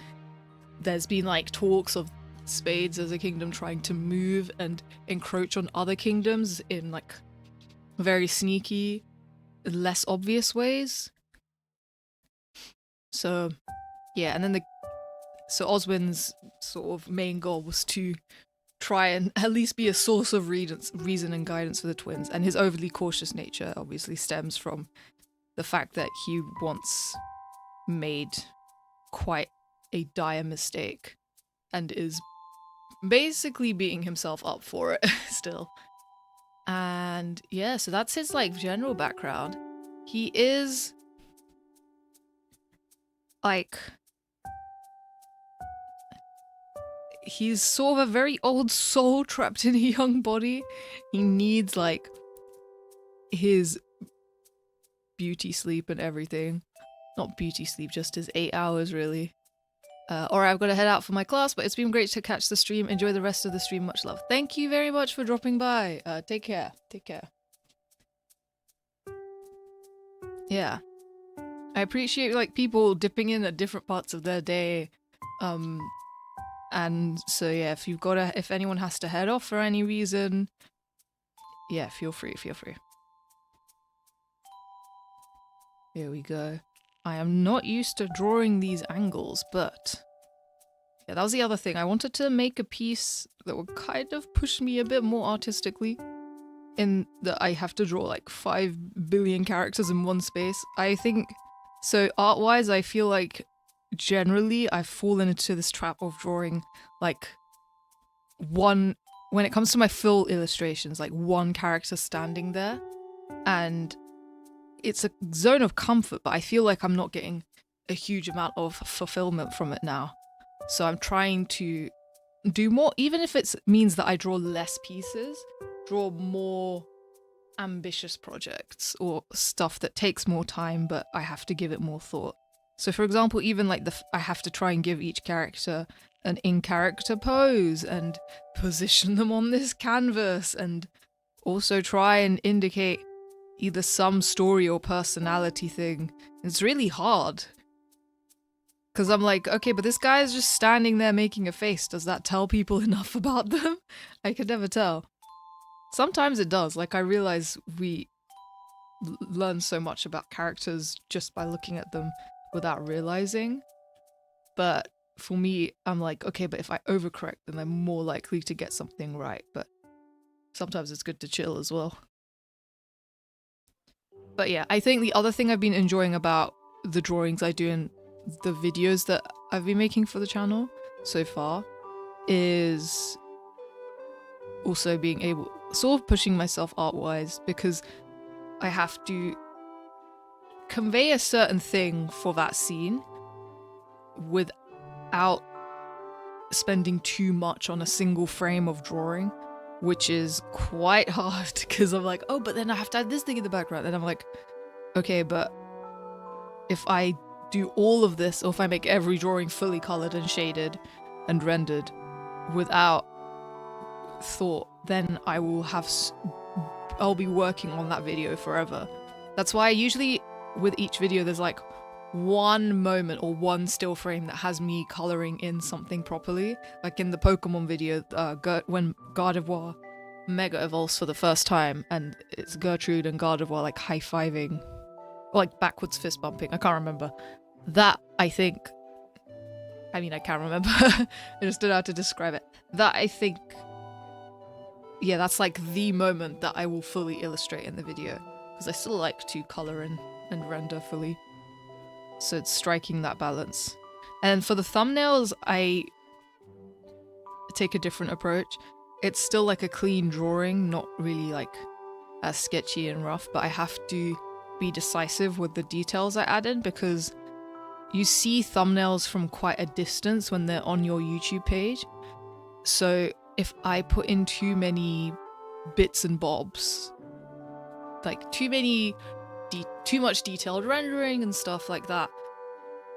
there's been like talks of Spades as a kingdom trying to move and encroach on other kingdoms in like very sneaky, less obvious ways. So yeah, and then so Oswin's sort of main goal was to try and at least be a source of reason and guidance for the twins, and his overly cautious nature obviously stems from the fact that he once made quite a dire mistake and is basically beating himself up for it still. And yeah, so that's his like general background. He is like, he's sort of a very old soul trapped in a young body. He needs like his beauty sleep and everything. Not beauty sleep, just his 8 hours really. Alright, I've got to head out for my class, but it's been great to catch the stream. Enjoy the rest of the stream. Much love. Thank you very much for dropping by. Take care. Take care. Yeah. I appreciate like people dipping in at different parts of their day. And so yeah, if anyone has to head off for any reason, yeah, feel free. Here we go. I am not used to drawing these angles, but yeah, that was the other thing. I wanted to make a piece that would kind of push me a bit more artistically, in that I have to draw like 5 billion characters in one space. I think, so art-wise, I feel like generally I've fallen into this trap of drawing like when it comes to my full illustrations, like one character standing there, and it's a zone of comfort, but I feel like I'm not getting a huge amount of fulfillment from it now. So I'm trying to do more, even if it means that I draw less pieces, draw more ambitious projects or stuff that takes more time, but I have to give it more thought. So for example, even like I have to try and give each character an in-character pose and position them on this canvas, and also try and indicate either some story or personality thing. It's really hard. Because I'm like, okay, but this guy is just standing there making a face. Does that tell people enough about them? I could never tell. Sometimes it does. Like, I realize we learn so much about characters just by looking at them without realizing. But for me, I'm like, okay, but if I overcorrect, then I'm more likely to get something right. But sometimes it's good to chill as well. But yeah, I think the other thing I've been enjoying about the drawings I do in the videos that I've been making for the channel so far is also being able, sort of pushing myself art-wise, because I have to convey a certain thing for that scene without spending too much on a single frame of drawing, which is quite hard because I'm like, oh, but then I have to add this thing in the background. And I'm like, okay, but if I do all of this, or if I make every drawing fully colored and shaded and rendered without thought, then I'll be working on that video forever. That's why usually with each video there's like one moment or one still frame that has me coloring in something properly. Like in the Pokemon video, when Gardevoir Mega evolves for the first time, and it's Gertrude and Gardevoir like high-fiving, or like backwards fist bumping, I can't remember. That, I think, I mean, I can't remember. I just don't know how to describe it. That, I think, yeah, that's like the moment that I will fully illustrate in the video, because I still like to color and render fully. So it's striking that balance. And for the thumbnails, I take a different approach. It's still like a clean drawing, not really like as sketchy and rough, but I have to be decisive with the details I added, because you see thumbnails from quite a distance when they're on your YouTube page. So if I put in too many bits and bobs, like too much detailed rendering and stuff like that,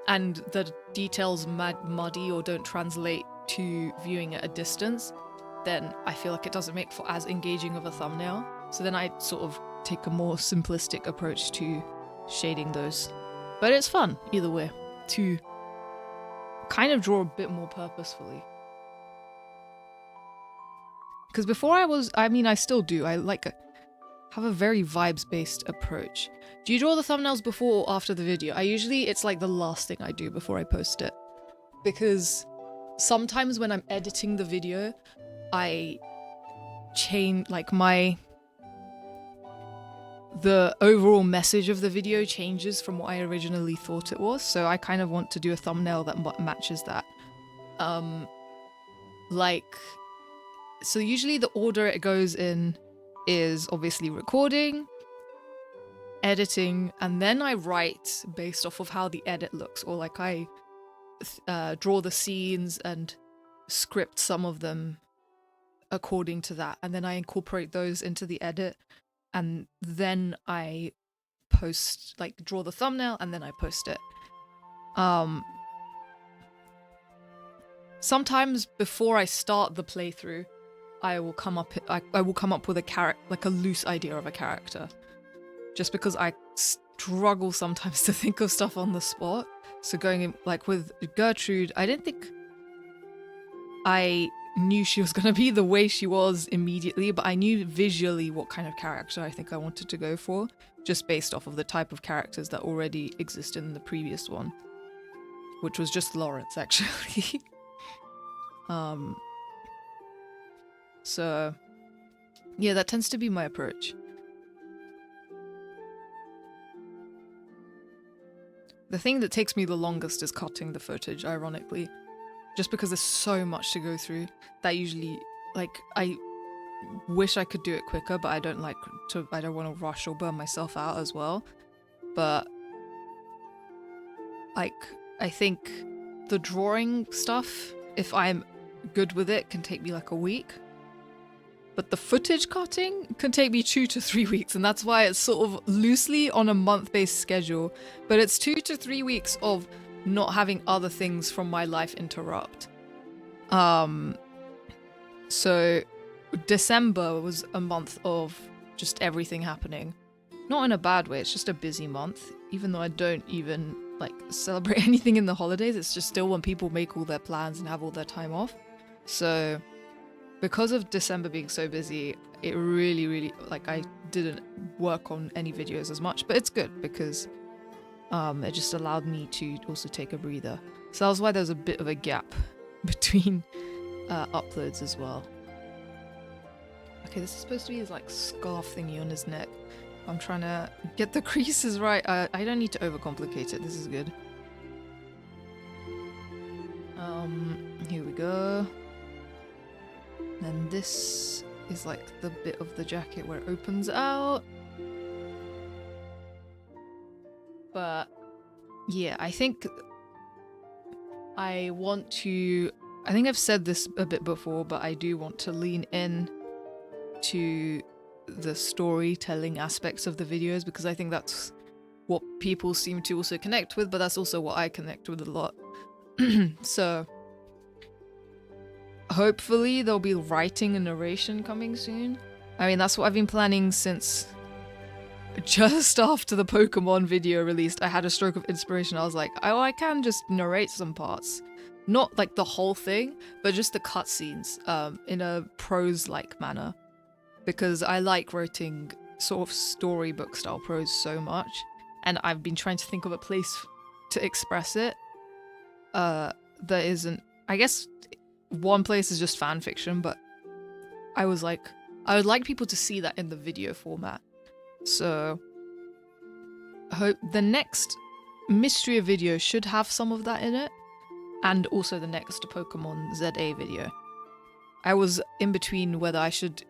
and the details muddy or don't translate to viewing at a distance, then I feel like it doesn't make for as engaging of a thumbnail. So then I sort of take a more simplistic approach to shading those. But it's fun, either way, to kind of draw a bit more purposefully. Because before I still do, have a very vibes-based approach. Do you draw the thumbnails before or after the video? It's like the last thing I do before I post it. Because sometimes when I'm editing the video, I change, like, the overall message of the video changes from what I originally thought it was, so I kind of want to do a thumbnail that matches that. So usually the order it goes in is obviously recording, editing, and then I write based off of how the edit looks, or like I draw the scenes and script some of them according to that, and then I incorporate those into the edit, and then I post, like, draw the thumbnail and then I post it. Sometimes before I start the playthrough, I will come up with a loose idea of a character, just because I struggle sometimes to think of stuff on the spot. So going in, like with Gertrude, I didn't think I knew she was going to be the way she was immediately, but I knew visually what kind of character I think I wanted to go for, just based off of the type of characters that already existed in the previous one, which was just Lawrence, actually. So yeah, that tends to be my approach. The thing that takes me the longest is cutting the footage, ironically. Just because there's so much to go through that usually, like, I wish I could do it quicker, but I don't want to rush or burn myself out as well. But, like, I think the drawing stuff, if I'm good with it, can take me like a week. But the footage cutting can take me 2 to 3 weeks, and that's why it's sort of loosely on a month-based schedule, but it's 2 to 3 weeks of not having other things from my life interrupt. So December was a month of just everything happening. Not in a bad way, it's just a busy month, even though I don't even, like, celebrate anything in the holidays. It's just still when people make all their plans and have all their time off. So because of December being so busy, it really, like, I didn't work on any videos as much, but it's good because it just allowed me to also take a breather. So that was why there was a bit of a gap between uploads as well. Okay, this is supposed to be his, like, scarf thingy on his neck. I'm trying to get the creases right. I don't need to overcomplicate it. This is good. Here we go. And this is like the bit of the jacket where it opens out. But yeah, I think I've said this a bit before, but I do want to lean in to the storytelling aspects of the videos, because I think that's what people seem to also connect with, but that's also what I connect with a lot. So hopefully there'll be writing and narration coming soon. I mean, that's what I've been planning since just after the Pokemon video released. I had a stroke of inspiration. I was like, oh, I can just narrate some parts. Not like the whole thing, but just the cutscenes in a prose-like manner. Because I like writing sort of storybook style prose so much. And I've been trying to think of a place to express it. That isn't... I guess one place is just fan fiction, but I was like, I would like people to see that in the video format. So I hope the next Mysteria video should have some of that in it, and also the next Pokemon ZA video. I was in between whether I should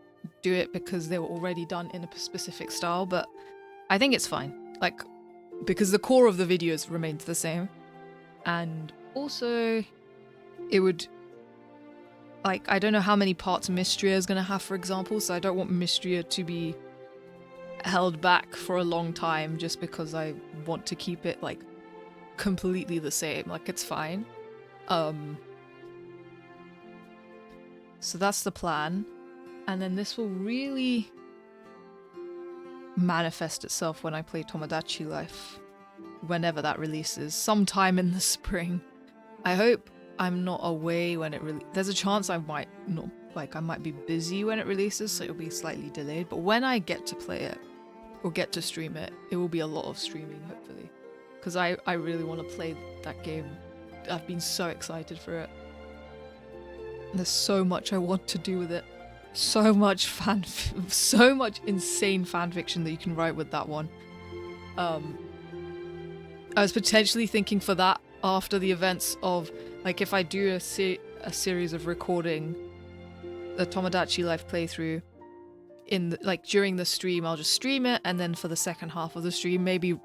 do it because they were already done in a specific style, but I think it's fine. Like, because the core of the videos remains the same, and also it would... Like, I don't know how many parts Mystria is going to have, for example, so I don't want Mystria to be held back for a long time just because I want to keep it, like, completely the same. Like, it's fine. So that's the plan. And then this will really manifest itself when I play Tomodachi Life. Whenever that releases. Sometime in the spring. I hope I'm not away when it really... There's a chance I might not like I might be busy when it releases, so it'll be slightly delayed. But when I get to play it or get to stream it, it will be a lot of streaming, hopefully, because I really want to play that game. I've been so excited for it. There's so much I want to do with it. So much so much insane fan fiction that you can write with that one. I was potentially thinking for that after the events of, like, if I do a series of recording the Tomodachi Life playthrough like during the stream, I'll just stream it, and then for the second half of the stream, maybe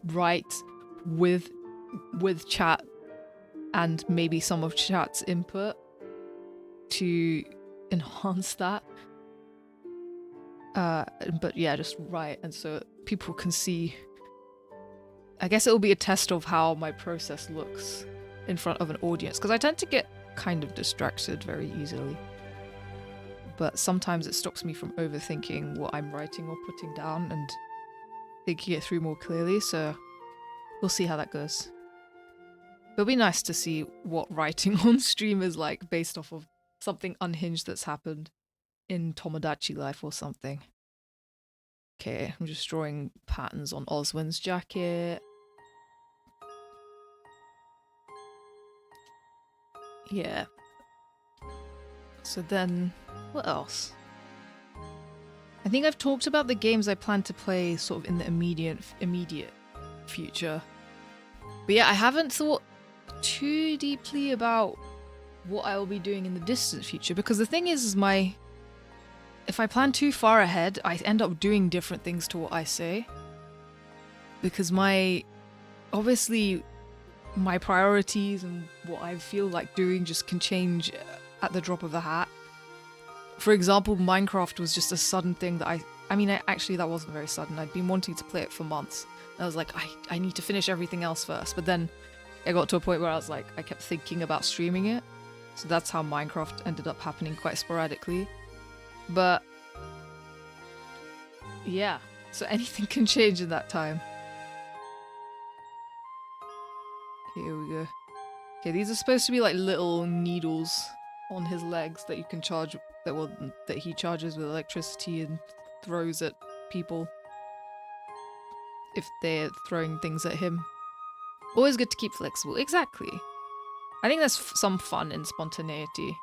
write with chat and maybe some of chat's input to enhance that. But yeah, just write, and so people can see. I guess it will be a test of how my process looks in front of an audience, because I tend to get kind of distracted very easily. But sometimes it stops me from overthinking what I'm writing or putting down and thinking it through more clearly, so we'll see how that goes. It'll be nice to see what writing on stream is like based off of something unhinged that's happened in Tomodachi Life or something. Okay, I'm just drawing patterns on Oswin's jacket. Yeah. So then, what else? I think I've talked about the games I plan to play sort of in the immediate future. But yeah, I haven't thought too deeply about what I will be doing in the distant future, because the thing is if I plan too far ahead, I end up doing different things to what I say. Because obviously my priorities and what I feel like doing just can change at the drop of a hat. For example, Minecraft was just a sudden thing that actually that wasn't very sudden. I'd been wanting to play it for months. I was like, I need to finish everything else first. But then it got to a point where I was like, I kept thinking about streaming it. So that's how Minecraft ended up happening quite sporadically. But yeah, so anything can change in that time. Okay, here we go. Okay, these are supposed to be like little needles on his legs that you can charge, that he charges with electricity and throws at people if they're throwing things at him. Always good to keep flexible. Exactly. I think there's some fun in spontaneity.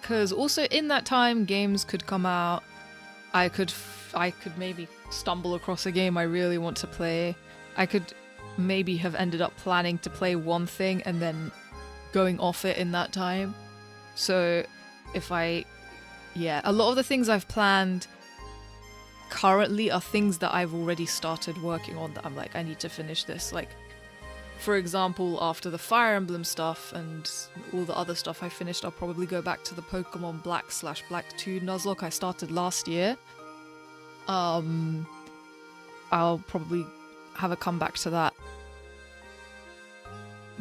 Because also in that time, games could come out. I could maybe stumble across a game I really want to play. I could maybe have ended up planning to play one thing and then going off it in that time. So a lot of the things I've planned currently are things that I've already started working on, that I'm like, I need to finish this. Like, for example, after the Fire Emblem stuff and all the other stuff I finished, I'll probably go back to the Pokemon Black/Black 2 Nuzlocke I started last year. I'll probably have a comeback to that.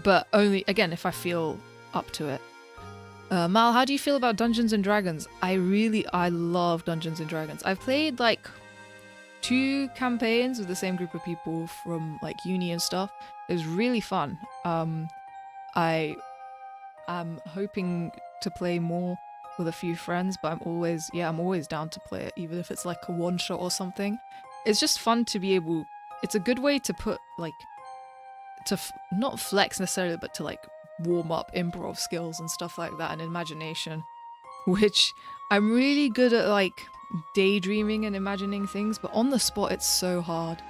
But only, again, if I feel up to it. Mal, how do you feel about Dungeons and Dragons? I love Dungeons and Dragons. I've played like 2 campaigns with the same group of people from like uni and stuff. It was really fun. I am hoping to play more with a few friends, but I'm always down to play it, even if it's like a one shot or something. It's just fun to be able. It's a good way to put like not flex necessarily, but to like warm up improv skills and stuff like that, and imagination, which I'm really good at, like daydreaming and imagining things, but on the spot it's so hard.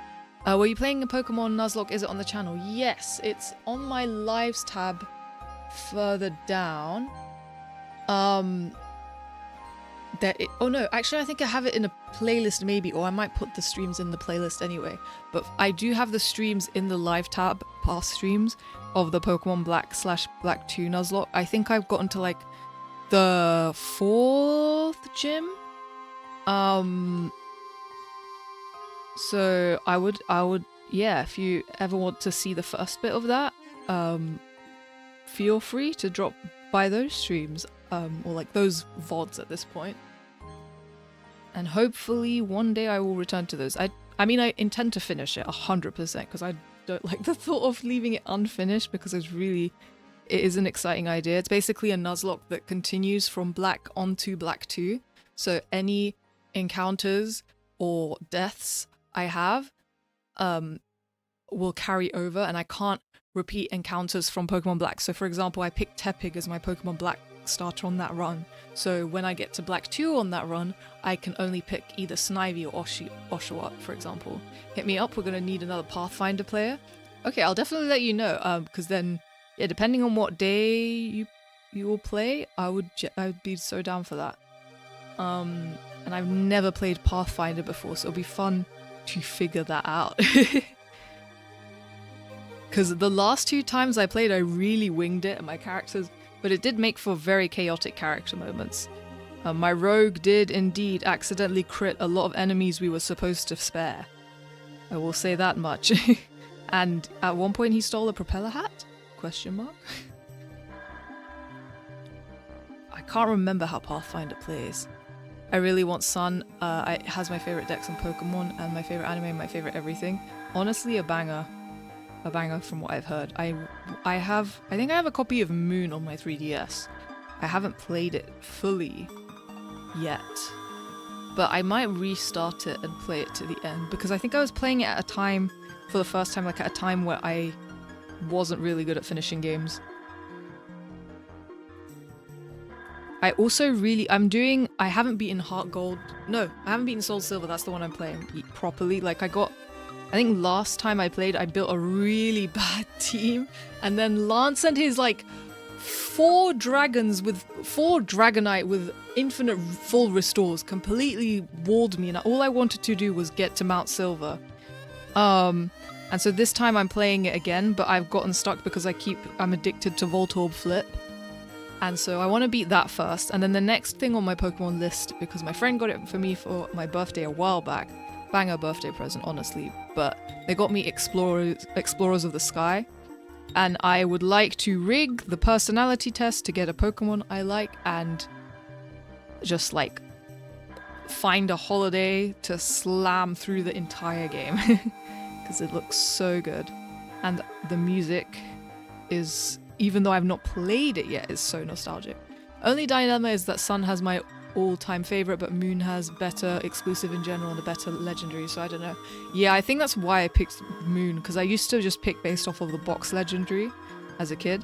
Were you playing a Pokemon Nuzlocke? Is it on the channel? Yes, it's on my lives tab further down. Oh no, actually I think I have it in a playlist maybe, or I might put the streams in the playlist anyway. But I do have the streams in the live tab, past streams of the Pokemon Black/Black 2 Nuzlocke. I think I've gotten to like the 4th gym. So I would, yeah, if you ever want to see the first bit of that, feel free to drop by those streams, or like those VODs at this point. And hopefully one day I will return to those. I mean, I intend to finish it 100% because I don't like the thought of leaving it unfinished because it is an exciting idea. It's basically a Nuzlocke that continues from black onto black 2. So any encounters or deaths I have will carry over, and I can't repeat encounters from Pokemon Black. So for example, I picked Tepig as my Pokemon Black starter on that run. So when I get to Black 2 on that run, I can only pick either Snivy or Oshawott, for example. Hit me up, we're going to need another Pathfinder player. Okay, I'll definitely let you know, because then, yeah, depending on what day you will play, I would be so down for that. And I've never played Pathfinder before, so it'll be fun to figure that out. Because the last 2 times I played, I really winged it, and my characters, but it did make for very chaotic character moments. My rogue did indeed accidentally crit a lot of enemies we were supposed to spare. I will say that much. And at one point he stole a propeller hat? Question mark? I can't remember how Pathfinder plays. I really want Sun. It has my favorite decks in Pokemon, and my favorite anime, my favorite everything. Honestly, a banger. A banger from what I've heard. I think I have a copy of Moon on my 3DS. I haven't played it fully yet, but I might restart it and play it to the end, because I think I was playing it at a time, for the first time, like at a time where I wasn't really good at finishing games. I also I haven't beaten Heart Gold. No, I haven't beaten Soul Silver. That's the one I'm playing properly. Like I think last time I played, I built a really bad team, and then Lance and his like 4 Dragonite with infinite full restores completely walled me, and all I wanted to do was get to Mount Silver. And so this time I'm playing it again, but I've gotten stuck because I'm addicted to Voltorb Flip. And so I want to beat that first, and then the next thing on my Pokemon list, because my friend got it for me for my birthday a while back, banger birthday present, honestly, but they got me Explorers of the Sky, and I would like to rig the personality test to get a Pokemon I like, and just like find a holiday to slam through the entire game, because it looks so good, and the music is, even though I've not played it yet, is so nostalgic. Only dilemma is that Sun has my all-time favorite, but Moon has better exclusive in general and a better legendary, so I don't know. Yeah, I think that's why I picked Moon, because I used to just pick based off of the box legendary as a kid,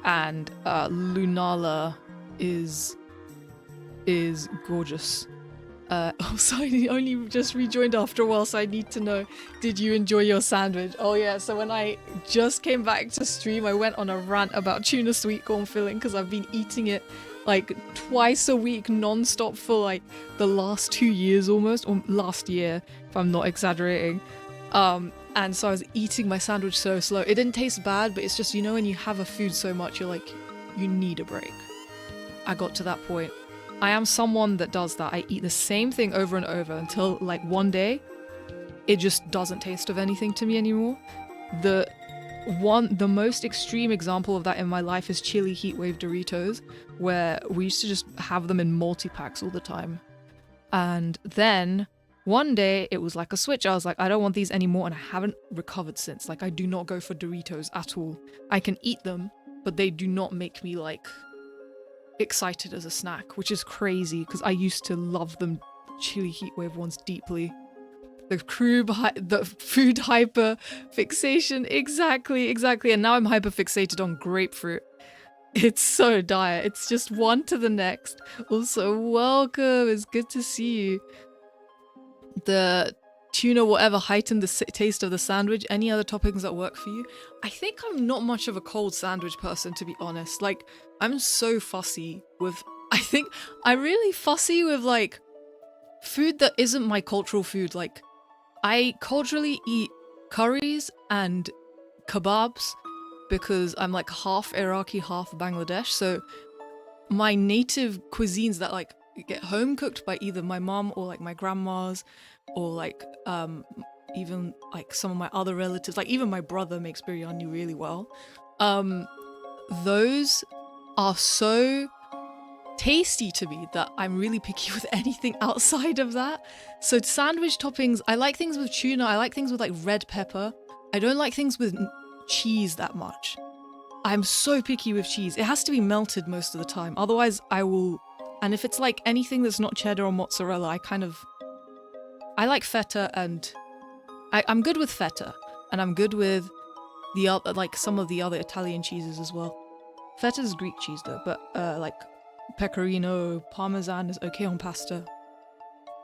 and Lunala is gorgeous. Also, I only just rejoined after a while, so I need to know, did you enjoy your sandwich? Oh yeah, so when I just came back to stream, I went on a rant about tuna sweet corn filling, because I've been eating it like twice a week non-stop for like the last 2 years almost, or last year if I'm not exaggerating. And so I was eating my sandwich so slow. It didn't taste bad, but it's just, you know, when you have a food so much, you're like, you need a break. I got to that point. I am someone that does that. I eat the same thing over and over until like one day it just doesn't taste of anything to me anymore. The most extreme example of that in my life is chili heatwave Doritos, where we used to just have them in multi-packs all the time. And then one day it was like a switch. I was like, I don't want these anymore, and I haven't recovered since. Like, I do not go for Doritos at all. I can eat them, but they do not make me like excited as a snack, which is crazy because I used to love them chili heatwave ones deeply. The food hyper fixation, exactly, and now I'm hyper fixated on grapefruit. It's so dire. It's just one to the next. Also, welcome. It's good to see you. The tuna whatever heightened the taste of the sandwich. Any other toppings that work for you? I think I'm not much of a cold sandwich person, to be honest. Like, I'm so fussy with, I think I'm really fussy with like food that isn't my cultural food. Like, I culturally eat curries and kebabs because I'm like half Iraqi, half Bangladesh. So my native cuisines that like get home cooked by either my mom or like my grandma's, or like even like some of my other relatives, like even my brother makes biryani really well. Those are so tasty to me that I'm really picky with anything outside of that. So sandwich toppings, I like things with tuna, I like things with like red pepper. I don't like things with cheese that much. I'm so picky with cheese. It has to be melted most of the time. Otherwise, I will... And if it's like anything that's not cheddar or mozzarella, I like feta, and... I'm good with feta. And I'm good with the other, like some of the other Italian cheeses as well. Feta's Greek cheese though, but like pecorino, parmesan is okay on pasta.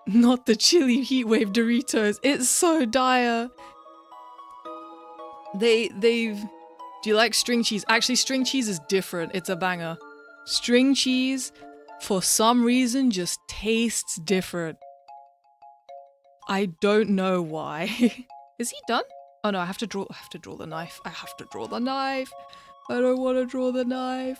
Not the chili heatwave Doritos. It's so dire. They've... Do you like string cheese? Actually, string cheese is different. It's a banger. String cheese, for some reason, just tastes different. I don't know why. Is he done? Oh no, I have to draw the knife. I have to draw the knife. I don't want to draw the knife.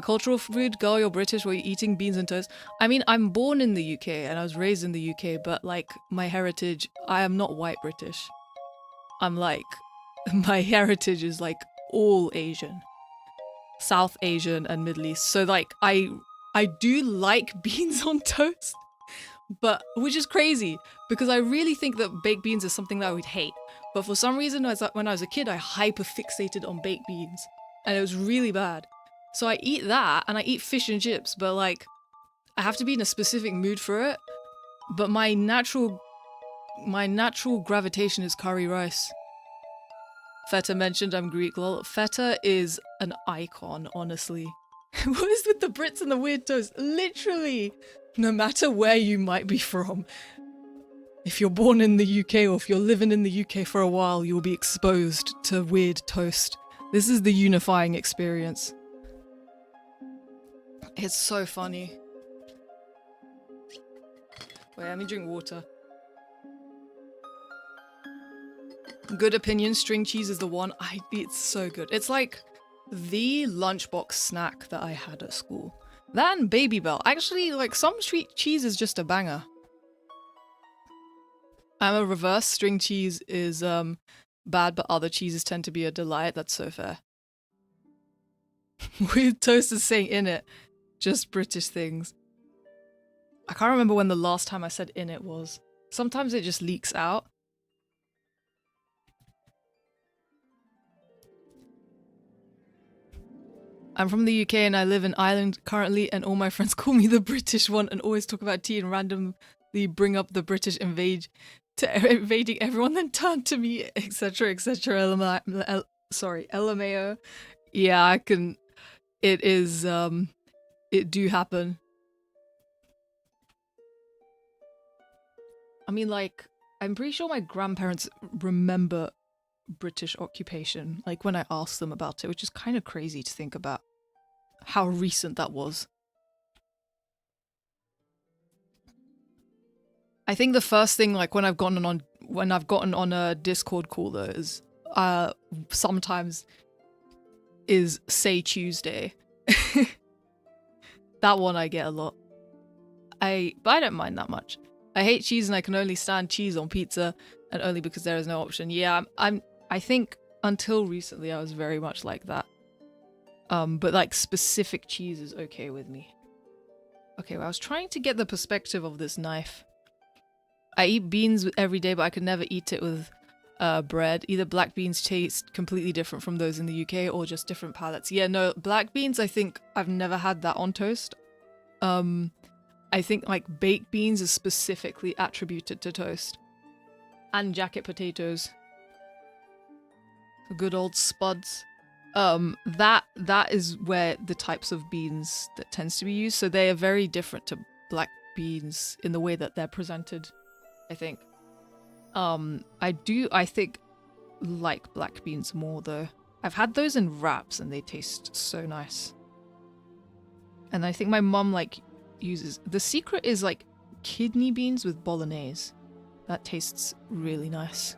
Cultural food, girl, you're British, were you eating beans and toast? I mean, I'm born in the UK and I was raised in the UK, but like my heritage, I am not white British. I'm like, my heritage is like all Asian. South Asian and Middle East. So like, I do like beans on toast, but which is crazy because I really think that baked beans is something that I would hate. But for some reason, when I was a kid, I hyper fixated on baked beans and it was really bad. So I eat that and I eat fish and chips, but like, I have to be in a specific mood for it. But my natural gravitation is curry rice. Feta mentioned I'm Greek, lol. Feta is an icon, honestly. What is with the Brits and the weird toast? Literally, no matter where you might be from, if you're born in the UK or if you're living in the UK for a while, you'll be exposed to weird toast. This is the unifying experience. It's so funny. Wait, let me drink water. Good opinion, string cheese is the one. It's so good. It's like the lunchbox snack that I had at school. That and Baby Bell. Actually, like some sweet cheese is just a banger. I'm a reverse. String cheese is bad, but other cheeses tend to be a delight. That's so fair. With toast is saying in it. Just British things. I can't remember when the last time I said in it was. Sometimes it just leaks out. I'm from the UK and I live in Ireland currently, and all my friends call me the British one and always talk about tea and randomly bring up the British invading everyone, then turn to me, etc, etc. Sorry, LMAO. Yeah, I can... It is, it do happen. I mean, like, I'm pretty sure my grandparents remember British occupation, like when I asked them about it, which is kind of crazy to think about how recent that was. I think the first thing, like when I've gotten on a Discord call though, is sometimes is Say Tuesday. That one I get a lot. But I don't mind that much. I hate cheese and I can only stand cheese on pizza, and only because there is no option. Yeah, I think until recently I was very much like that. But like specific cheese is okay with me. Okay, well, I was trying to get the perspective of this knife. I eat beans every day, but I could never eat it with bread. Either black beans taste completely different from those in the UK or just different palates. Yeah, no, black beans, I think I've never had that on toast. I think like baked beans is specifically attributed to toast. And jacket potatoes. Good old spuds. That is where the types of beans that tends to be used. So they are very different to black beans in the way that they're presented, I think. I think like black beans more though. I've had those in wraps and they taste so nice. And I think my mum like uses, the secret is like kidney beans with bolognese. That tastes really nice.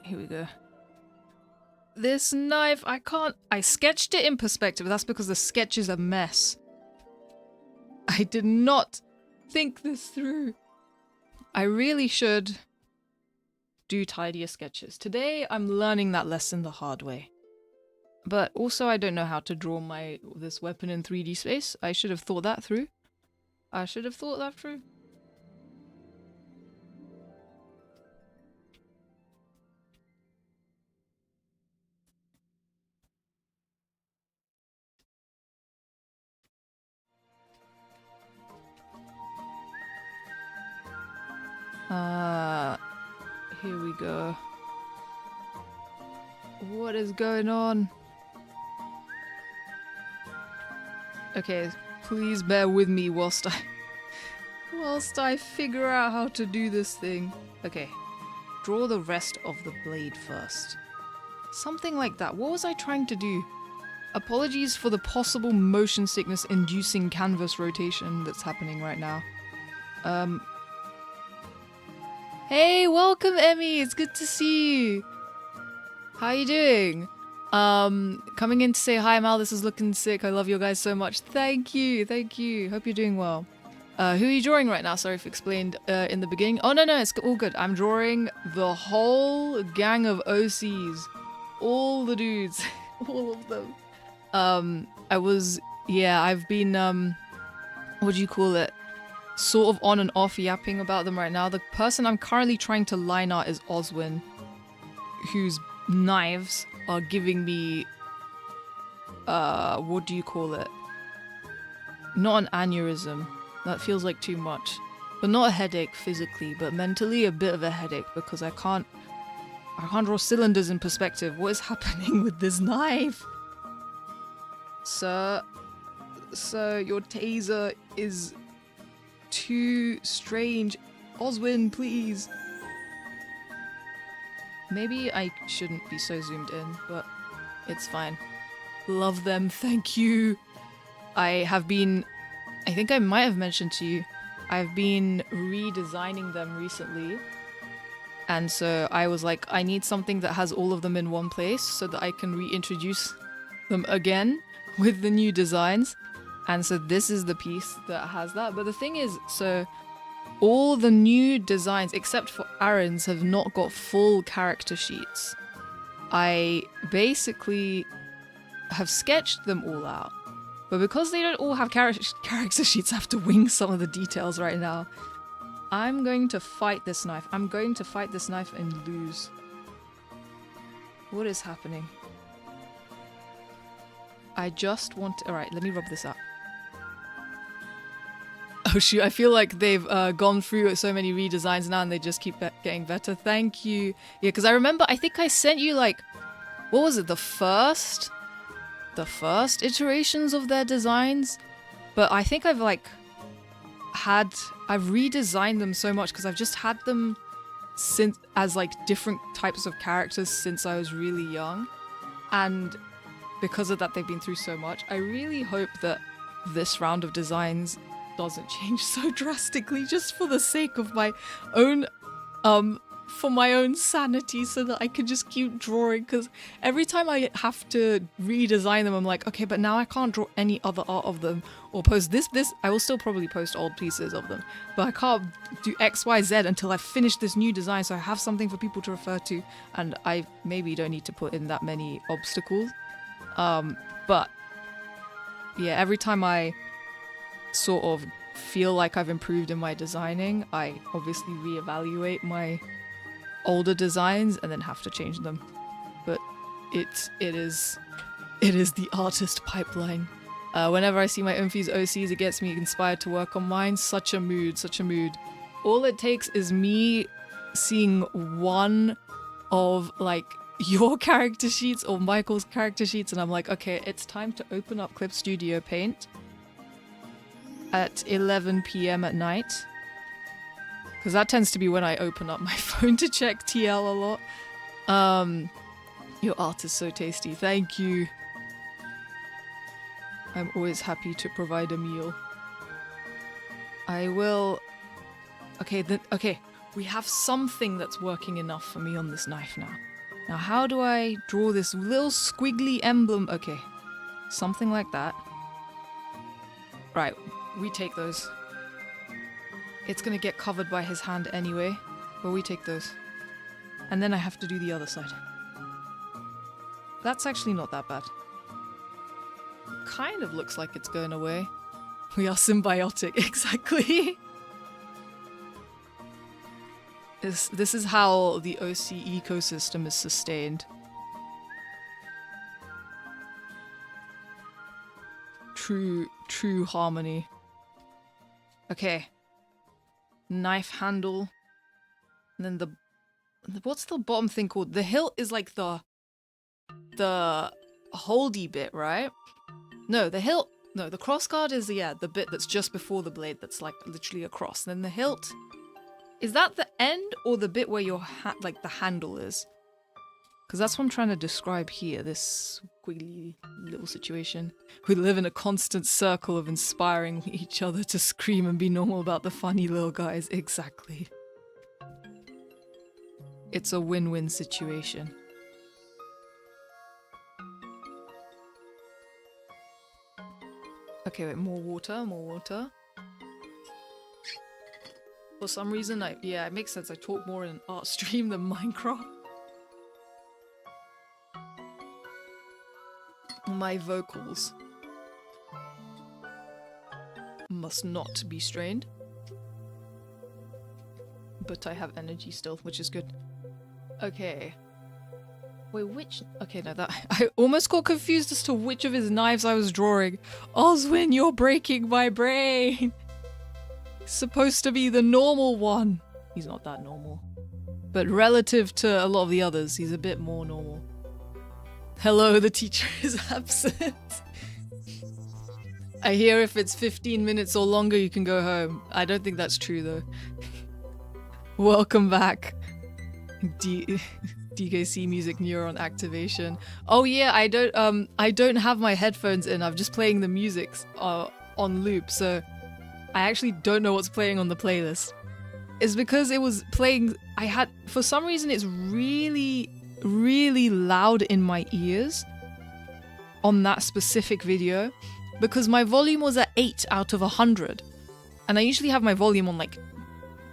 Here we go. This knife, I sketched it in perspective. That's because the sketch is a mess. I did not think this through. I really should do tidier sketches. Today, I'm learning that lesson the hard way. But also, I don't know how to draw this weapon in 3D space. I should have thought that through. Here we go. What is going on? Okay, please bear with me whilst I figure out how to do this thing. Okay, draw the rest of the blade first. Something like that. What was I trying to do? Apologies for the possible motion sickness inducing canvas rotation that's happening right now. Hey, welcome Emmy, it's good to see you. How you doing? Coming in to say hi Mal, this is looking sick. I love you guys so much. Thank you. Hope you're doing well. Who are you drawing right now? Sorry if explained in the beginning. Oh no, it's all good. I'm drawing the whole gang of OCs. All the dudes. All of them. I've been, what do you call it? Sort of on and off yapping about them right now. The person I'm currently trying to line art is Oswin, whose knives are giving me, what do you call it? Not an aneurysm. That feels like too much. But not a headache physically, but mentally a bit of a headache because I can't draw cylinders in perspective. What is happening with this knife? Sir, your taser is too strange. Oswin, please. Maybe I shouldn't be so zoomed in, but it's fine. Love them, thank you. I think I might have mentioned to you, I've been redesigning them recently. And so I was like, I need something that has all of them in one place so that I can reintroduce them again with the new designs. And so this is the piece that has that. But the thing is, so all the new designs, except for Aaron's, have not got full character sheets. I basically have sketched them all out. But because they don't all have character sheets, I have to wing some of the details right now. I'm going to fight this knife. I'm going to fight this knife and lose. What is happening? I just want... Alright, let me rub this up. Oh shoot, I feel like they've gone through so many redesigns now and they just keep getting better. Thank you. Yeah, because I remember, I think I sent you like... What was it? The first iterations of their designs? But I think I've like... I've redesigned them so much because I've just had them since as like different types of characters since I was really young. And because of that, they've been through so much. I really hope that this round of designs doesn't change so drastically just for the sake of my own for my own sanity, so that I can just keep drawing, because every time I have to redesign them I'm like, okay, but now I can't draw any other art of them or post this. I will still probably post old pieces of them, but I can't do XYZ until I finish this new design, so I have something for people to refer to, and I maybe don't need to put in that many obstacles. But yeah, every time I sort of feel like I've improved in my designing, I obviously reevaluate my older designs and then have to change them. But it is the artist pipeline. Whenever I see my Umfi's OCs, it gets me inspired to work on mine. Such a mood, such a mood. All it takes is me seeing one of like your character sheets or Michael's character sheets and I'm like, okay, it's time to open up Clip Studio Paint at 11 p.m. at night. Because that tends to be when I open up my phone to check TL a lot. Your art is so tasty. Thank you. I'm always happy to provide a meal. I will... Okay, okay. We have something that's working enough for me on this knife now. Now, how do I draw this little squiggly emblem? Okay, something like that. Right, we take those. It's gonna get covered by his hand anyway, but we take those. And then I have to do the other side. That's actually not that bad. Kind of looks like it's going away. We are symbiotic, exactly. This is how the OC ecosystem is sustained. True harmony. Okay. Knife handle. And then what's the bottom thing called? The hilt is like the holdy bit, right? No, the hilt. No, the crossguard is the bit that's just before the blade that's like literally across. And then the hilt, is that the end or the bit where your like the handle is? Because that's what I'm trying to describe here, this squiggly little situation. We live in a constant circle of inspiring each other to scream and be normal about the funny little guys. Exactly. It's a win-win situation. Okay, wait, more water. For some reason, yeah, it makes sense. I talk more in an art stream than Minecraft. My vocals must not be strained. But I have energy still, which is good. Okay. Wait, which... Okay, no, that... I almost got confused as to which of his knives I was drawing. Oswin, you're breaking my brain! Supposed to be the normal one. He's not that normal. But relative to a lot of the others, he's a bit more normal. Hello, the teacher is absent. I hear if it's 15 minutes or longer, you can go home. I don't think that's true, though. Welcome back. DKC music neuron activation. Oh yeah, I don't have my headphones in. I'm just playing the music on loop, so I actually don't know what's playing on the playlist. It's because it was playing. For some reason, it's really loud in my ears on that specific video because my volume was at 8 out of 100, and I usually have my volume on like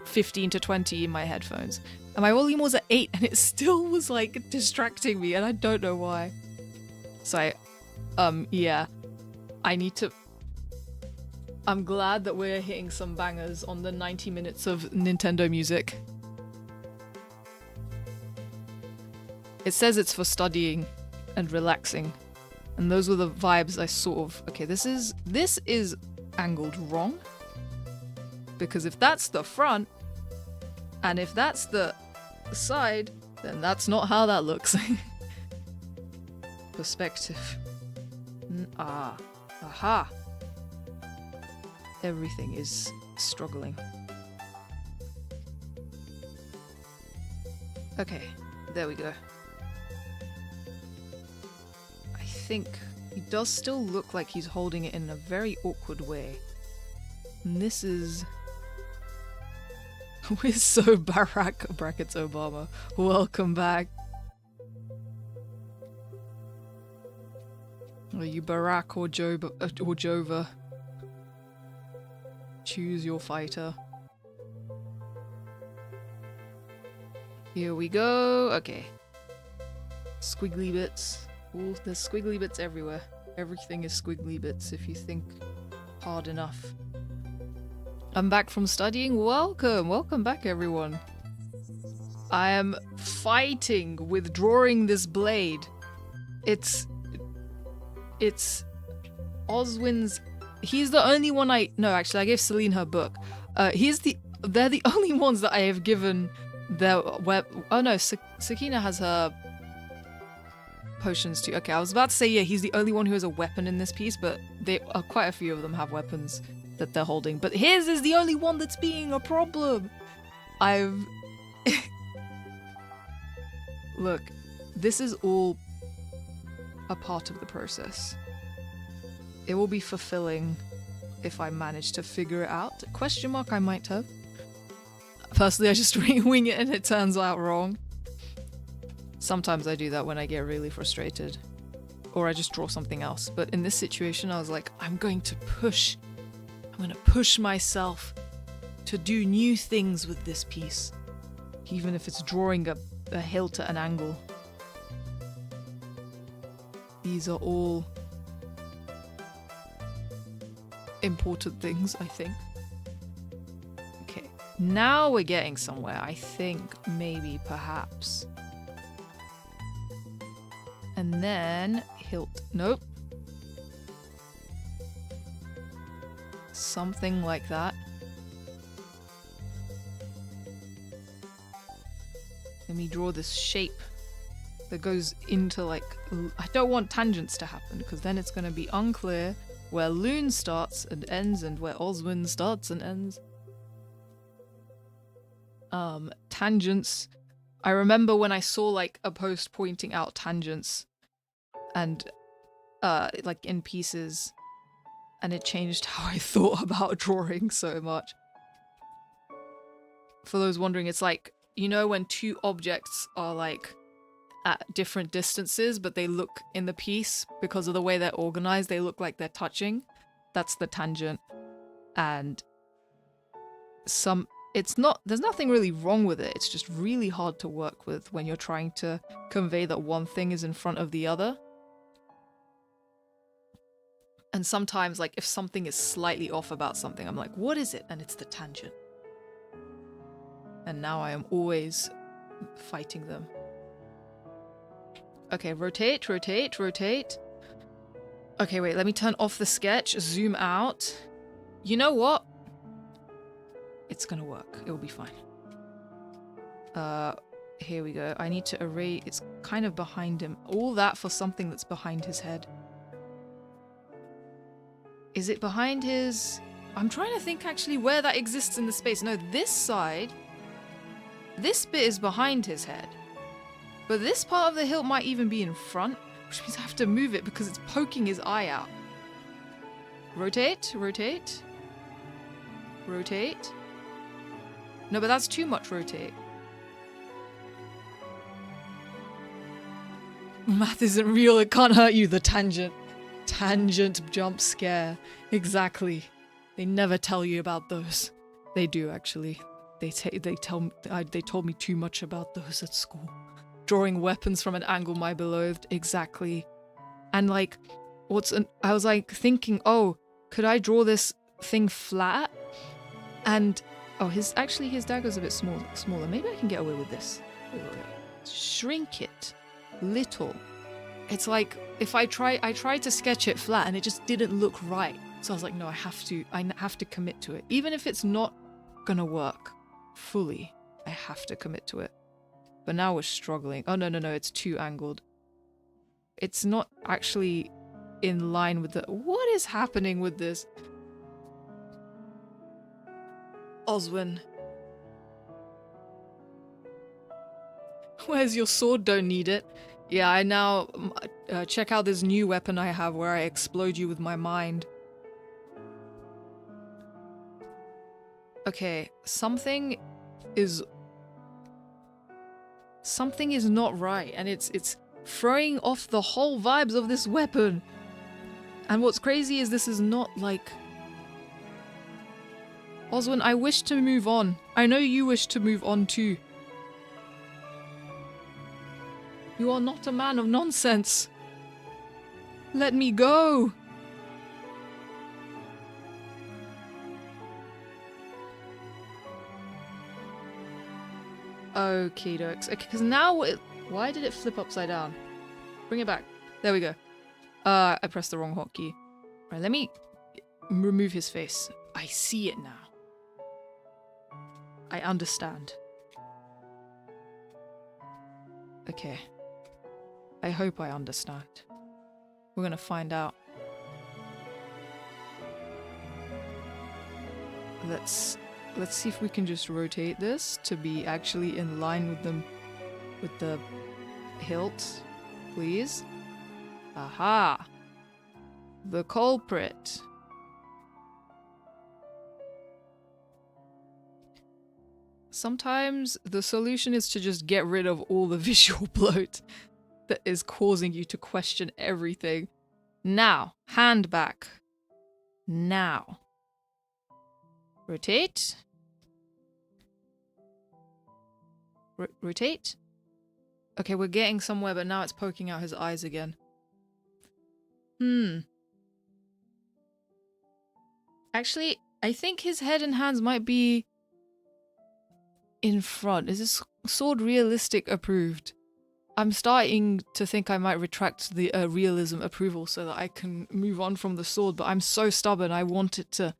15 to 20 in my headphones. And my volume was at 8 and it still was like distracting me and I don't know why. So yeah. I need to... I'm glad that we're hitting some bangers on the 90 minutes of Nintendo music. It says it's for studying and relaxing. And those were the vibes I sort of... Okay, this is angled wrong. Because if that's the front, and if that's the side, then that's not how that looks. Perspective. Aha. Everything is struggling. Okay, there we go. I think he does still look like he's holding it in a very awkward way. And this is... We're so Barack brackets Obama. Welcome back. Are you Barack or Jova? Choose your fighter. Here we go. Okay. Squiggly bits. Ooh, there's squiggly bits everywhere. Everything is squiggly bits if you think hard enough. I'm back from studying. Welcome back, everyone. I am fighting with drawing this blade. It's Oswin's. He's the only one no, actually, I gave Celine her book. They're the only ones that I have given their oh no, Sakina has her potions too. Okay, I was about to say, yeah, he's the only one who has a weapon in this piece, but quite a few of them have weapons that they're holding. But his is the only one that's being a problem. Look, this is all a part of the process. It will be fulfilling if I manage to figure it out. Question mark, I might have. Personally, I just wing it and it turns out wrong. Sometimes I do that when I get really frustrated. Or I just draw something else. But in this situation, I was like, I'm going to push myself to do new things with this piece. Even if it's drawing a a hilt at an angle. These are all important things, I think. Okay, now we're getting somewhere. I think maybe, perhaps. And then hilt. Nope. Something like that. Let me draw this shape that goes into like... I don't want tangents to happen because then it's going to be unclear where Lune starts and ends and where Oswin starts and ends. Tangents. I remember when I saw like a post pointing out tangents and like in pieces, and it changed how I thought about drawing so much. For those wondering, it's like, you know, when two objects are like at different distances, but they look in the piece because of the way they're organized, they look like they're touching. That's the tangent. And there's nothing really wrong with it. It's just really hard to work with when you're trying to convey that one thing is in front of the other. And sometimes, like, if something is slightly off about something, I'm like, what is it? And it's the tangent. And now I am always fighting them. Okay, rotate, rotate, rotate. Okay, wait, let me turn off the sketch, zoom out. You know what? It's gonna work. It will be fine. Here we go. I need to erase... It's kind of behind him. All that for something that's behind his head. Is it behind his... I'm trying to think actually where that exists in the space. No, this side... This bit is behind his head. But this part of the hilt might even be in front, which means I have to move it because it's poking his eye out. Rotate, rotate. Rotate. No, but that's too much rotate. Math isn't real, it can't hurt you, the tangent. Tangent jump scare. Exactly. They never tell you about those. They do, actually. They told me too much about those at school. Drawing weapons from an angle, my beloved. Exactly. And like, I was like thinking, oh, could I draw this thing flat? And, oh, his dagger's a bit smaller. Maybe I can get away with this. Wait. Shrink it. Little. It's like, if I tried to sketch it flat and it just didn't look right. So I was like, no, I have to commit to it. Even if it's not gonna work fully, I have to commit to it. But now we're struggling. Oh, no, it's too angled. It's not actually in line with the... What is happening with this? Oswin. Where's your sword? Don't need it. Yeah, I now... check out this new weapon I have where I explode you with my mind. Okay, something is not right, and it's throwing off the whole vibes of this weapon. And what's crazy is this is not like... Oswin, I wish to move on. I know you wish to move on too. You are not a man of nonsense. Let me go. Okie dokes. Okay, because now... Why did it flip upside down? Bring it back. There we go. I pressed the wrong hotkey. Right, let me remove his face. I see it now. I understand. Okay. I hope I understand. We're gonna find out. Let's see if we can just rotate this to be actually in line with them, with the hilt, please. Aha! The culprit. Sometimes the solution is to just get rid of all the visual bloat that is causing you to question everything. Now, hand back. Now. Rotate. Rotate. Okay, we're getting somewhere, but now it's poking out his eyes again. Actually, I think his head and hands might be in front. Is this sword realistic approved? I'm starting to think I might retract the realism approval so that I can move on from the sword, but I'm so stubborn. I want it to...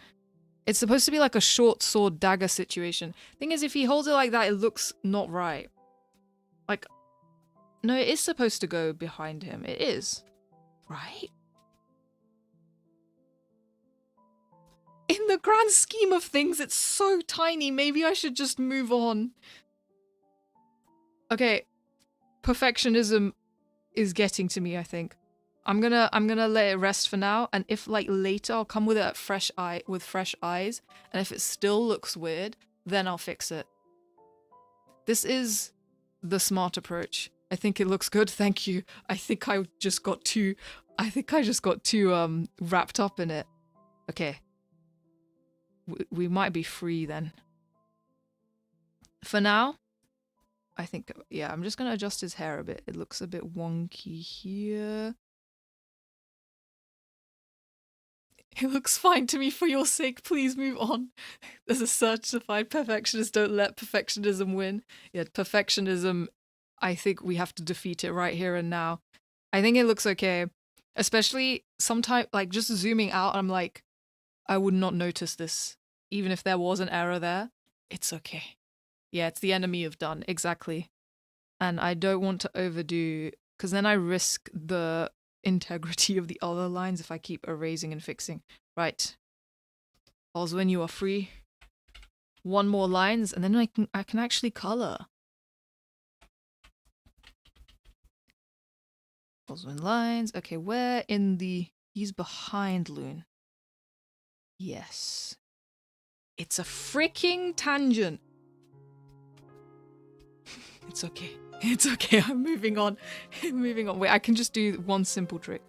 It's supposed to be like a short sword dagger situation. Thing is, if he holds it like that, it looks not right. Like, no, it is supposed to go behind him. It is. Right? In the grand scheme of things, it's so tiny. Maybe I should just move on. Okay. Perfectionism is getting to me, I think. I'm gonna let it rest for now, and if like later I'll come with it at fresh eyes, and if it still looks weird, then I'll fix it. This is the smart approach. I think it looks good, thank you. I think I just got too wrapped up in it. Okay. We might be free then. For now, I think, yeah, I'm just gonna adjust his hair a bit. It looks a bit wonky here. It looks fine to me. For your sake, please move on. There's a certified perfectionist. Don't let perfectionism win. Yeah, perfectionism, I think we have to defeat it right here and now. I think it looks okay. Especially sometimes, like, just zooming out, I'm like, I would not notice this. Even if there was an error there, it's okay. Yeah, it's the enemy of done. Exactly. And I don't want to overdo, because then I risk the integrity of the other lines if I keep erasing and fixing. Right. Oswin, you are free. One more lines, and then I can actually color. Oswin lines. Okay, where in the... He's behind Loon. Yes. It's a freaking tangent. It's okay. It's okay. I'm moving on. I'm moving on. Wait, I can just do one simple trick.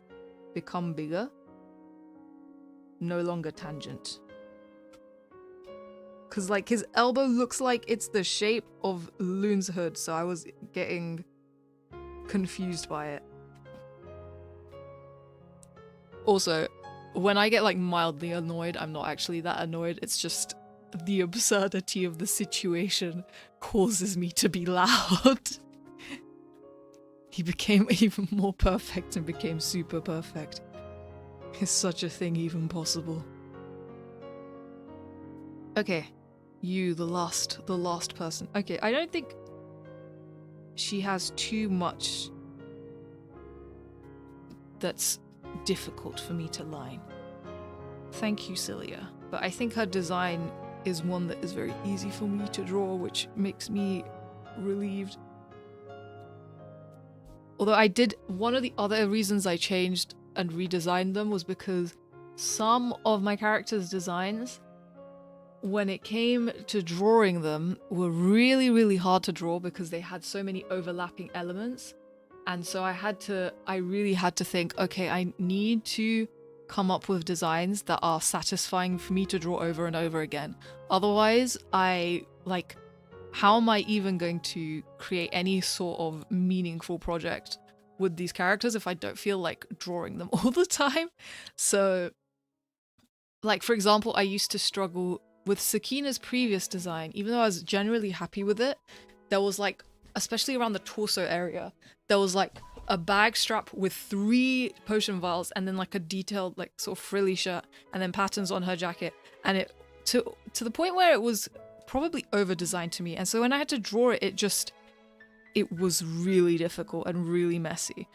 Become bigger. No longer tangent. Because, like, his elbow looks like it's the shape of Loon's hood, so I was getting confused by it. Also, when I get, like, mildly annoyed, I'm not actually that annoyed. It's just the absurdity of the situation causes me to be loud. He became even more perfect and became super perfect. Is such a thing even possible? Okay. You, the last person. Okay, I don't think she has too much that's difficult for me to line. Thank you, Cilia. But I think her design is one that is very easy for me to draw, which makes me relieved. Although one of the other reasons I changed and redesigned them was because some of my characters' designs, when it came to drawing them, were really, really hard to draw because they had so many overlapping elements. And so I really had to think, okay, I need to come up with designs that are satisfying for me to draw over and over again. Otherwise, how am I even going to create any sort of meaningful project with these characters if I don't feel like drawing them all the time? So, like, for example, I used to struggle with Sakina's previous design. Even though I was generally happy with it, there was, like, especially around the torso area, there was, like, a bag strap with 3 potion vials and then, like, a detailed, like, sort of frilly shirt and then patterns on her jacket. And it, to the point where it was probably over-designed to me. And so when I had to draw it, it was really difficult and really messy.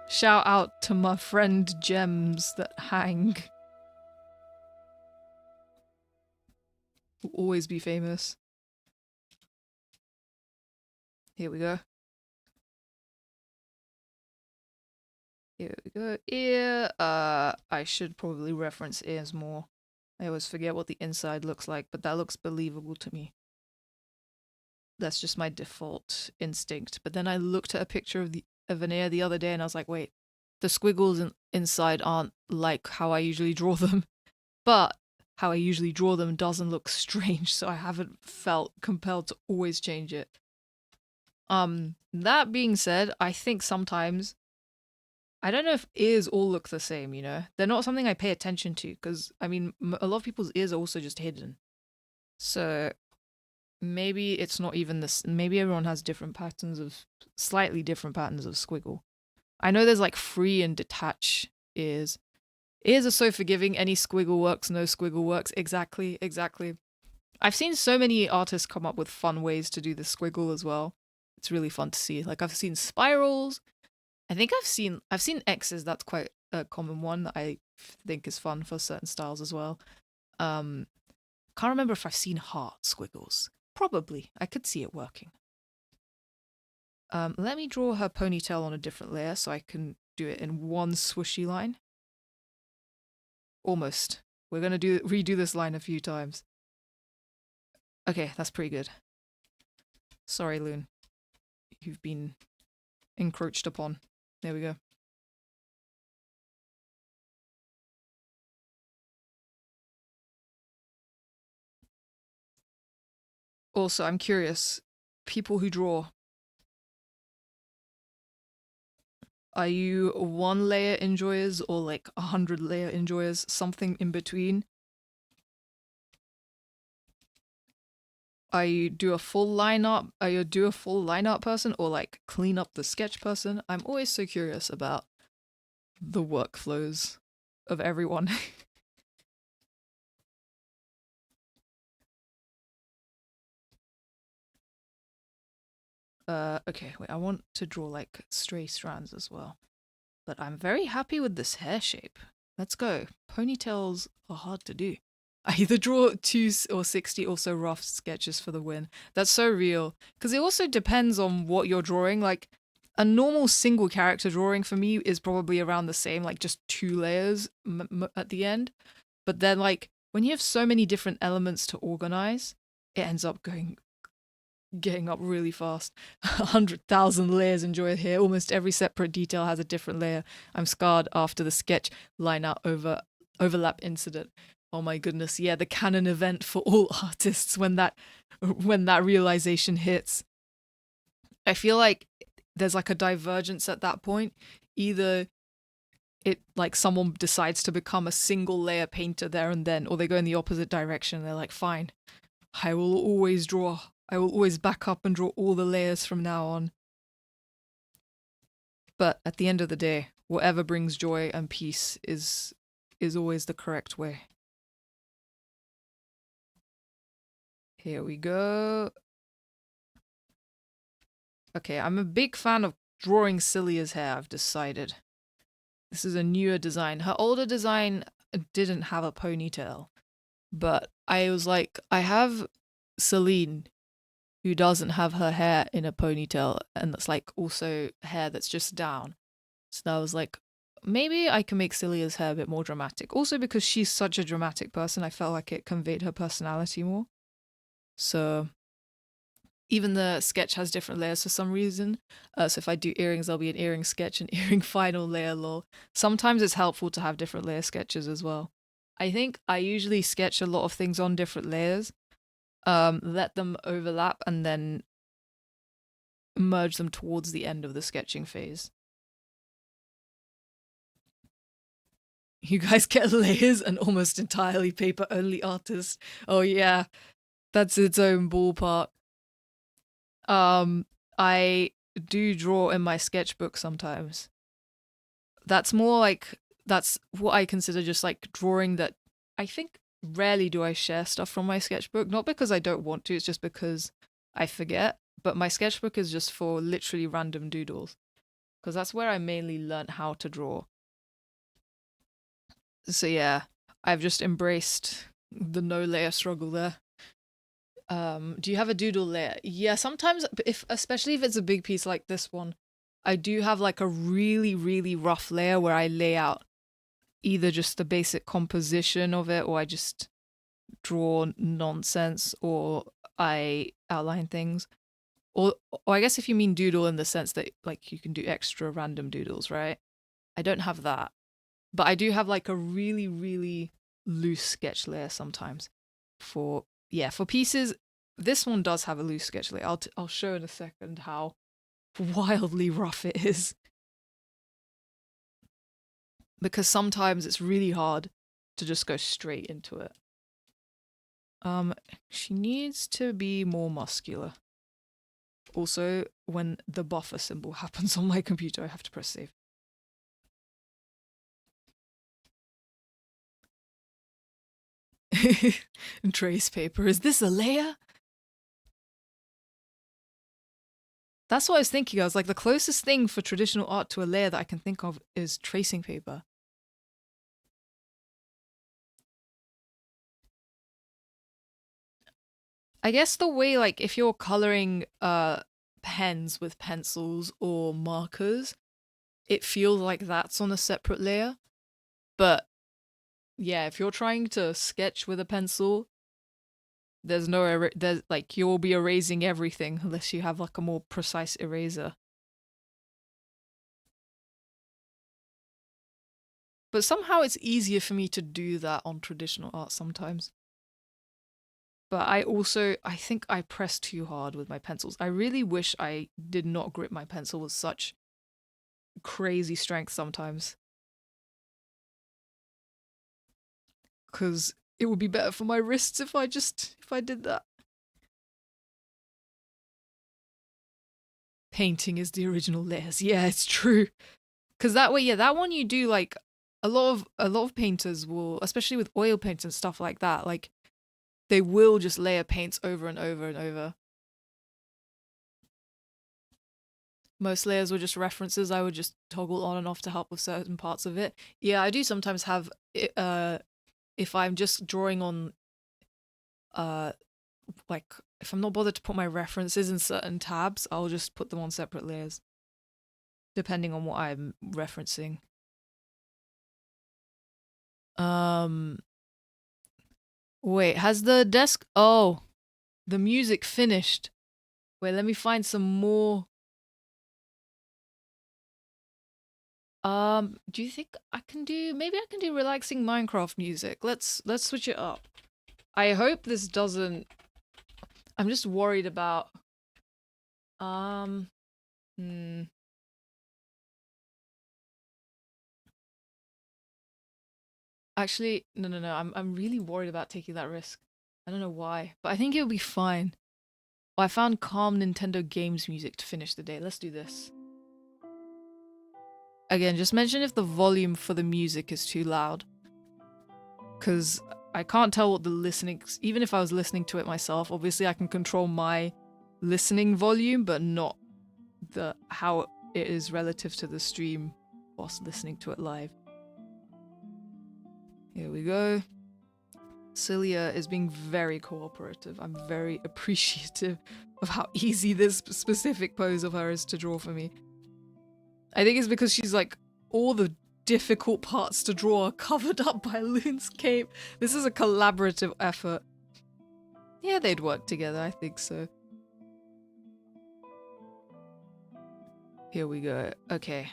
Shout out to my friend Gems that hang. Will always be famous. Here we go. Here we go. Ear. I should probably reference ears more. I always forget what the inside looks like, but that looks believable to me. That's just my default instinct. But then I looked at a picture of an ear the other day and I was like, wait, the squiggles inside aren't like how I usually draw them. But how I usually draw them doesn't look strange, so I haven't felt compelled to always change it. That being said, I think sometimes, I don't know if ears all look the same, you know? They're not something I pay attention to, because, I mean, a lot of people's ears are also just hidden. So, maybe it's not even this, maybe everyone has slightly different patterns of squiggle. I know there's like free and detach ears. Ears are so forgiving, any squiggle works, no squiggle works. Exactly. I've seen so many artists come up with fun ways to do the squiggle as well. It's really fun to see. Like I've seen spirals. I think I've seen X's. That's quite a common one that I think is fun for certain styles as well. Can't remember if I've seen heart squiggles. Probably. I could see it working. Let me draw her ponytail on a different layer so I can do it in one swooshy line. Almost. We're gonna redo this line a few times. Okay, that's pretty good. Sorry, Loon. You've been encroached upon. There we go. Also, I'm curious, people who draw, are you 1 layer enjoyers or like 100 layer enjoyers? Something in between? Are you do a full lineup? Are you a full lineup person or like clean up the sketch person? I'm always so curious about the workflows of everyone. Okay, wait, I want to draw like stray strands as well. But I'm very happy with this hair shape. Let's go. Ponytails are hard to do. I either draw 2 or 60 also rough sketches for the win. That's so real. Because it also depends on what you're drawing. Like, a normal single character drawing for me is probably around the same, like just 2 layers at the end. But then, like, when you have so many different elements to organize, it ends up getting up really fast. 100,000 layers enjoyed here. Almost every separate detail has a different layer. I'm scarred after the sketch line out overlap incident. Oh my goodness, yeah, the canon event for all artists when that realization hits. I feel like there's like a divergence at that point. Either it like someone decides to become a single layer painter there and then, or they go in the opposite direction. They're like, fine, I will always back up and draw all the layers from now on. But at the end of the day, whatever brings joy and peace is always the correct way. Here we go. Okay, I'm a big fan of drawing Celia's hair, I've decided. This is a newer design. Her older design didn't have a ponytail. But I was like, I have Celine, who doesn't have her hair in a ponytail, and that's like also hair that's just down. So I was like, maybe I can make Celia's hair a bit more dramatic. Also because she's such a dramatic person, I felt like it conveyed her personality more. So even the sketch has different layers for some reason. So if I do earrings, there'll be an earring sketch, an earring final layer, lol. Sometimes it's helpful to have different layer sketches as well. I think I usually sketch a lot of things on different layers, let them overlap, and then merge them towards the end of the sketching phase. You guys get layers and almost entirely paper-only artist. Oh yeah, that's its own ballpark. I do draw in my sketchbook sometimes. That's more like, that's what I consider just like drawing that I think rarely do I share stuff from my sketchbook. Not because I don't want to, it's just because I forget. But my sketchbook is just for literally random doodles. because that's where I mainly learnt how to draw. So yeah, I've just embraced the no layer struggle there. Do you have a doodle layer? Yeah, sometimes, especially if it's a big piece like this one, I do have like a really, really rough layer where I lay out either just the basic composition of it, or I just draw nonsense, or I outline things. Or I guess if you mean doodle in the sense that like you can do extra random doodles, right? I don't have that. But I do have like a really, really loose sketch layer sometimes for pieces. This one does have a loose sketch layer. I'll show in a second how wildly rough it is. Because sometimes it's really hard to just go straight into it. She needs to be more muscular. Also, when the buffer symbol happens on my computer, I have to press save. Trace paper. Is this a layer? That's what I was thinking. I was like, the closest thing for traditional art to a layer that I can think of is tracing paper. I guess the way, like, if you're coloring pens with pencils or markers, it feels like that's on a separate layer. But yeah, if you're trying to sketch with a pencil, there's no there's like you'll be erasing everything unless you have like a more precise eraser. But somehow it's easier for me to do that on traditional art sometimes. But I think I press too hard with my pencils. I really wish I did not grip my pencil with such crazy strength sometimes. Because it would be better for my wrists if I did that. Painting is the original layers. Yeah, it's true. Because that way, yeah, that one you do like a lot of painters will, especially with oil paints and stuff like that, like they will just layer paints over and over and over. Most layers were just references. I would just toggle on and off to help with certain parts of it. Yeah, I do sometimes have if I'm just drawing on like if I'm not bothered to put my references in certain tabs, I'll just put them on separate layers depending on what I'm referencing. Wait, has the desk... Oh, the music finished. Wait, let me find some more. Do you think I can do... Maybe I can do relaxing Minecraft music. Let's switch it up. I hope this doesn't... I'm just worried about... Actually, no. I'm really worried about taking that risk. I don't know why, but I think it'll be fine. Oh, I found calm Nintendo games music to finish the day. Let's do this. Again, just mention if the volume for the music is too loud. Because I can't tell what the listening... Even if I was listening to it myself, obviously I can control my listening volume, but not how it is relative to the stream whilst listening to it live. Here we go. Celia is being very cooperative. I'm very appreciative of how easy this specific pose of her is to draw for me. I think it's because she's like, all the difficult parts to draw are covered up by Loon's cape. This is a collaborative effort. Yeah, they'd work together, I think so. Here we go. Okay.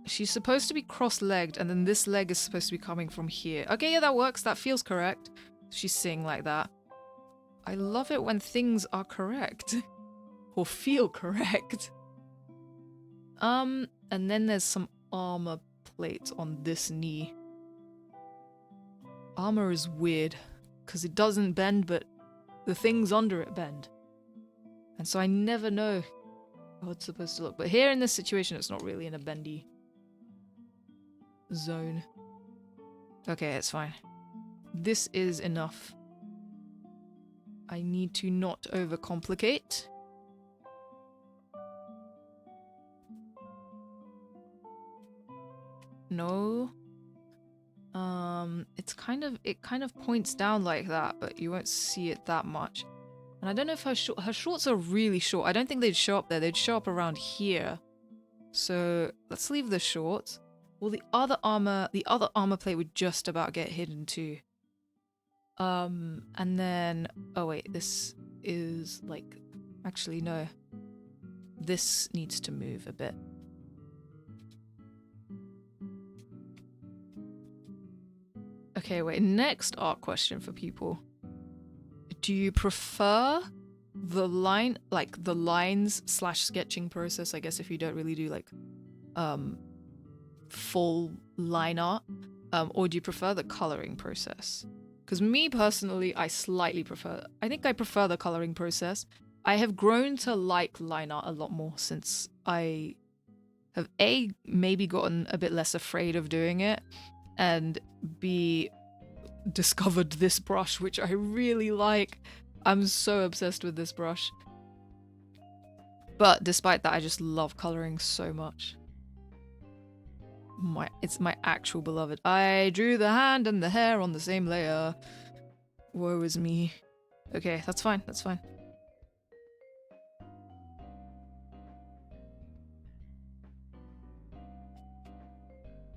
She's supposed to be cross-legged, and then this leg is supposed to be coming from here. Okay, yeah, that works. That feels correct. She's sitting like that. I love it when things are correct. Or feel correct. And then there's some armor plate on this knee. Armor is weird, because it doesn't bend, but the things under it bend. And so I never know how it's supposed to look. But here in this situation, it's not really in a bendy zone. Okay, it's fine. This is enough. I need to not overcomplicate. No. It kind of points down like that, but you won't see it that much. And I don't know if her shorts are really short. I don't think they'd show up there. They'd show up around here. So let's leave the shorts. Well, the other armor plate would just about get hidden too. And then, oh wait, this is like, actually no. This needs to move a bit. Okay, wait, next art question for people. Do you prefer the lines / sketching process, I guess, if you don't really do like full line art, or do you prefer the coloring process? Because me personally, I think I prefer the coloring process. I have grown to like line art a lot more since I have maybe gotten a bit less afraid of doing it, and B, discovered this brush, which I really like. I'm so obsessed with this brush. But despite that, I just love coloring so much. It's my actual beloved. I drew the hand and the hair on the same layer. Woe is me. Okay, that's fine, that's fine.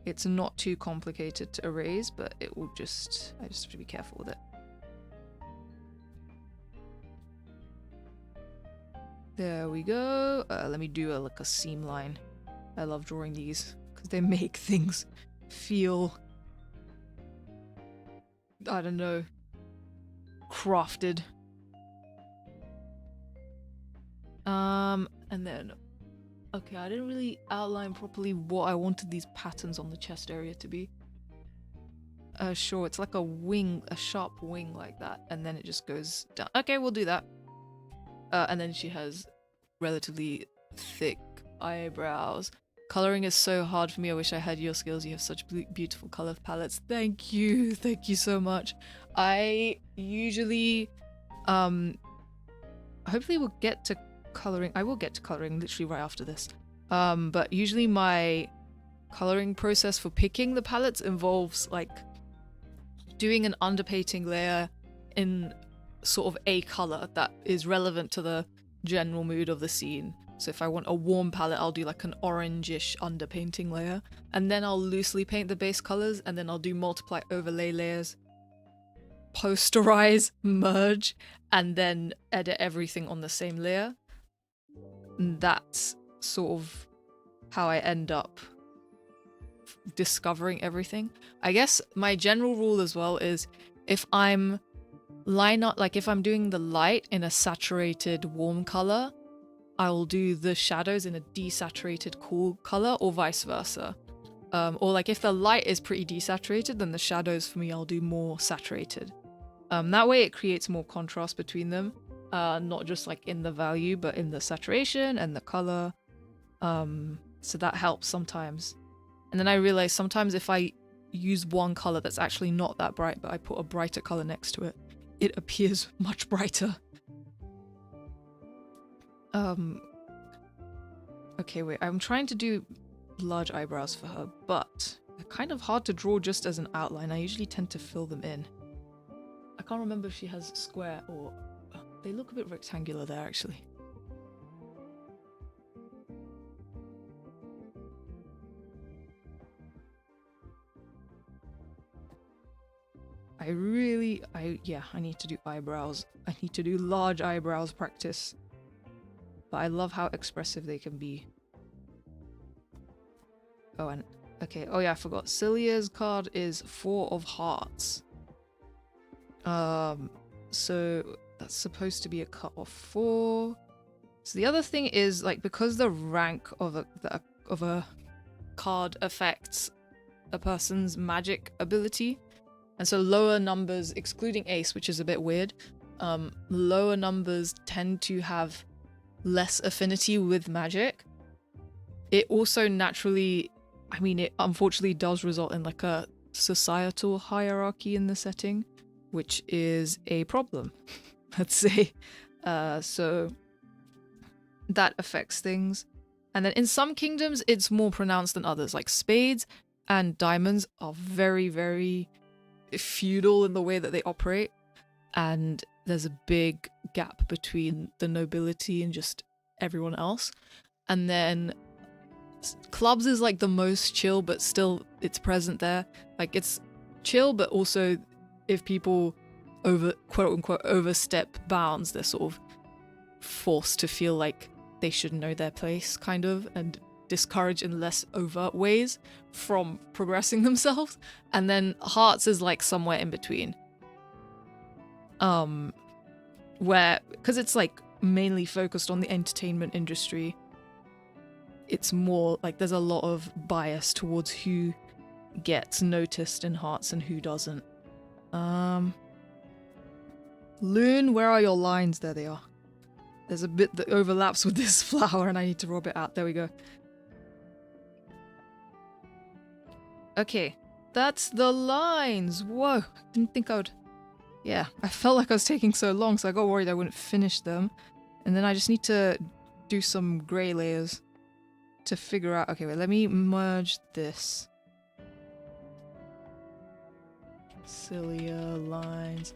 It's not too complicated to erase, but it will I just have to be careful with it. There we go. Let me do like a seam line. I love drawing these because they make things feel, I don't know, crafted. And then, okay, I didn't really outline properly what I wanted these patterns on the chest area to be. Sure, it's like a wing, a sharp wing like that, and then it just goes down. Okay, we'll do that. And then she has relatively thick eyebrows. Coloring is so hard for me. I wish I had your skills. You have such beautiful color palettes. Thank you so much. I usually, hopefully we'll get to coloring. I will get to coloring literally right after this. But usually my coloring process for picking the palettes involves like doing an underpainting layer in sort of a color that is relevant to the general mood of the scene. So if I want a warm palette, I'll do like an orangish underpainting layer, and then I'll loosely paint the base colors, and then I'll do multiply overlay layers, posterize, merge, and then edit everything on the same layer. And that's sort of how I end up discovering everything. I guess my general rule as well is if I'm if I'm doing the light in a saturated warm color, I'll do the shadows in a desaturated cool color, or vice versa. Or like if the light is pretty desaturated, then the shadows for me I'll do more saturated. That way it creates more contrast between them, not just like in the value, but in the saturation and the color. So that helps sometimes. And then I realize sometimes if I use one color that's actually not that bright, but I put a brighter color next to it, it appears much brighter. Okay, wait, I'm trying to do large eyebrows for her, but they're kind of hard to draw just as an outline. I usually tend to fill them in. I can't remember if she has square or... They look a bit rectangular there, actually. I need to do eyebrows. I need to do large eyebrows practice. But I love how expressive they can be. Oh, and okay. Oh yeah, I forgot. Celia's card is 4 of Hearts. So that's supposed to be a cut of 4. So the other thing is, like, because the rank of a card affects a person's magic ability, and so lower numbers, excluding Ace, which is a bit weird, lower numbers tend to have less affinity with magic. It also naturally, I mean, it unfortunately does result in like a societal hierarchy in the setting, which is a problem, let's say. So that affects things. And then in some kingdoms, it's more pronounced than others. Like Spades and diamonds are very, very feudal in the way that they operate, and there's a big gap between the nobility and just everyone else. And then clubs is like the most chill, but still it's present there. Like it's chill, but also if people quote unquote overstep bounds, they're sort of forced to feel like they should know their place, kind of, and discouraged in less overt ways from progressing themselves. And then hearts is like somewhere in between, where, because it's like mainly focused on the entertainment industry, it's more like there's a lot of bias towards who gets noticed in hearts and who doesn't. Loon, where are your lines? There they are. There's a bit that overlaps with this flower and I need to rub it out. There we go. Okay, that's the lines. Whoa, I didn't think I would... Yeah, I felt like I was taking so long, so I got worried I wouldn't finish them. And then I just need to do some grey layers to figure out... Okay, wait, let me merge this. Cilia, lines.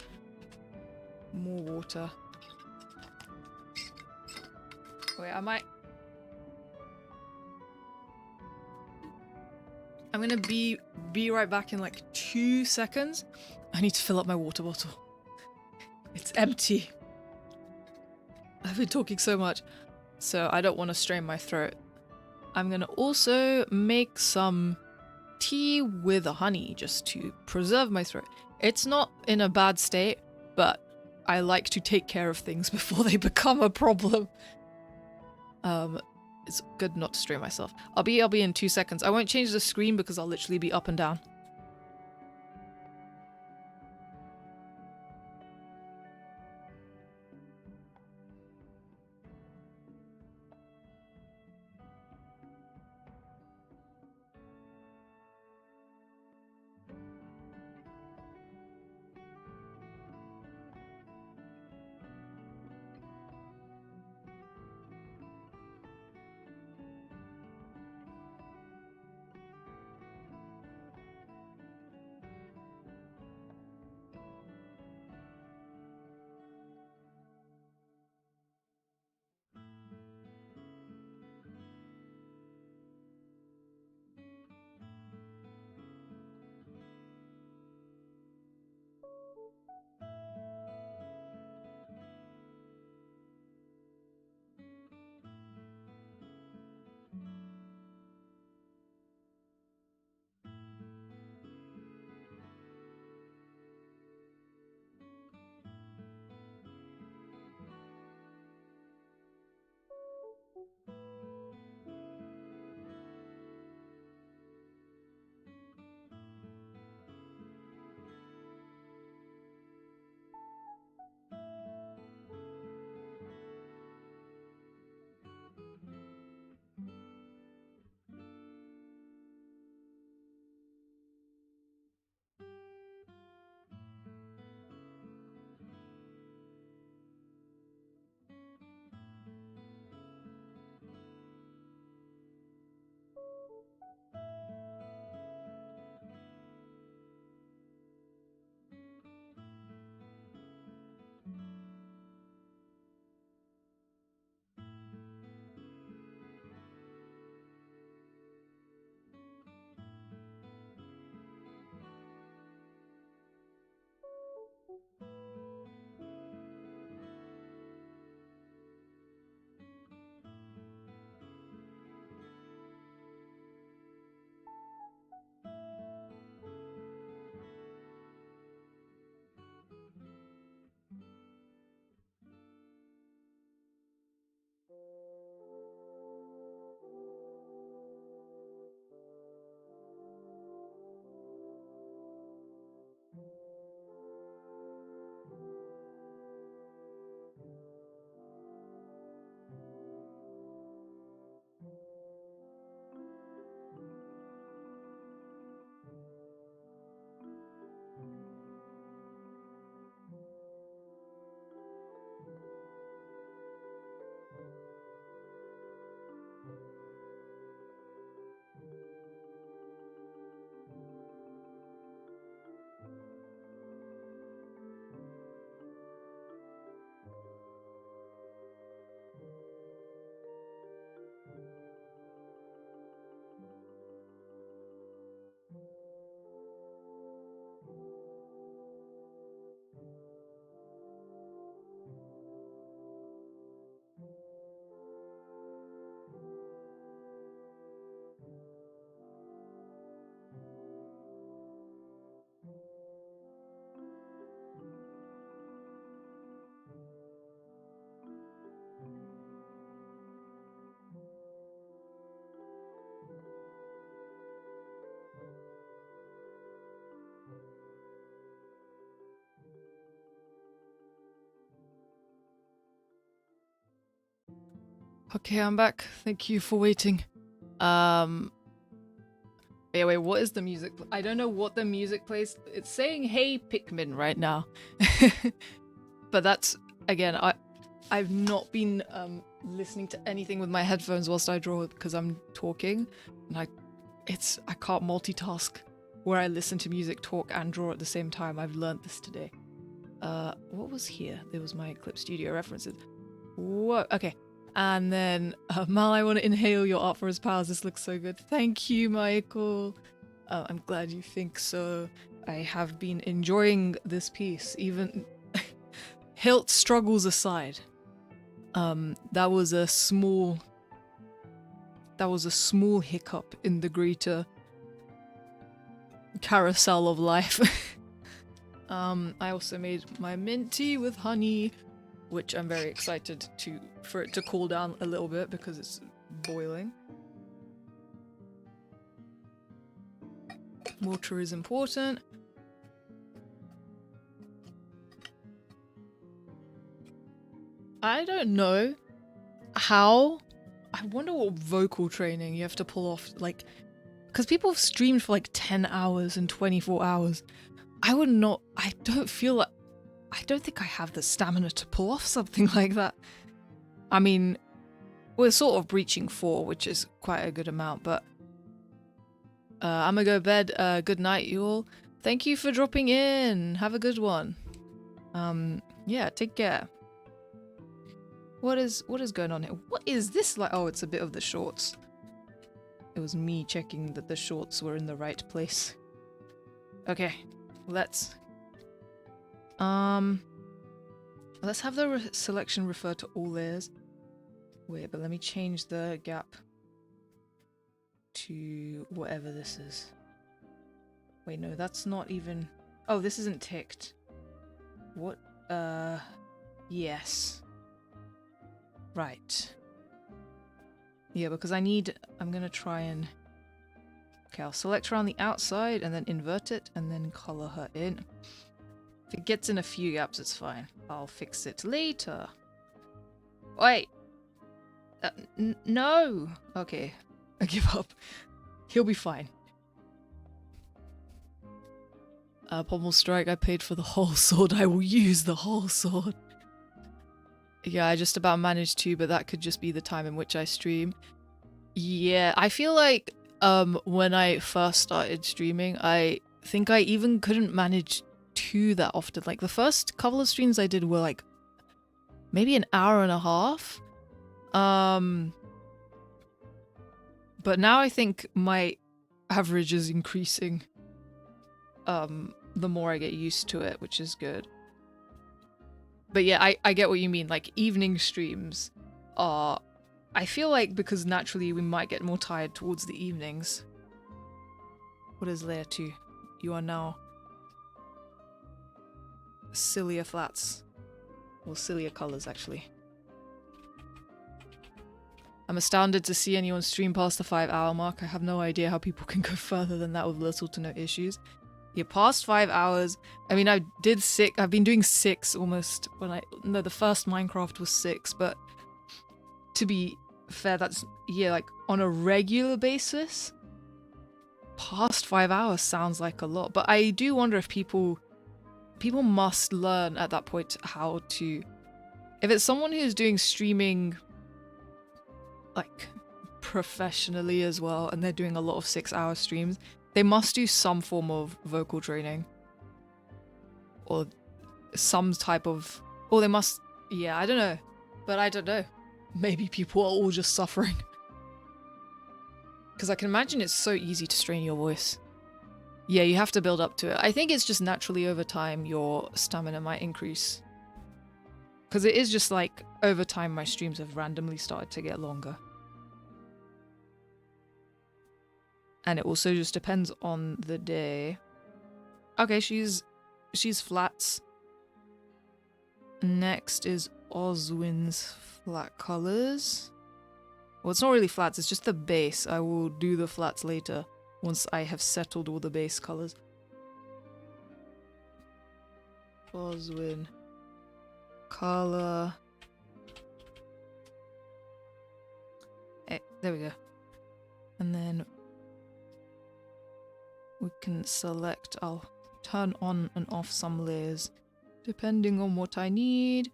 More water. Wait, I'm gonna be right back in like 2 seconds. I need to fill up my water bottle. It's empty. I've been talking so much, so I don't want to strain my throat. I'm gonna also make some tea with honey just to preserve my throat. It's not in a bad state, but I like to take care of things before they become a problem. It's good not to strain myself. I'll be in 2 seconds. I won't change the screen because I'll literally be up and down. Okay, I'm back. Thank you for waiting. Yeah, wait, what is the music? I don't know what the music plays. It's saying "Hey Pikmin" right now. But that's, again, I've not been listening to anything with my headphones whilst I draw because I'm talking, and I can't multitask where I listen to music, talk, and draw at the same time. I've learned this today. What was here? There was my Clip Studio references. Whoa, okay. And then, Mal, I want to inhale your art for his powers. This looks so good. Thank you, Michael. I'm glad you think so. I have been enjoying this piece, even hilt struggles aside. That was a small hiccup in the greater carousel of life. I also made my mint tea with honey, which I'm very excited for it to cool down a little bit because it's boiling. Water is important. I don't know how. I wonder what vocal training you have to pull off, like, because people have streamed for like 10 hours and 24 hours. I don't think I have the stamina to pull off something like that. I mean, we're sort of breaching 4, which is quite a good amount, but I'm gonna go to bed. Good night, you all. Thank you for dropping in. Have a good one. Yeah, take care. What is going on here? What is this like? Oh, it's a bit of the shorts. It was me checking that the shorts were in the right place. Okay, let's have the selection refer to all layers. Wait, but let me change the gap to whatever this is. Wait, no, that's not even... Oh, this isn't ticked. What? Yes. Right. Yeah, because I'm gonna try and... Okay, I'll select her on the outside and then invert it and then color her in. If it gets in a few gaps, it's fine. I'll fix it later. Wait! No! Okay, I give up. He'll be fine. Pommel Strike, I paid for the whole sword. I will use the whole sword. Yeah, I just about managed to, but that could just be the time in which I stream. Yeah, I feel like when I first started streaming, I think I even couldn't manage to that often. Like the first couple of streams I did were like maybe an hour and a half. But now I think my average is increasing the more I get used to it, which is good. But yeah, I get what you mean. Like evening streams are, I feel like, because naturally we might get more tired towards the evenings. What is layer 2? You are now Cilia flats. Or Cilia colors, actually. I'm astounded to see anyone stream past the 5-hour mark. I have no idea how people can go further than that with little to no issues. Yeah, past 5 hours. I mean, I've been doing 6 almost no, the first Minecraft was 6, but to be fair, that's, yeah, like on a regular basis, past 5 hours sounds like a lot. But I do wonder if people must learn at that point how to, if it's someone who's doing streaming like professionally as well, and they're doing a lot of 6-hour streams, they must do some form of vocal training. Or some type of... Or they must... Yeah, I don't know. But I don't know. Maybe people are all just suffering. Because I can imagine it's so easy to strain your voice. Yeah, you have to build up to it. I think it's just naturally over time your stamina might increase. Because it is just like, over time my streams have randomly started to get longer. And it also just depends on the day. Okay, she's flats. Next is Oswin's flat colors. Well, it's not really flats, it's just the base. I will do the flats later, once I have settled all the base colors. Oswin. Color. There we go. And then we can select, I'll turn on and off some layers depending on what I need.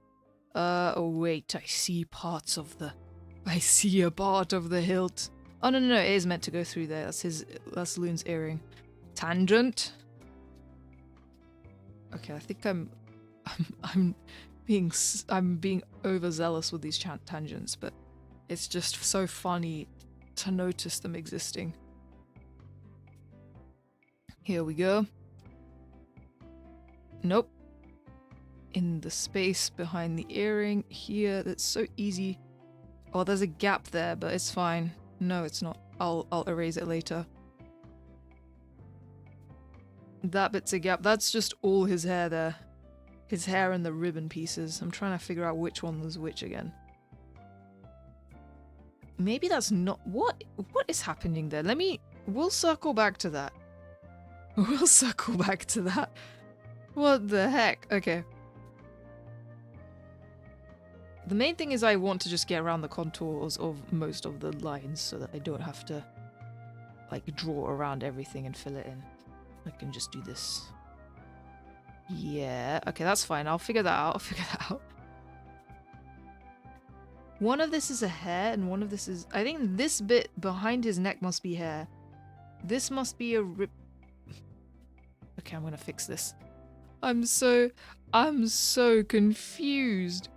Oh wait, I see parts of the... I see a part of the hilt. Oh no, it is meant to go through there. That's Lune's earring. Tangent. Okay, I think I'm being overzealous with these tangents, but it's just so funny to notice them existing. Here we go. Nope. In the space behind the earring here, that's so easy. Oh, there's a gap there, but it's fine. No, it's not. I'll erase it later. That bit's a gap. That's just all his hair there. His hair and the ribbon pieces. I'm trying to figure out which one was which again. Maybe that's not... What is happening there? We'll circle back to that. We'll circle back to that. What the heck? Okay. The main thing is I want to just get around the contours of most of the lines so that I don't have to, like, draw around everything and fill it in. I can just do this. Yeah, okay, that's fine. I'll figure that out. One of this is a hair and one of this is... I think this bit behind his neck must be hair. This must be a rib... Okay, I'm gonna fix this. I'm so confused.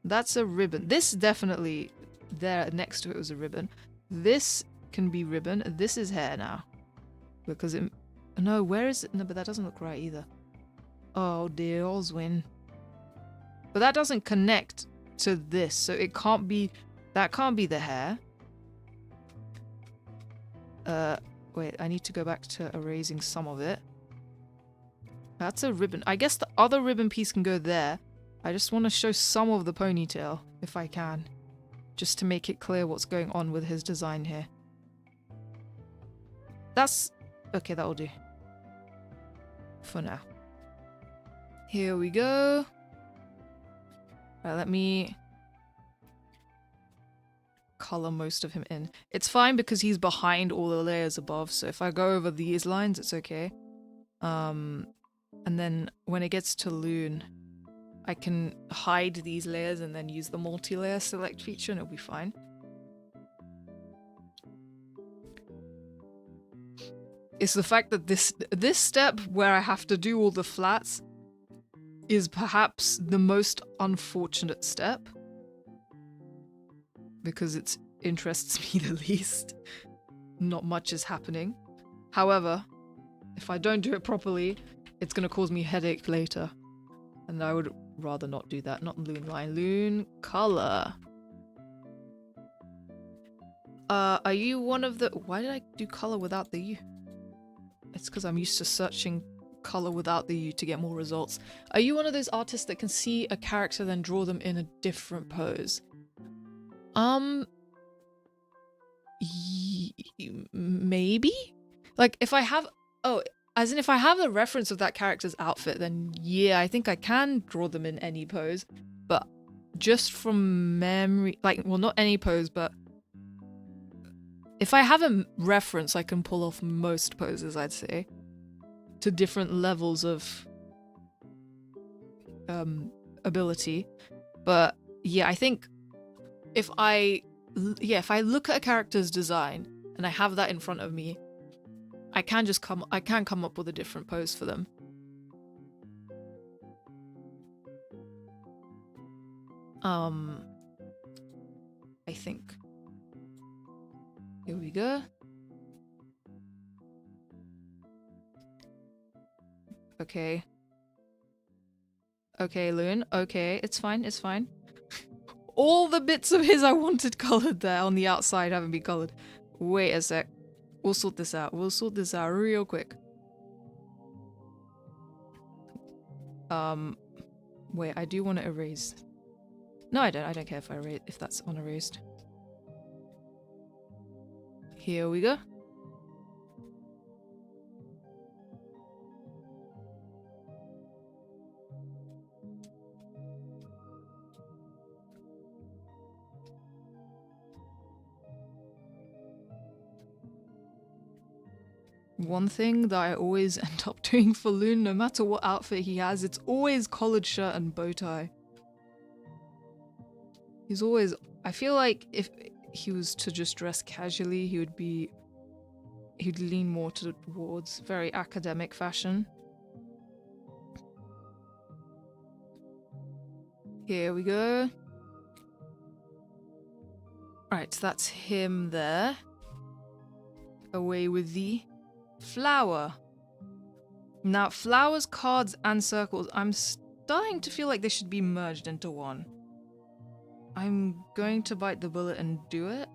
That's a ribbon. This definitely... There, next to it was a ribbon. This can be ribbon. This is hair now. Because it... No, where is it? No, but that doesn't look right either. Oh dear, Oswin. But that doesn't connect to this, so it can't be... That can't be the hair. Wait, I need to go back to erasing some of it. That's a ribbon. I guess the other ribbon piece can go there. I just want to show some of the ponytail, if I can. Just to make it clear what's going on with his design here. That's... Okay, that'll do. For now. Here we go. Right, let me color most of him in. It's fine because he's behind all the layers above, so if I go over these lines, it's okay. And then when it gets to Lune, I can hide these layers and then use the multi-layer select feature and it'll be fine. It's the fact that this step where I have to do all the flats is perhaps the most unfortunate step. Because it interests me the least. Not much is happening. However, if I don't do it properly, it's going to cause me headache later. And I would rather not do that. Not Lune line. Lune color. Are you one of the... Why did I do color without the U? It's because I'm used to searching color without the U to get more results. Are you one of those artists that can see a character then draw them in a different pose? Maybe? Like, if I have... Oh, as in if I have a reference of that character's outfit, then yeah, I think I can draw them in any pose. But just from memory... Like, well, not any pose, but... If I have a reference, I can pull off most poses, I'd say. To different levels of... ability. But, yeah, I think... If I look at a character's design and I have that in front of me, I can come up with a different pose for them. I think. Here we go. Okay. Okay, Lune. Okay, it's fine, it's fine. All the bits of his I wanted colored there on the outside haven't been colored. Wait a sec. We'll sort this out. We'll sort this out real quick. Wait, I do want to erase. No, I don't. I don't care if that's unerased. Here we go. One thing that I always end up doing for Loon, no matter what outfit he has, it's always collared shirt and bow tie. He's always... I feel like if he was to just dress casually, he'd lean more towards very academic fashion. Here we go. Right, that's him there. Away with thee. Flower. Now, flowers, cards, and circles, I'm starting to feel like they should be merged into one. I'm going to bite the bullet and do it.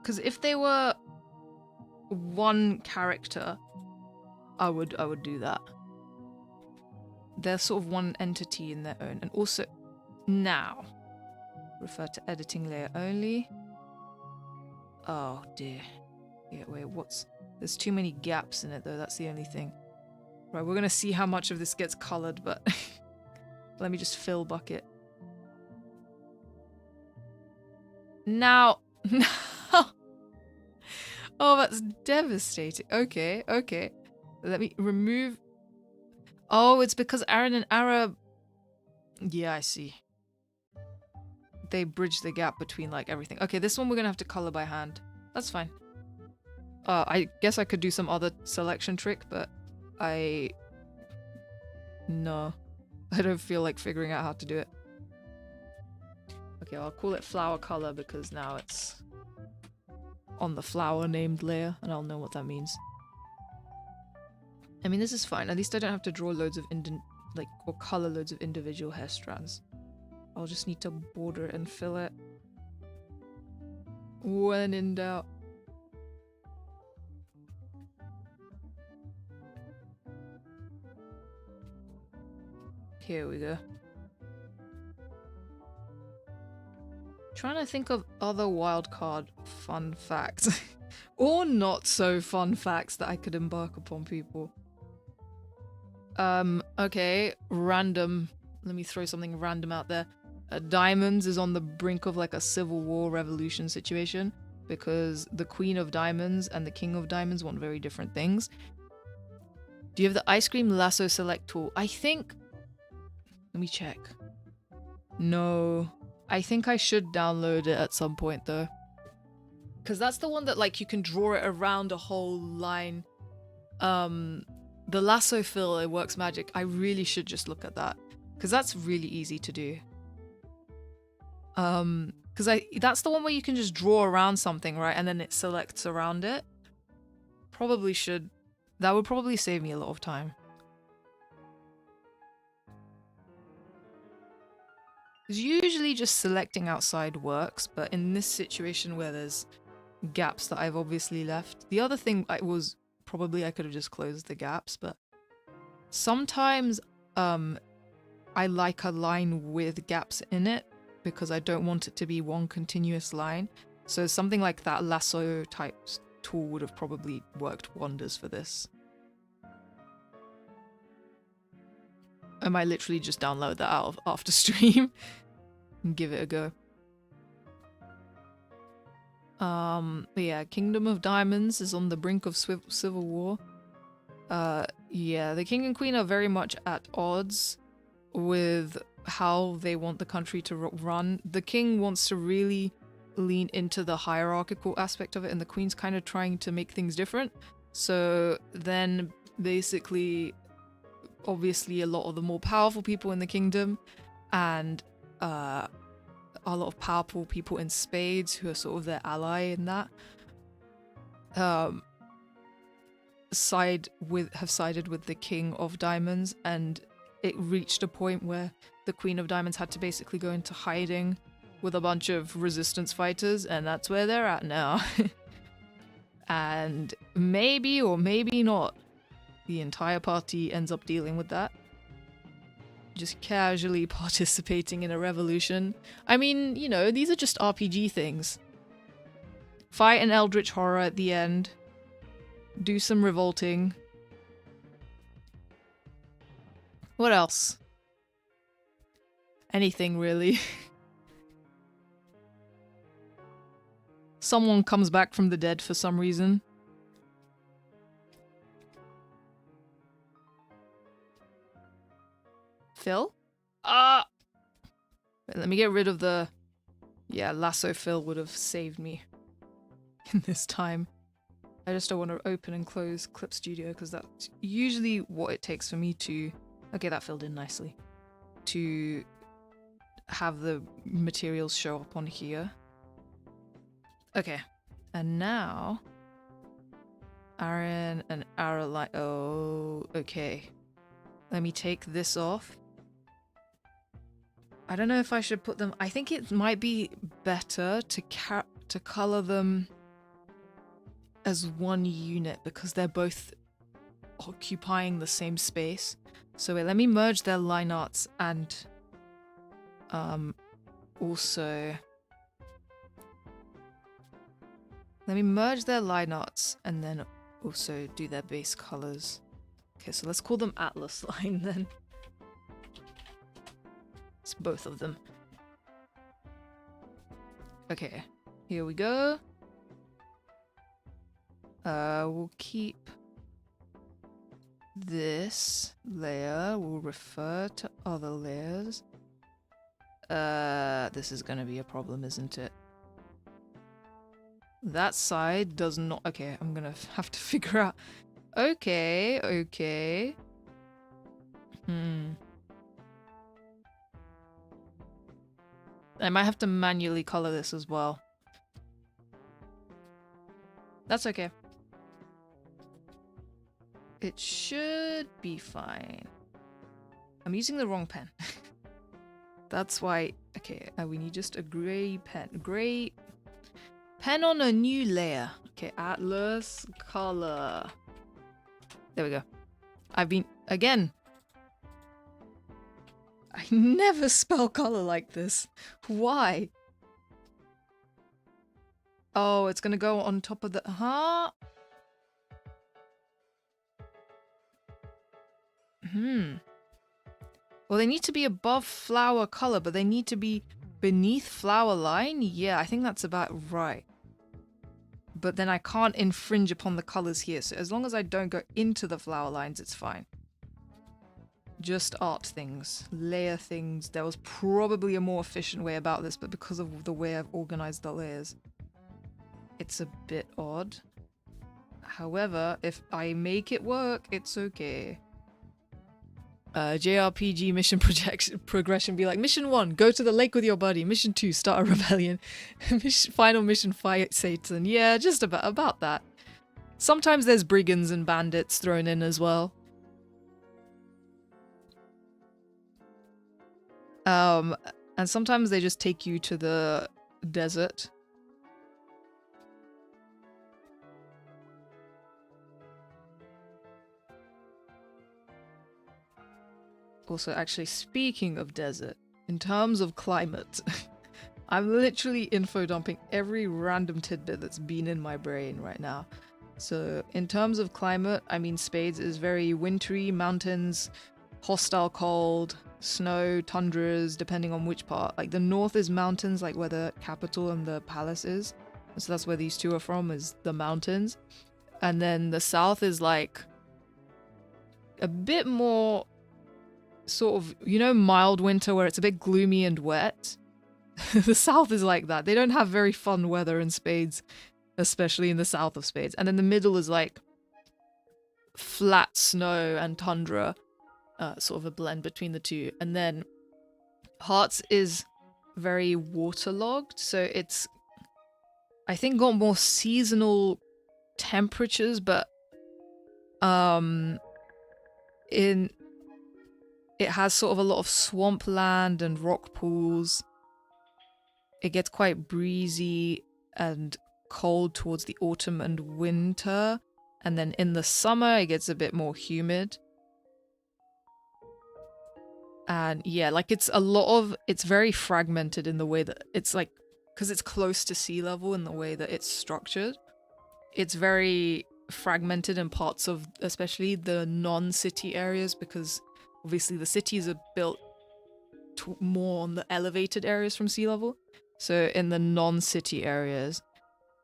Because if they were one character, I would do that. They're sort of one entity in their own. And also, now, refer to editing layer only. Oh dear. Yeah, wait, there's too many gaps in it though, that's the only thing. Right, we're gonna see how much of this gets colored, but let me just fill bucket. Now, oh, that's devastating. Okay. Let me remove. Oh, it's because Aaron and Ara. Yeah, I see. They bridge the gap between like everything. Okay, this one we're gonna have to color by hand. That's fine. I guess I could do some other selection trick, but no. I don't feel like figuring out how to do it. Okay, I'll call it flower color because now it's on the flower named layer and I'll know what that means. I mean, this is fine. At least I don't have to draw loads of or color loads of individual hair strands. I'll just need to border it and fill it. When in doubt. Here we go. Trying to think of other wildcard fun facts. Or not so fun facts that I could embark upon people. Okay, random. Let me throw something random out there. Diamonds is on the brink of like a civil war revolution situation because the Queen of Diamonds and the King of Diamonds want very different things. Do you have the ice cream lasso select tool? I think... Let me check. No. I think I should download it at some point though. Because that's the one that like you can draw it around a whole line. The lasso fill, it works magic. I really should just look at that. Because that's really easy to do. Because that's the one where you can just draw around something, right? And then it selects around it. Probably should. That would probably save me a lot of time. Because usually just selecting outside works, but in this situation where there's gaps that I've obviously left. The other thing was probably I could have just closed the gaps, but sometimes I like a line with gaps in it because I don't want it to be one continuous line. So something like that lasso type tool would have probably worked wonders for this. I might literally just download that out after stream and give it a go. But yeah, Kingdom of Diamonds is on the brink of civil war. Yeah, the king and queen are very much at odds with how they want the country to run. The king wants to really lean into the hierarchical aspect of it, and the queen's kind of trying to make things different. So then basically, obviously a lot of the more powerful people in the kingdom and a lot of powerful people in spades who are sort of their ally in that have sided with the king of diamonds, and it reached a point where the queen of diamonds had to basically go into hiding with a bunch of resistance fighters, and that's where they're at now. And maybe or maybe not, the entire party ends up dealing with that. Just casually participating in a revolution. I mean, you know, these are just RPG things. Fight an eldritch horror at the end. Do some revolting. What else? Anything, really. Someone comes back from the dead for some reason. fill. Ah! Let me get rid of the... Yeah, lasso fill would have saved me in this time. I just don't want to open and close Clip Studio because that's usually what it takes for me to... Okay, that filled in nicely. To have the materials show up on here. Okay, and now... Aaron and Aralite... Oh, okay. Let me take this off. I don't know if I should put them... I think it might be better to color them as one unit because they're both occupying the same space. So wait, let me merge their line arts and also... Let me merge their line arts and then also do their base colors. Okay, so let's call them Atlas Line then. It's both of them. Okay, here we go. We'll keep this layer. We'll refer to other layers. This is gonna be a problem, isn't it? That side does not... Okay, I'm gonna have to figure out... Okay, okay. I might have to manually color this as well. That's okay. It should be fine. I'm using the wrong pen. That's why... Okay, we need just a grey pen. Grey... Pen on a new layer. Okay, Atlas color. There we go. I've been... Again. I never spell color like this. Why? Oh, it's gonna go on top of the... Huh? Well, they need to be above flower color, but they need to be beneath flower line? Yeah, I think that's about right. But then I can't infringe upon the colors here, so as long as I don't go into the flower lines, it's fine. Just art things, layer things. There was probably a more efficient way about this, but because of the way I've organized the layers, it's a bit odd. However, if I make it work, it's okay. JRPG mission progression be like, Mission 1, go to the lake with your buddy. Mission 2, start a rebellion. Final mission, fight Satan. Yeah, just about that. Sometimes there's brigands and bandits thrown in as well. And sometimes they just take you to the desert. Also, actually, speaking of desert, in terms of climate, I'm literally info dumping every random tidbit that's been in my brain right now. So, in terms of climate, I mean, Spades is very wintry, mountains, hostile cold, snow, tundras, depending on which part. Like, the north is mountains, like where the capital and the palace is. So that's where these two are from, is the mountains. And then the south is like a bit more sort of, you know, mild winter where it's a bit gloomy and wet. The south is like that. They don't have very fun weather in Spades, especially in the south of Spades. And then the middle is like flat snow and tundra, sort of a blend between the two. And then Hearts is very waterlogged, so it's, I think, got more seasonal temperatures, but it has sort of a lot of swampland and rock pools. It gets quite breezy and cold towards the autumn and winter. And then in the summer, it gets a bit more humid. And yeah, like it's very fragmented in the way that it's like, because it's close to sea level in the way that it's structured. It's very fragmented in parts of, especially the non-city areas, because obviously the cities are built more on the elevated areas from sea level. So in the non-city areas,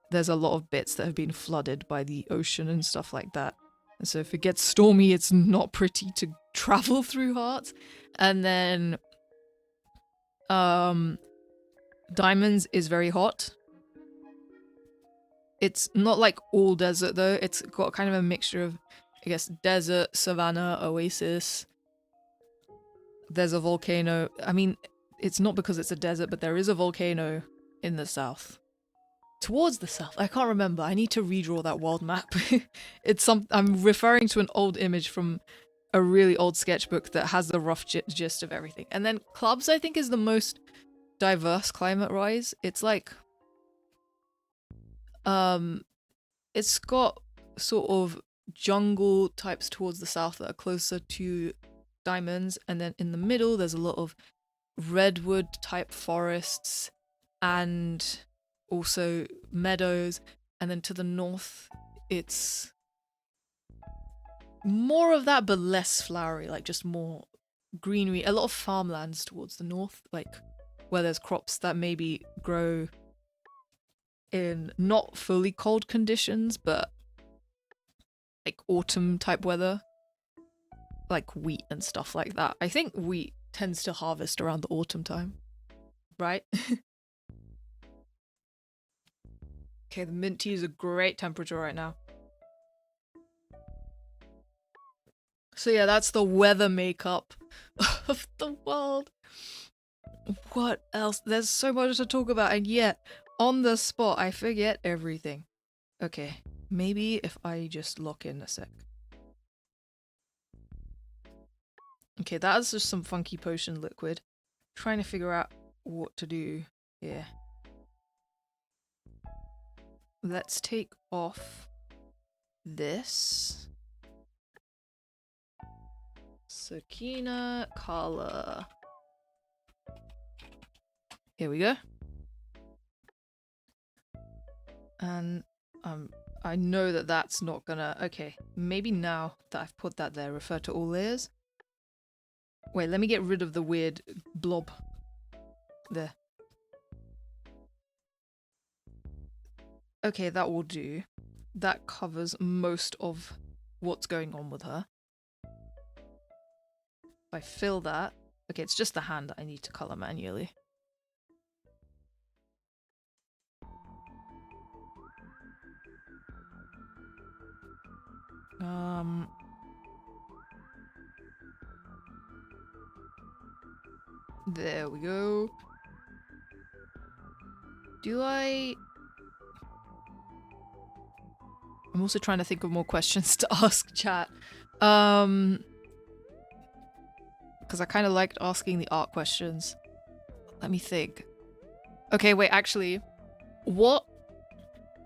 there's a lot of bits that have been flooded by the ocean and stuff like that. And so if it gets stormy, it's not pretty to travel through Hearts. And then Diamonds is very hot. It's not like all desert though. It's got kind of a mixture of, I guess, desert, savanna, oasis. There's a volcano. I mean, it's not because it's a desert, but there is a volcano in the south. Towards the south. I can't remember. I need to redraw that world map. I'm referring to an old image from a really old sketchbook that has the rough gist of everything. And then Clubs, I think, is the most diverse climate rise. It's like it's got sort of jungle types towards the south that are closer to Diamonds, and then in the middle there's a lot of redwood type forests and also meadows, and then to the north it's more of that but less flowery, like just more greenery, a lot of farmlands towards the north, like where there's crops that maybe grow in not fully cold conditions but like autumn type weather, like wheat and stuff like that. I think wheat tends to harvest around the autumn time, right? Okay, the mint tea is a great temperature right now. So yeah, that's the weather makeup of the world. What else? There's so much to talk about, and yet on the spot I forget everything. Okay, maybe if I just lock in a sec. Okay, that is just some funky potion liquid. Trying to figure out what to do here. Let's take off this. Sakina color. Here we go. And I know that that's not gonna... Okay, maybe now that I've put that there, refer to all layers. Wait, let me get rid of the weird blob. There. Okay, that will do. That covers most of what's going on with her. If I fill that... Okay, it's just the hand that I need to color manually. There we go. I'm also trying to think of more questions to ask chat. Because I kind of liked asking the art questions. Let me think. Okay, wait, actually, what?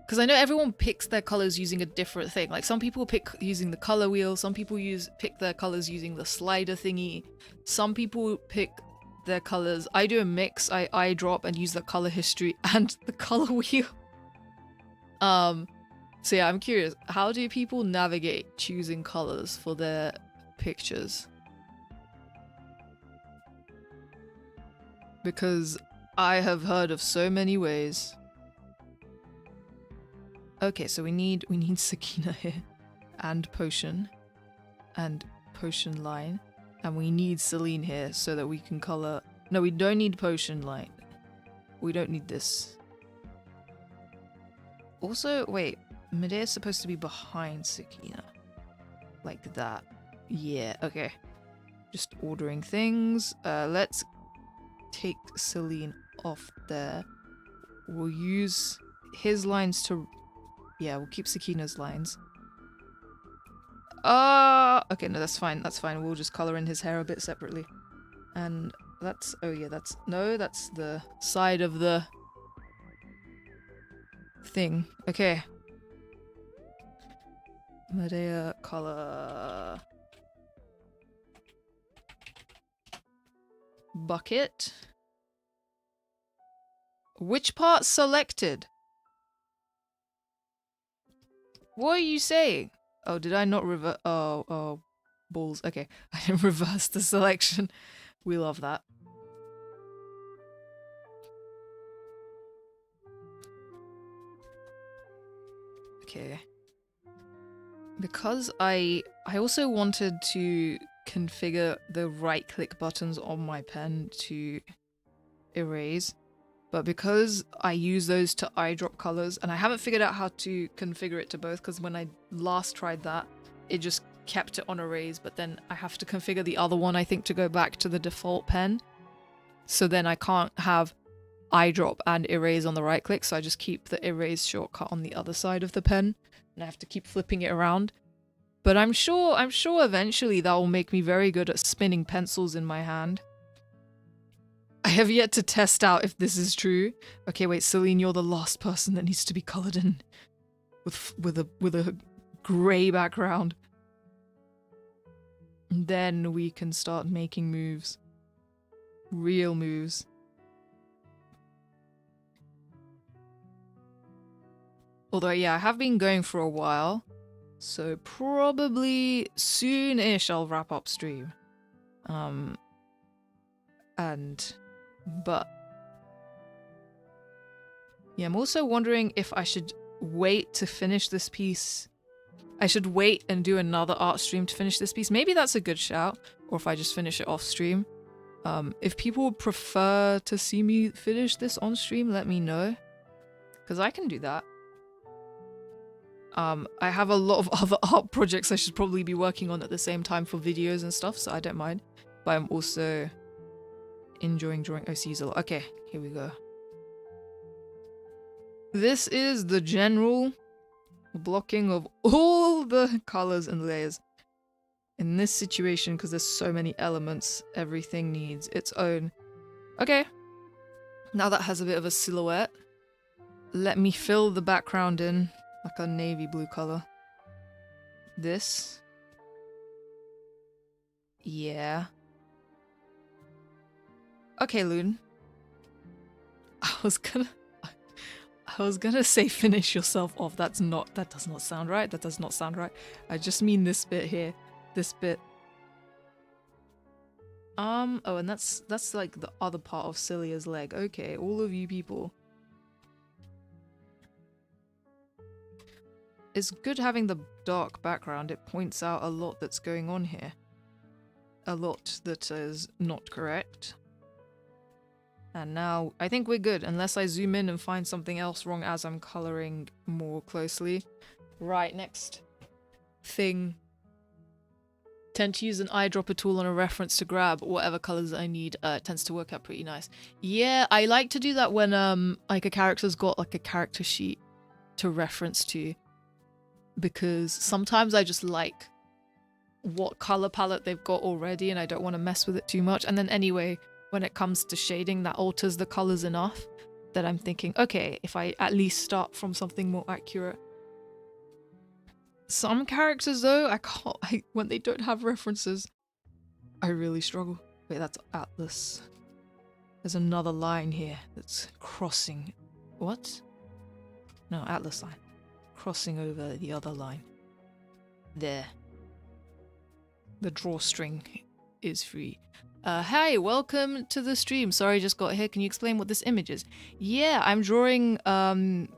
Because I know everyone picks their colors using a different thing. Like some people pick using the color wheel, some people pick their colors using the slider thingy, some people pick their colors. I do a mix. I eyedrop and use the color history and the color wheel. So yeah, I'm curious. How do people navigate choosing colors for their pictures? Because I have heard of so many ways. Okay, so we need Sakina here, and potion line, and we need Celine here so that we can color. No, we don't need potion line. We don't need this. Also, wait, Medea's supposed to be behind Sakina, like that. Yeah, okay. Just ordering things. Let's take Celine off there. We'll use his lines to... Yeah, we'll keep Sakina's lines. Okay, no, that's fine. That's fine. We'll just color in his hair a bit separately. And that's... Oh, yeah, that's... No, that's the side of the thing. Okay. Medea color... Bucket. Which part selected? What are you saying? Oh, did I not reverse? Oh, balls. Okay, I didn't reverse the selection. We love that. Okay. because I also wanted to configure the right click buttons on my pen to erase, but because I use those to eyedrop colors, and I haven't figured out how to configure it to both, because when I last tried that, it just kept it on erase, but then I have to configure the other one, I think, to go back to the default pen. So then I can't have eyedrop and erase on the right click, so I just keep the erase shortcut on the other side of the pen, and I have to keep flipping it around. But I'm sure eventually that will make me very good at spinning pencils in my hand. I have yet to test out if this is true. Okay, wait, Celine, you're the last person that needs to be colored in with a grey background. Then we can start making moves. Real moves. Although, yeah, I have been going for a while, so probably soon-ish I'll wrap up stream. But yeah, I'm also wondering if I should wait to finish this piece. I should wait and do another art stream to finish this piece. Maybe that's a good shout, or if I just finish it off stream. If people would prefer to see me finish this on stream, let me know, because I can do that. I have a lot of other art projects I should probably be working on at the same time for videos and stuff, so I don't mind. But I'm also enjoying drawing. Oh, Cecil. Okay, here we go. This is the general blocking of all the colors and layers. In this situation, because there's so many elements, everything needs its own. Okay, now that has a bit of a silhouette. Let me fill the background in like a navy blue color. This. Yeah. Okay, Loon. I was gonna say finish yourself off. That does not sound right. That does not sound right. I just mean this bit here. This bit. Oh, and that's like the other part of Celia's leg. Okay, all of you people. It's good having the dark background. It points out a lot that's going on here. A lot that is not correct. And now I think we're good, unless I zoom in and find something else wrong as I'm coloring more closely. Right, next thing. Tend to use an eyedropper tool on a reference to grab whatever colors I need. It tends to work out pretty nice. Yeah, I like to do that when like a character's got like a character sheet to reference to, because sometimes I just like what color palette they've got already and I don't want to mess with it too much. And then anyway, when it comes to shading, that alters the colors enough that I'm thinking, okay, if I at least start from something more accurate. Some characters though, when they don't have references, I really struggle. Wait, that's Atlas. There's another line here that's crossing. What? No, Atlas line. Crossing over the other line. There. The drawstring is free. Hi, welcome to the stream. Sorry, just got here. Can you explain what this image is? Yeah, I'm drawing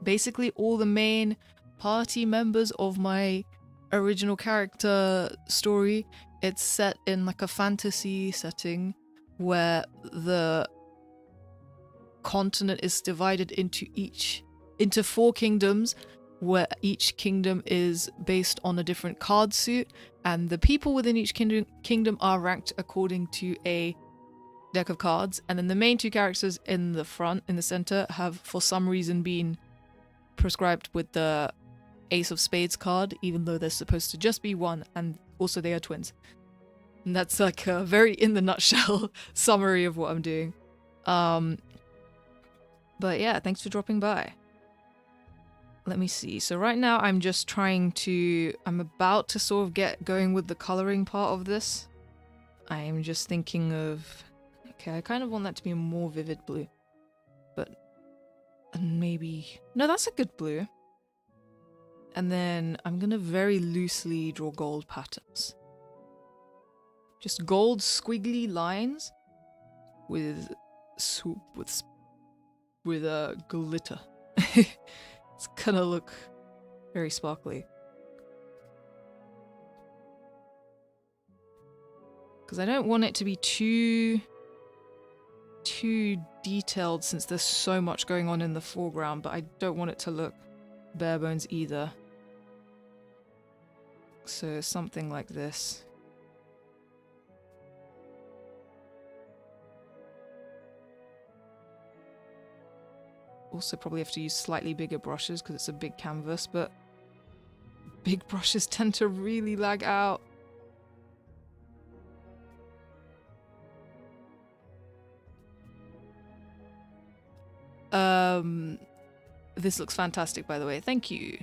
basically all the main party members of my original character story. It's set in like a fantasy setting where the continent is divided into 4 kingdoms, where each kingdom is based on a different card suit, and the people within each kingdom are ranked according to a deck of cards. And then the main 2 characters in the center, have for some reason been prescribed with the Ace of Spades card, even though they're supposed to just be one, and also they are twins. And that's like a very in the nutshell summary of what I'm doing. But yeah, thanks for dropping by. Let me see. So right now I'm just I'm about to sort of get going with the coloring part of this. I'm just thinking of, okay, I kind of want that to be a more vivid blue. But maybe, no, that's a good blue. And then I'm gonna very loosely draw gold patterns. Just gold squiggly lines with glitter. It's gonna look very sparkly. Because I don't want it to be too detailed since there's so much going on in the foreground, but I don't want it to look bare bones either. So something like this. Also probably have to use slightly bigger brushes because it's a big canvas, but big brushes tend to really lag out. This looks fantastic, by the way. Thank you.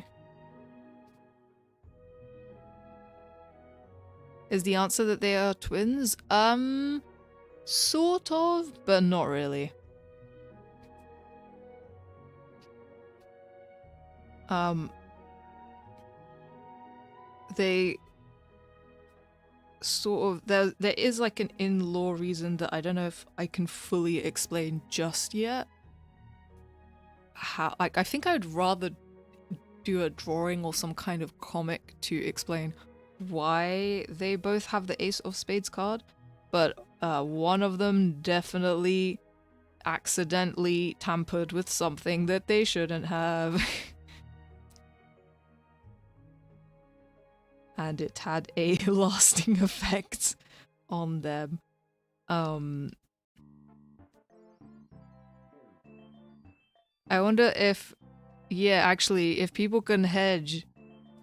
Is the answer that they are twins? Sort of, but not really. They sort of there is like an in-law reason that I don't know if I can fully explain just yet. How, like, I think I would rather do a drawing or some kind of comic to explain why they both have the Ace of Spades card, but one of them definitely accidentally tampered with something that they shouldn't have. And it had a lasting effect on them. I wonder if, yeah, actually, if people can hedge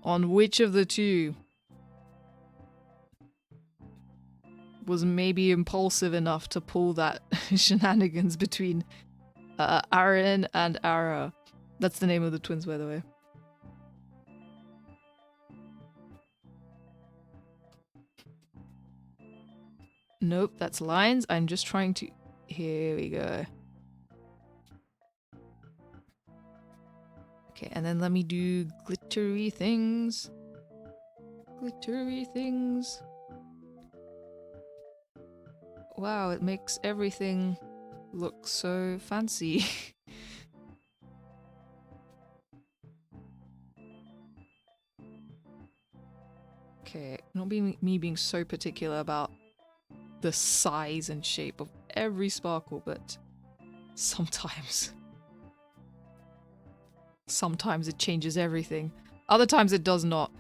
on which of the two was maybe impulsive enough to pull that shenanigans between Aaron and Ara. That's the name of the twins, by the way. Nope, that's lines. I'm just trying to... Here we go. Okay, and then let me do glittery things. Glittery things. Wow, it makes everything look so fancy. Okay, not being me being so particular about the size and shape of every sparkle, but sometimes it changes everything. Other times it does not.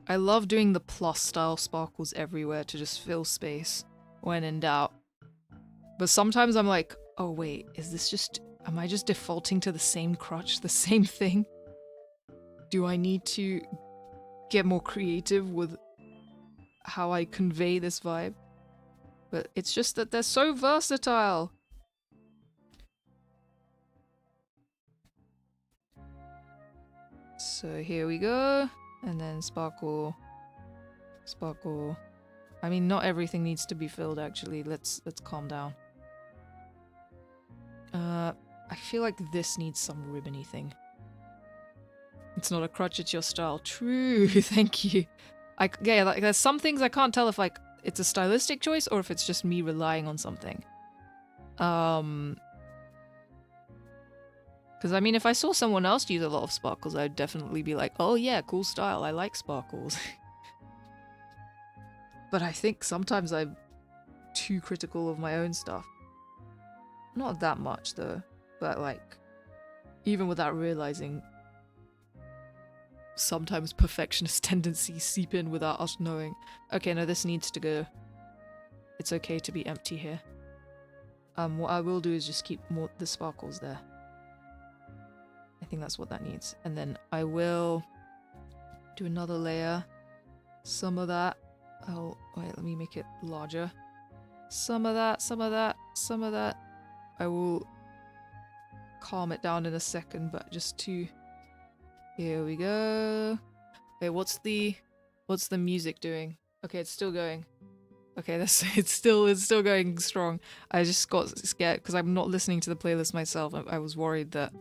I love doing the plus style sparkles everywhere to just fill space when in doubt. But sometimes I'm like, oh wait, is this just... Am I just defaulting to the same crutch, the same thing? Do I need to get more creative with how I convey this vibe? But it's just that they're so versatile. So here we go. And then sparkle. Sparkle. I mean, not everything needs to be filled, actually. Let's calm down. I feel like this needs some ribbony thing. It's not a crutch, it's your style. True, thank you. Yeah, like, there's some things I can't tell if, like, it's a stylistic choice or if it's just me relying on something. Because, I mean, if I saw someone else use a lot of sparkles, I'd definitely be like, oh yeah, cool style, I like sparkles. But I think sometimes I'm too critical of my own stuff. Not that much, though. But, like, even without realizing, sometimes perfectionist tendencies seep in without us knowing. Okay, no, this needs to go. It's okay to be empty here. What I will do is just keep more the sparkles there. I think that's what that needs. And then I will do another layer. Some of that. Oh, wait, let me make it larger. Some of that, some of that, some of that. I will calm it down in a second, but just to... Here we go. Wait, what's the music doing? Okay, it's still going. Okay, it's still going strong. I just got scared because I'm not listening to the playlist myself. I was worried that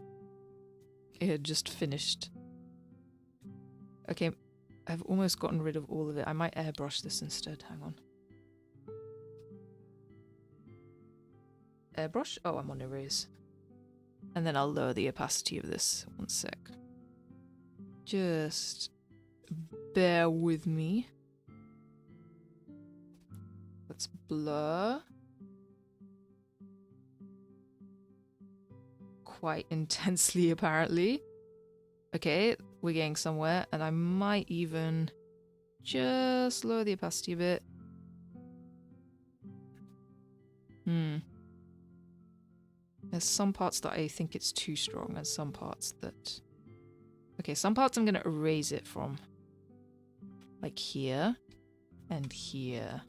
it had just finished. Okay, I've almost gotten rid of all of it. I might airbrush this instead. Hang on. Airbrush? Oh, I'm on erase. And then I'll lower the opacity of this. One sec. Just bear with me. Let's blur. Quite intensely, apparently. Okay, we're getting somewhere, and I might even just lower the opacity a bit. There's some parts that I think it's too strong, and some parts that... Okay, some parts I'm going to erase it from. Like here, and here.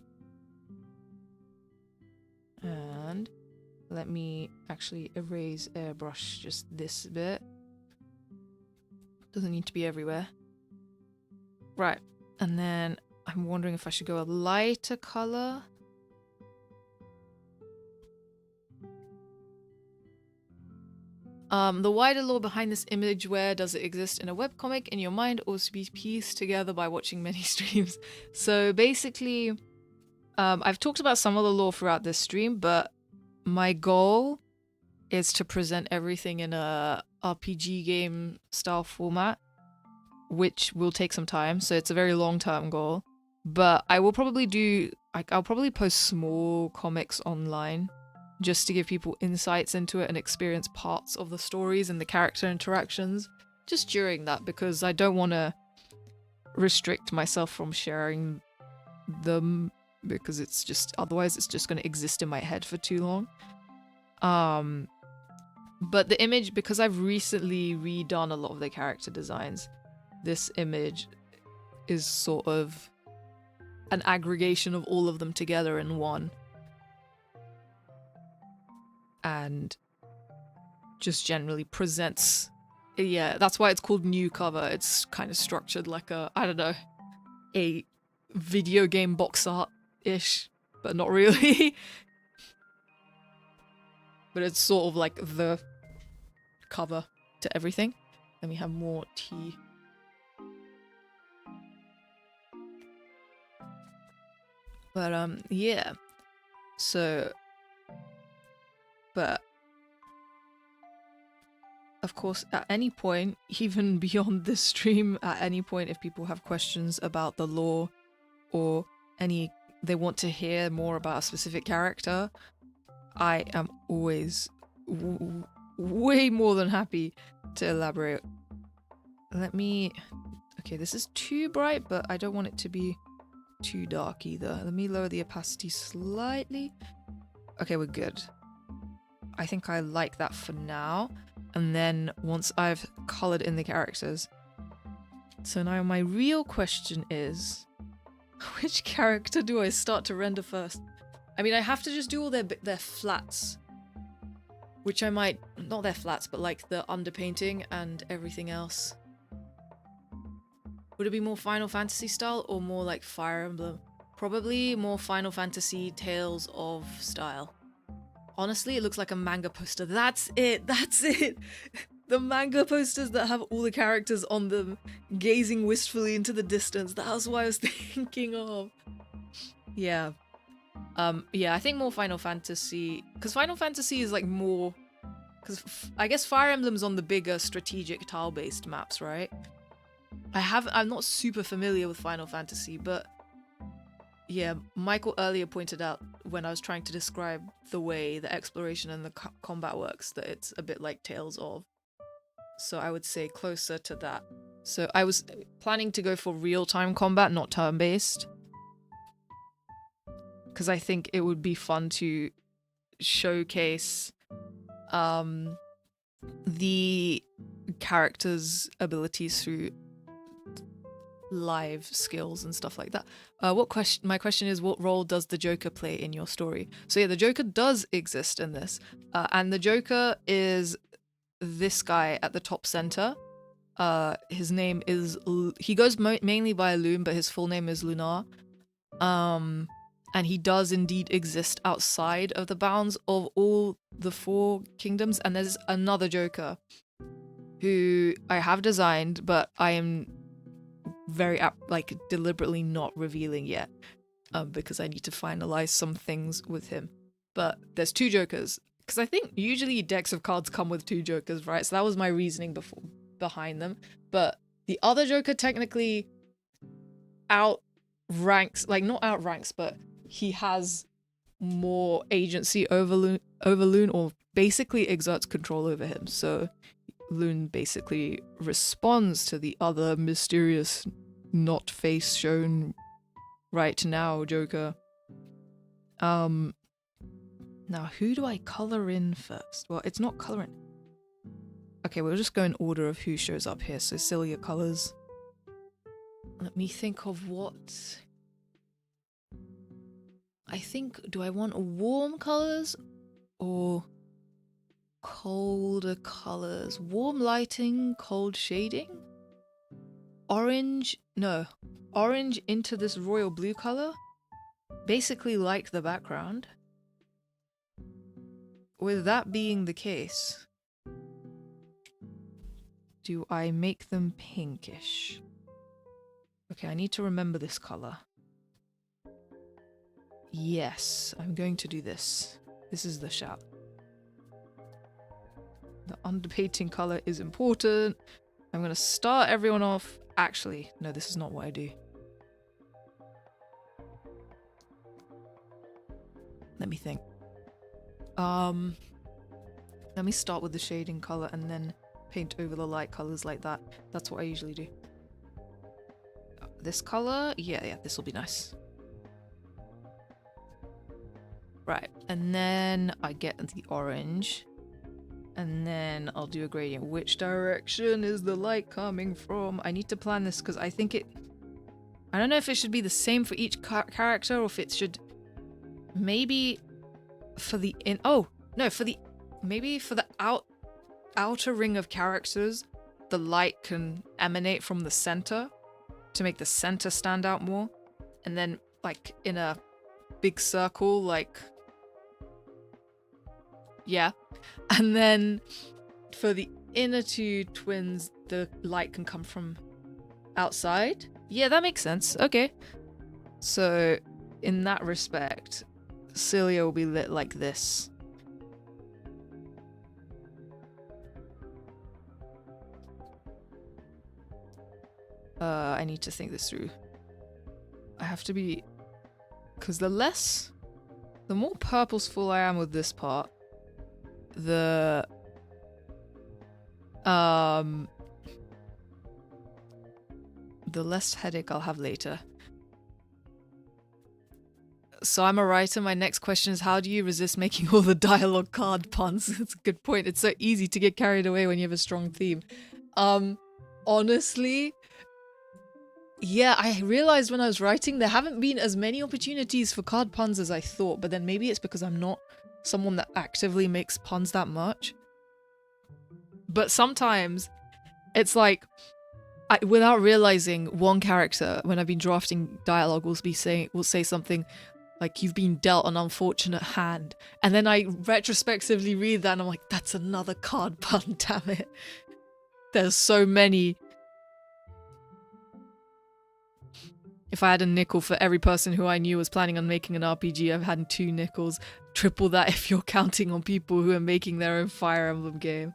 And let me actually erase airbrush just this bit. Doesn't need to be everywhere. Right, and then I'm wondering if I should go a lighter color. The wider lore behind this image, where does it exist in a webcomic in your mind, or to be pieced together by watching many streams? So basically, I've talked about some of the lore throughout this stream, but my goal is to present everything in a RPG game style format, which will take some time, so it's a very long-term goal. But I will probably do, like, I'll probably post small comics online just to give people insights into it and experience parts of the stories and the character interactions just during that, because I don't want to restrict myself from sharing them, because it's just, otherwise it's just going to exist in my head for too long. But the image, because I've recently redone a lot of the character designs, this image is sort of an aggregation of all of them together in one. And just generally presents, yeah, that's why it's called New Cover. It's kind of structured like a, I don't know, a video game box art-ish, but not really. But it's sort of like the cover to everything. Let me have more tea. But yeah. So, but of course, at any point, even beyond this stream, at any point, if people have questions about the lore or they want to hear more about a specific character, I am always way more than happy to elaborate. Okay, this is too bright, but I don't want it to be too dark either. Let me lower the opacity slightly. Okay, we're good. I think I like that for now. And then once I've colored in the characters. So now my real question is, which character do I start to render first? I mean, I have to just do all their flats, which I might, not their flats, but like the underpainting and everything else. Would it be more Final Fantasy style or more like Fire Emblem? Probably more Final Fantasy Tales of style. Honestly, it looks like a manga poster. That's it! That's it! The manga posters that have all the characters on them gazing wistfully into the distance. That was what I was thinking of. Yeah. Yeah, I think more Final Fantasy, because Final Fantasy is like more, because I guess Fire Emblem's on the bigger strategic tile-based maps, right? I'm not super familiar with Final Fantasy, but yeah, Michael earlier pointed out when I was trying to describe the way the exploration and the combat works that it's a bit like Tales of. So I would say closer to that. So I was planning to go for real-time combat, not turn-based, because I think it would be fun to showcase the characters' abilities through live skills and stuff like that. My question is, what role does the Joker play in your story? So yeah, the Joker does exist in this, and the Joker is this guy at the top center. His name is, he goes mainly by Loom, but his full name is Lunar. And he does indeed exist outside of the bounds of all the four kingdoms. And there's another Joker who I have designed, but I am very deliberately not revealing yet, because I need to finalize some things with him. But there's two Jokers, because I think usually decks of cards come with two Jokers, right? So that was my reasoning behind them. But The other Joker technically outranks, like not outranks, but he has more agency over Loon, or basically exerts control over him. So Loon basically responds to the other mysterious, not face shown right now Joker. Now who do I color in first? Well, it's not coloring. Okay, we'll just go in order of who shows up here. So Celia colors. Let me think of what. I think, do I want warm colors or colder colors? Warm lighting, cold shading? Orange, no. Orange into this royal blue color? Basically like the background. With that being the case, do I make them pinkish? Okay, I need to remember this color. Yes, I'm going to do this. This is the shout. The underpainting color is important. I'm going to start everyone off. Actually, no, this is not what I do. Let me think. Let me start with the shading color and then paint over the light colors like that. That's what I usually do. This color? Yeah, this will be nice. Right, and then I get the orange. And then I'll do a gradient. Which direction is the light coming from? I need to plan this because I think I don't know if it should be the same for each character or if it should maybe for the maybe for the outer ring of characters, the light can emanate from the center to make the center stand out more. And then like in a big circle, like, yeah. And then for the inner two twins, the light can come from outside. Yeah, that makes sense. Okay. So in that respect, Celia will be lit like this. I need to think this through. I have to be... Because the more purposeful I am with this part, the less headache I'll have later. So I'm a writer. My next question is, how do you resist making all the dialogue card puns? It's a good point. It's so easy to get carried away when you have a strong theme. Honestly, yeah, I realized when I was writing there haven't been as many opportunities for card puns as I thought, but then maybe it's because I'm not someone that actively makes puns that much. But sometimes it's like, without realizing, one character, when I've been drafting dialogue, will say something like, "You've been dealt an unfortunate hand," and then I retrospectively read that and I'm like, that's another card pun, damn it. There's so many. If I had a nickel for every person who I knew was planning on making an RPG, I've had 2 nickels. Triple that if you're counting on people who are making their own Fire Emblem game.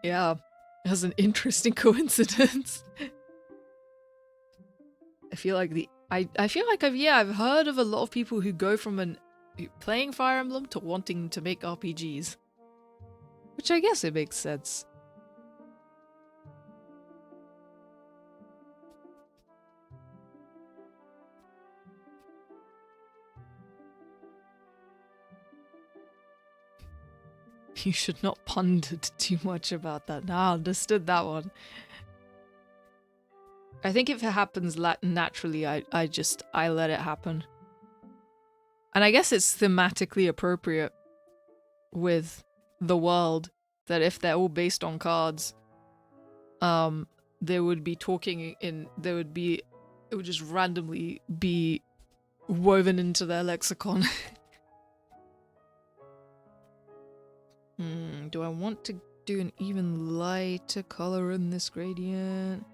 Yeah, that's an interesting coincidence. I feel like I've heard of a lot of people who go from playing Fire Emblem to wanting to make RPGs. Which I guess it makes sense. You should not ponder too much about that. Nah, I understood that one. I think if it happens naturally, I let it happen. And I guess it's thematically appropriate with the world that if they're all based on cards, they would be talking it would just randomly be woven into their lexicon. Do I want to do an even lighter color in this gradient?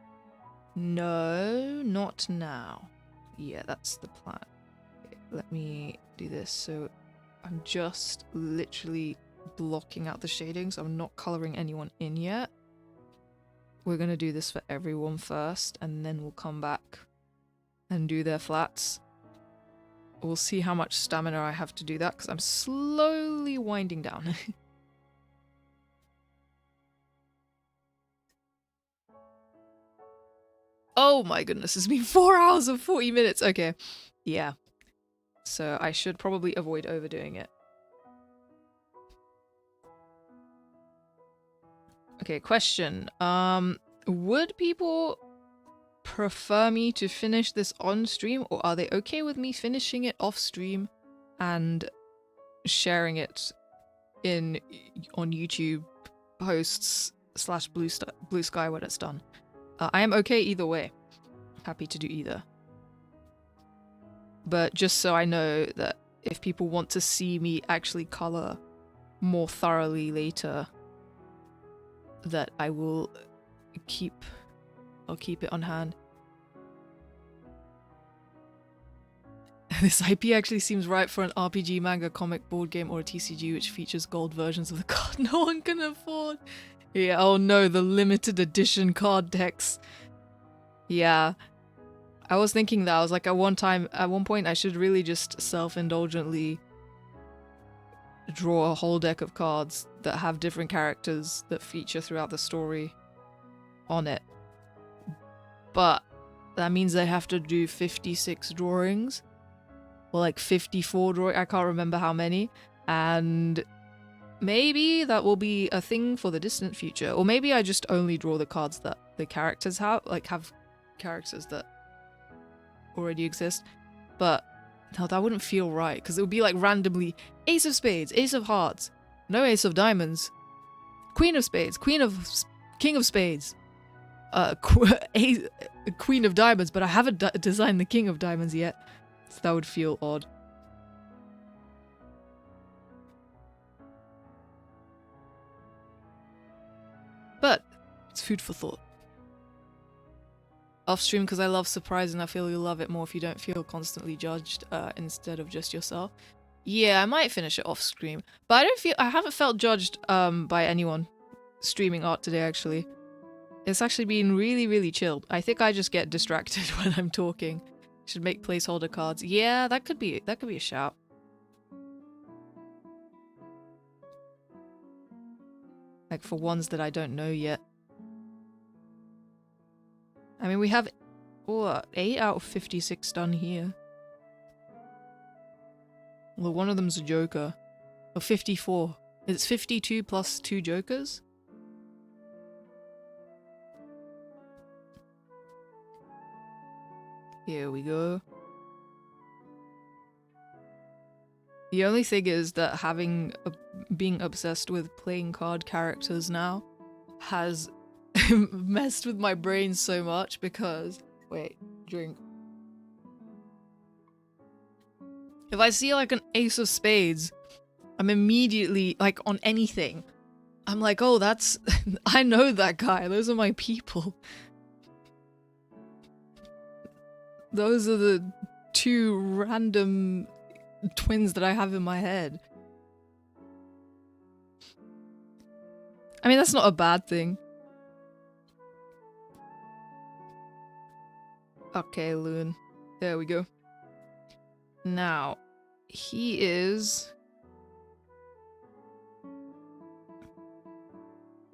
No, not now. Yeah, that's the plan. Okay, let me do this. So I'm just literally blocking out the shading, so I'm not coloring anyone in yet. We're gonna do this for everyone first, and then we'll come back and do their flats. We'll see how much stamina I have to do that, because I'm slowly winding down. Oh my goodness, it's been 4 hours and 40 minutes. Okay, yeah. So I should probably avoid overdoing it. Okay, question. Would people prefer me to finish this on stream, or are they okay with me finishing it off stream and sharing it on YouTube posts / Blue Sky when it's done? I am okay either way. Happy to do either. But just so I know that if people want to see me actually color more thoroughly later, that I will I'll keep it on hand. This IP actually seems right for an RPG, manga, comic, board game, or a TCG which features gold versions of the card no one can afford. Yeah, oh no, the limited edition card decks. Yeah. I was thinking that. I was like, at one point, I should really just self-indulgently draw a whole deck of cards that have different characters that feature throughout the story on it. But that means they have to do 56 drawings. Or like 54 drawings. I can't remember how many. And maybe that will be a thing for the distant future. Or maybe I just only draw the cards that the characters have. Like, have characters that already exist. But no, that wouldn't feel right. Because it would be like randomly Ace of Spades, Ace of Hearts, no Ace of Diamonds, Queen of Spades, King of Spades, Queen of Diamonds, but I haven't designed the King of Diamonds yet. So that would feel odd. But it's food for thought. Off stream because I love surprise and I feel you'll love it more if you don't feel constantly judged instead of just yourself. Yeah, I might finish it off stream, but I haven't felt judged by anyone streaming art today actually. It's actually been really, really chilled. I think I just get distracted when I'm talking. Should make placeholder cards. Yeah, that could be a shout. Like for ones that I don't know yet. I mean, we have 8 out of 56 done here. Well, one of them's a joker. Or 54. It's 52 plus 2 jokers? Here we go. The only thing is that being obsessed with playing card characters now has messed with my brain so much because... Wait, drink. If I see like an Ace of Spades, I'm immediately, like on anything, I'm like, oh, that's... I know that guy, those are my people. Those are the 2 random twins that I have in my head. I mean, that's not a bad thing. Okay, Loon. There we go. Now, he is...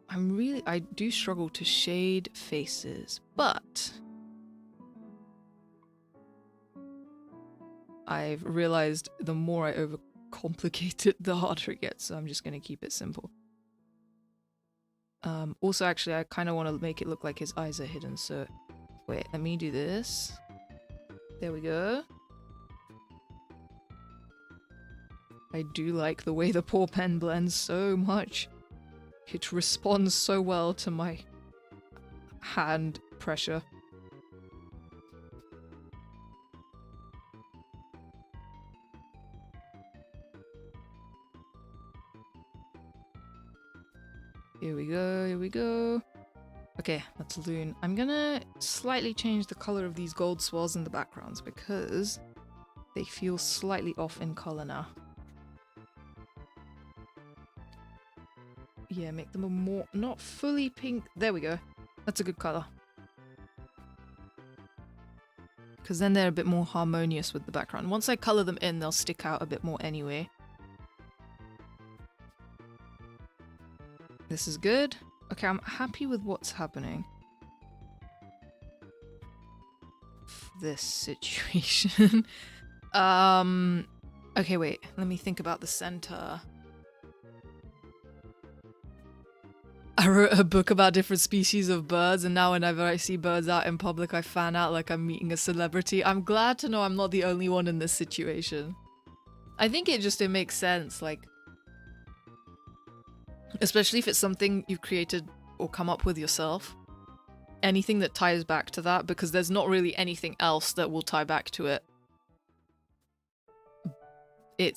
I do struggle to shade faces, but... I've realized the more I overcomplicate it, the harder it gets, so I'm just gonna keep it simple. Also, actually, I kind of want to make it look like his eyes are hidden, so... Wait, let me do this. There we go. I do like the way the paw pen blends so much. It responds so well to my hand pressure. Here we go, here we go. Okay, that's Loon. I'm gonna slightly change the color of these gold swirls in the backgrounds because they feel slightly off in color now. Yeah, make them a more, not fully pink. There we go. That's a good color. Because then they're a bit more harmonious with the background. Once I color them in, they'll stick out a bit more anyway. This is good. Okay, I'm happy with what's happening. This situation. Okay, wait. Let me think about the center. I wrote a book about different species of birds, and now whenever I see birds out in public, I fan out like I'm meeting a celebrity. I'm glad to know I'm not the only one in this situation. I think it makes sense, like, especially if it's something you've created or come up with yourself. Anything that ties back to that, because there's not really anything else that will tie back to it. It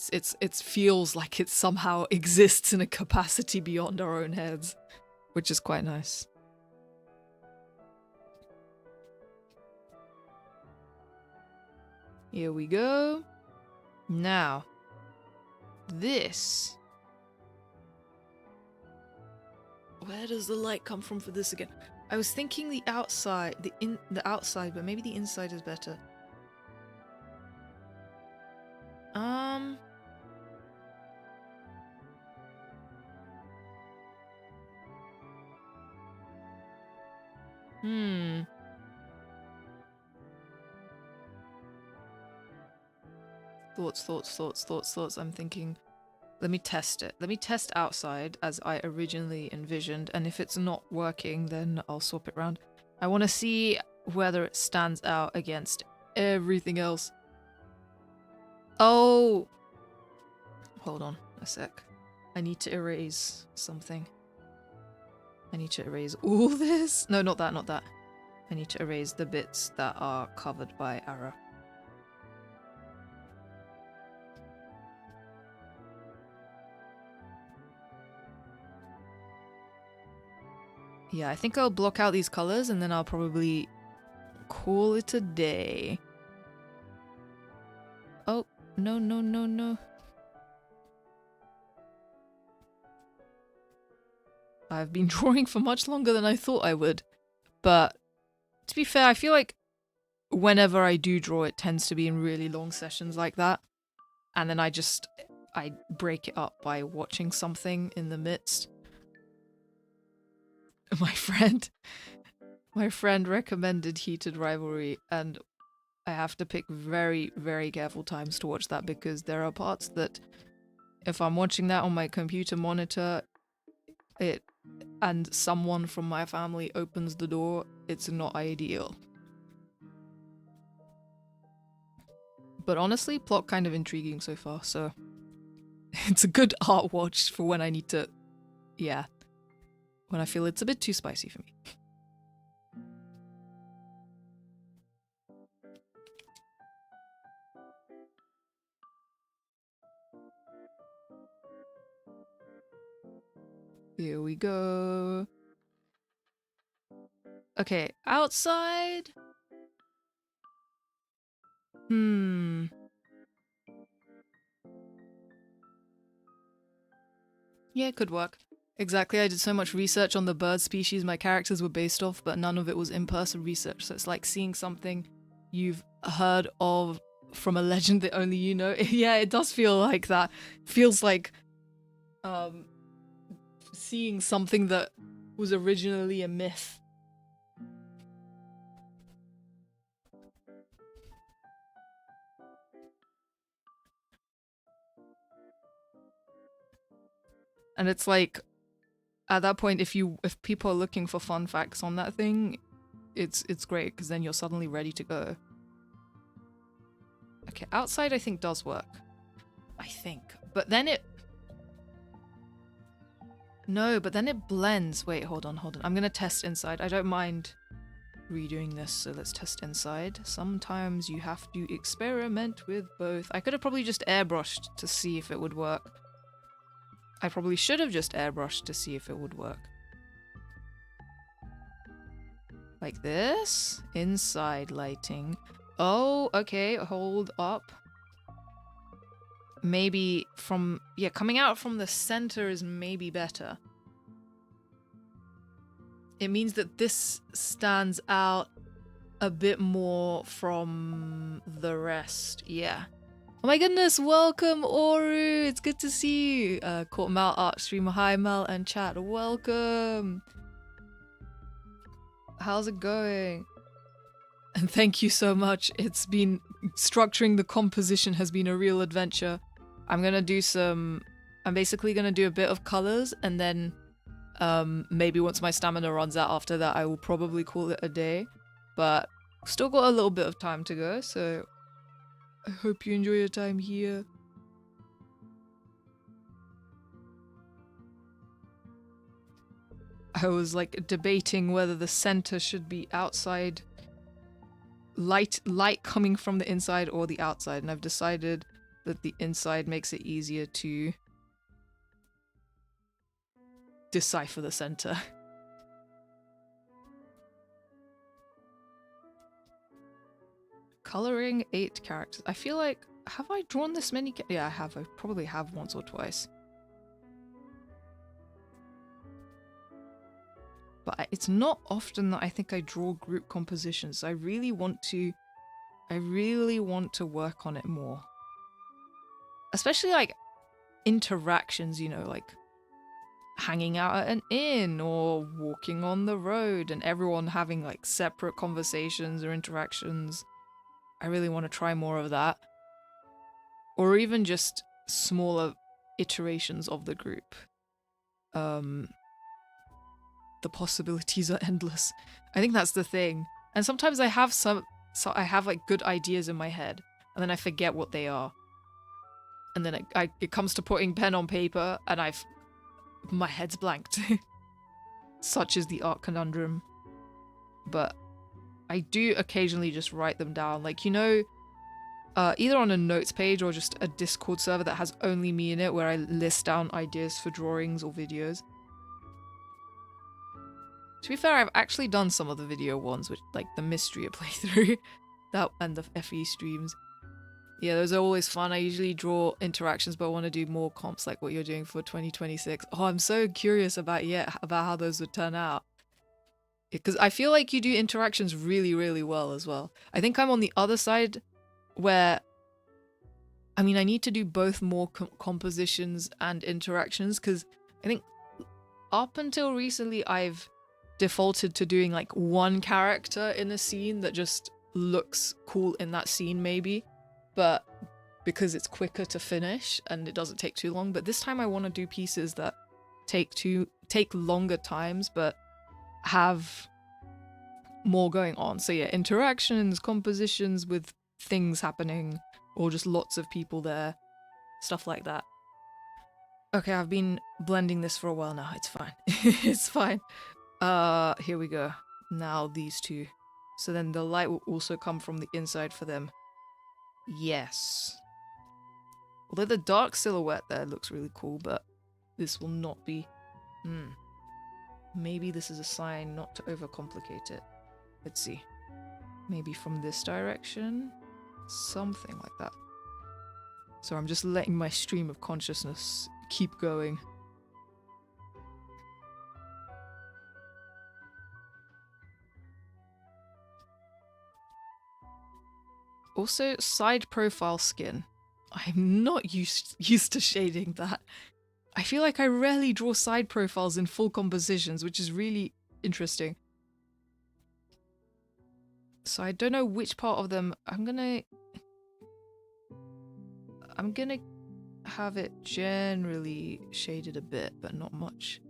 feels like it somehow exists in a capacity beyond our own heads, which is quite nice. Here we go. Now, this. Where does the light come from for this again? I was thinking the outside, the outside, but maybe the inside is better. Thoughts. I'm thinking, let me test it. Let me test outside as I originally envisioned, and if it's not working, then I'll swap it around. I want to see whether it stands out against everything else. Oh! Hold on a sec. I need to erase something. I need to erase all this. No, not that, not that. I need to erase the bits that are covered by arrow. Yeah, I think I'll block out these colors and then I'll probably call it a day. Oh, no. I've been drawing for much longer than I thought I would. But to be fair, I feel like whenever I do draw, it tends to be in really long sessions like that. And then I break it up by watching something in the midst. My friend recommended Heated Rivalry, and I have to pick very, very careful times to watch that, because there are parts that if I'm watching that on my computer monitor, and someone from my family opens the door, it's not ideal. But honestly, plot kind of intriguing so far, so it's a good art watch for when I need to, when I feel it's a bit too spicy for me. Here we go. Okay, outside. Yeah, it could work. Exactly, I did so much research on the bird species my characters were based off, but none of it was in-person research, so it's like seeing something you've heard of from a legend that only you know. Yeah, it does feel like that. It feels like seeing something that was originally a myth. And it's like, at that point, if people are looking for fun facts on that thing, it's great, because then you're suddenly ready to go. Okay, outside I think does work. I think. But then it... No, but then it blends. Wait, hold on. I'm gonna test inside. I don't mind redoing this, so let's test inside. Sometimes you have to experiment with both. I could have probably just airbrushed to see if it would work. I probably should have just airbrushed to see if it would work. Like this? Inside lighting. Oh, okay, hold up. Maybe from... Yeah, coming out from the center is maybe better. it means that this stands out a bit more from the rest. Yeah. Oh my goodness, welcome Oru! It's good to see you. Caught Mal, Art Streamer, hi Mal, and chat, welcome! How's it going? And thank you so much. It's been structuring the composition has been a real adventure. I'm basically gonna do a bit of colors, and then maybe once my stamina runs out after that, I will probably call it a day. But still got a little bit of time to go, so I hope you enjoy your time here. I was like debating whether the center should be outside, light coming from the inside or the outside, and I've decided that the inside makes it easier to decipher the center. Coloring 8 characters. I feel like, have I drawn this many? Yeah, I have. I probably have once or twice. But it's not often that I think I draw group compositions. I really want to work on it more. Especially like interactions, you know, like hanging out at an inn or walking on the road and everyone having like separate conversations or interactions. I really want to try more of that. Or even just smaller iterations of the group. The possibilities are endless. I think that's the thing. And sometimes I have I have like good ideas in my head and then I forget what they are. And then it comes to putting pen on paper and my head's blanked. Such is the art conundrum. But I do occasionally just write them down. Like, you know, either on a notes page or just a Discord server that has only me in it where I list down ideas for drawings or videos. To be fair, I've actually done some of the video ones, which like the Mysteria playthrough that and the FE streams. Yeah, those are always fun. I usually draw interactions, but I want to do more comps like what you're doing for 2026. Oh, I'm so curious about how those would turn out. Because I feel like you do interactions really, really well as well. I think I'm on the other side where, I mean, I need to do both more compositions and interactions because I think up until recently I've defaulted to doing like one character in a scene that just looks cool in that scene maybe, but because it's quicker to finish and it doesn't take too long. But this time I want to do pieces that take longer times but have more going on. So yeah, interactions, compositions with things happening, or just lots of people there, stuff like that. Okay, I've been blending this for a while now. It's fine. It's fine. Here we go. Now these two. So then the light will also come from the inside for them. Yes. Although the dark silhouette there looks really cool, but this will not be. Maybe this is a sign not to overcomplicate it. Let's see. Maybe from this direction? Something like that. So I'm just letting my stream of consciousness keep going. Also, side profile skin. I'm not used to shading that. I feel like I rarely draw side profiles in full compositions, which is really interesting. So I don't know which part of them. I'm gonna have it generally shaded a bit, but not much.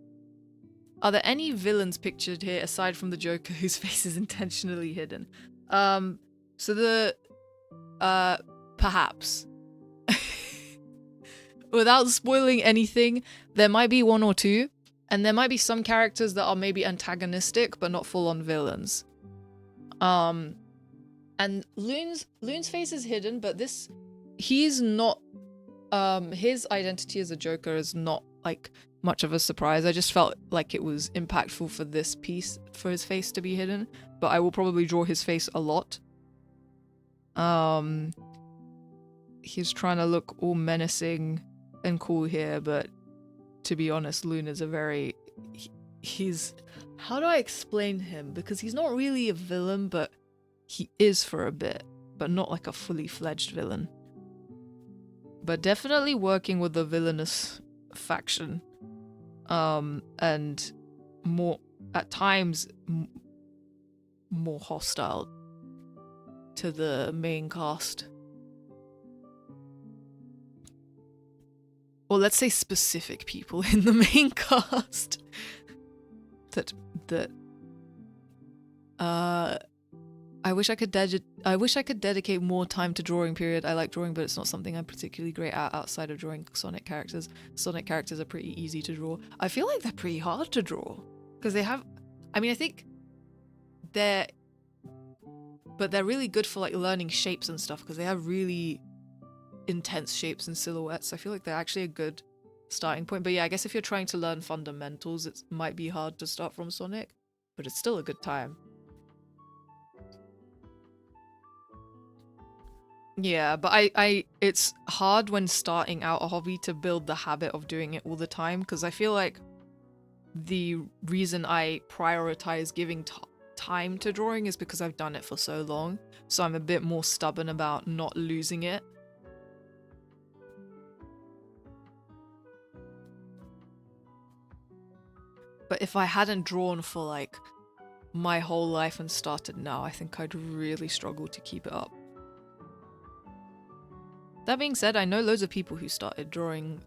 Are there any villains pictured here aside from the Joker whose face is intentionally hidden? So the perhaps. Without spoiling anything, there might be one or two, and there might be some characters that are maybe antagonistic but not full-on villains. And Loon's face is hidden, but he's not, his identity as a Joker is not like much of a surprise. I just felt like it was impactful for this piece for his face to be hidden, but I will probably draw his face a lot. He's trying to look all menacing and cool here, but to be honest, Loon is he's How do I explain him? Because he's not really a villain, but he is for a bit, but not like a fully fledged villain. But definitely working with the villainous faction. And more, at times, more hostile to the main cast. Or let's say specific people in the main cast. that I wish I could dedicate more time to drawing, period. I like drawing, but it's not something I'm particularly great at outside of drawing Sonic characters. Sonic characters are pretty easy to draw. I feel like they're pretty hard to draw because they have, I mean, I think they're really good for like learning shapes and stuff because they have really intense shapes and silhouettes. I feel like they're actually a good starting point. But yeah, I guess if you're trying to learn fundamentals, it might be hard to start from Sonic, but it's still a good time. Yeah, but I it's hard when starting out a hobby to build the habit of doing it all the time, because I feel like the reason I prioritize giving time to drawing is because I've done it for so long, so I'm a bit more stubborn about not losing it. But if I hadn't drawn for like my whole life and started now, I think I'd really struggle to keep it up. That being said, I know loads of people who started drawing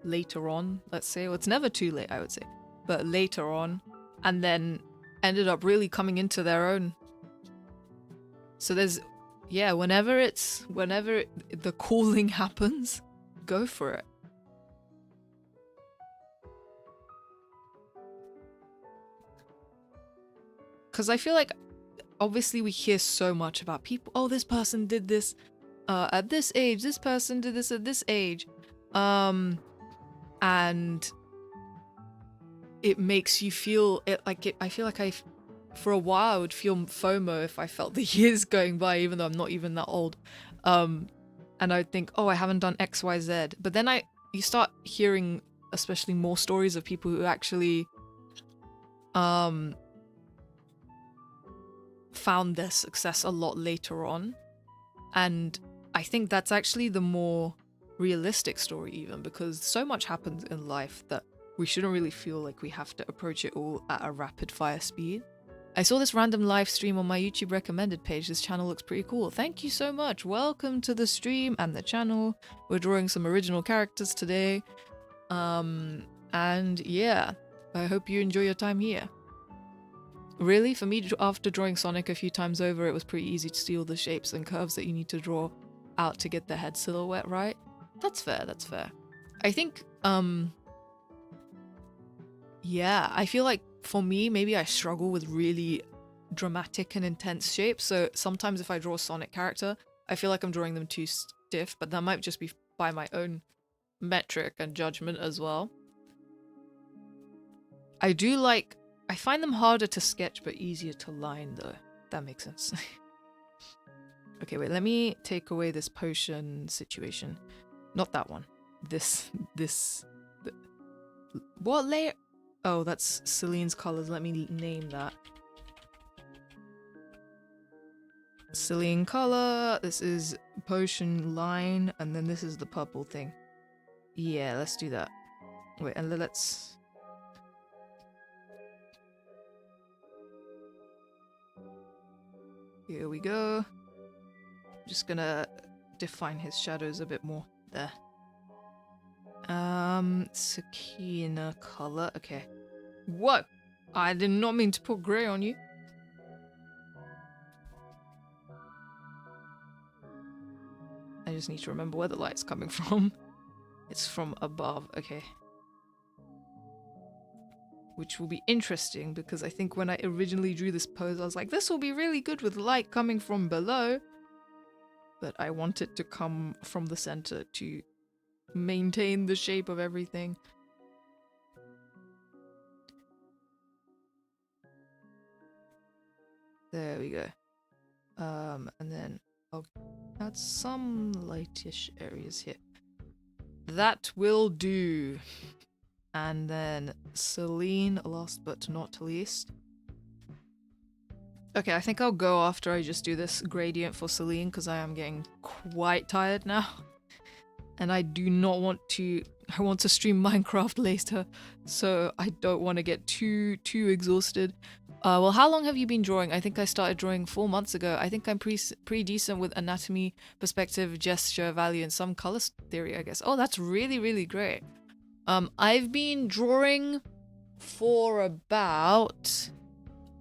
later on, let's say. Well, it's never too late, I would say, but later on, and then ended up really coming into their own. So there's, yeah, whenever the calling happens, go for it. Because I feel like, obviously we hear so much about people, oh, this person did this at this age, this person did this at this age. And it makes you feel, I feel like for a while I would feel FOMO if I felt the years going by, even though I'm not even that old. And I'd think, oh, I haven't done X, Y, Z. But then you start hearing especially more stories of people who actually found their success a lot later on. And I think that's actually the more realistic story even, because so much happens in life that we shouldn't really feel like we have to approach it all at a rapid fire speed. I saw this random live stream on my YouTube recommended page. This channel looks pretty cool. Thank you so much. Welcome to the stream and the channel. We're drawing some original characters today. And yeah, I hope you enjoy your time here. Really, for me, after drawing Sonic a few times over, it was pretty easy to see all the shapes and curves that you need to draw out to get the head silhouette right. That's fair, that's fair. I think, yeah, I feel like for me, maybe I struggle with really dramatic and intense shapes. So sometimes if I draw a Sonic character, I feel like I'm drawing them too stiff, but that might just be by my own metric and judgment as well. I find them harder to sketch but easier to line though. That makes sense. Okay, wait, let me take away this potion situation. Not that one. What layer? Oh, that's Celine's colors. Let me name that. Celine color. This is potion line, and then this is the purple thing. Yeah, let's do that. Wait, and let's... Here we go. Just gonna define his shadows a bit more. There. Sakina color. Okay. What? I did not mean to put grey on you. I just need to remember where the light's coming from. It's from above. Okay. Which will be interesting because I think when I originally drew this pose, I was like, this will be really good with light coming from below. But I want it to come from the center to maintain the shape of everything. There we go. And then I'll add some lightish areas here. That will do. And then Celine, last but not least. Okay, I think I'll go after I just do this gradient for Celine because I am getting quite tired now. And I do not want to... I want to stream Minecraft later, so I don't want to get too exhausted. Well, how long have you been drawing? I think I started drawing 4 months ago. I think I'm pretty decent with anatomy, perspective, gesture, value, and some color theory, I guess. Oh, that's really, really great. I've been drawing for about...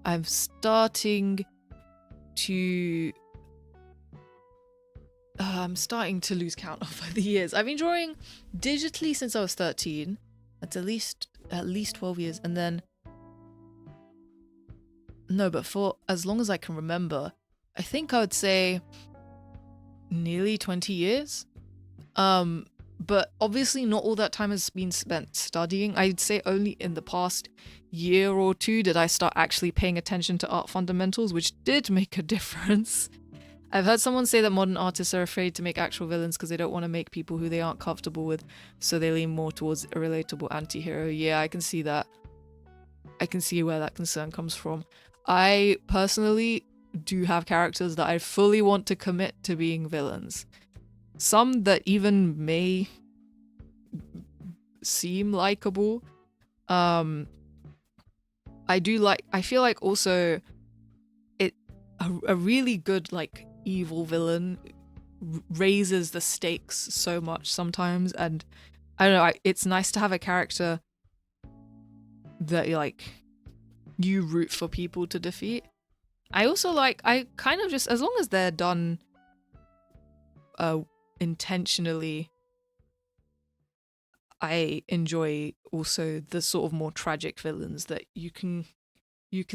I'm starting to lose count of the years. I've been drawing digitally since I was 13. That's at least 12 years. And then no, but for as long as I can remember, I think I would say nearly 20 years. But obviously not all that time has been spent studying. I'd say only in the past year or two did I start actually paying attention to art fundamentals, which did make a difference. I've heard someone say that modern artists are afraid to make actual villains because they don't want to make people who they aren't comfortable with, so they lean more towards a relatable anti-hero. Yeah, I can see that. I can see where that concern comes from. I personally do have characters that I fully want to commit to being villains. Some that even may seem likable. I feel like also a really good like evil villain raises the stakes so much sometimes, and I don't know, it's nice to have a character that you root for people to defeat. I also I kind of just, as long as they're done intentionally, I enjoy also the sort of more tragic villains that you can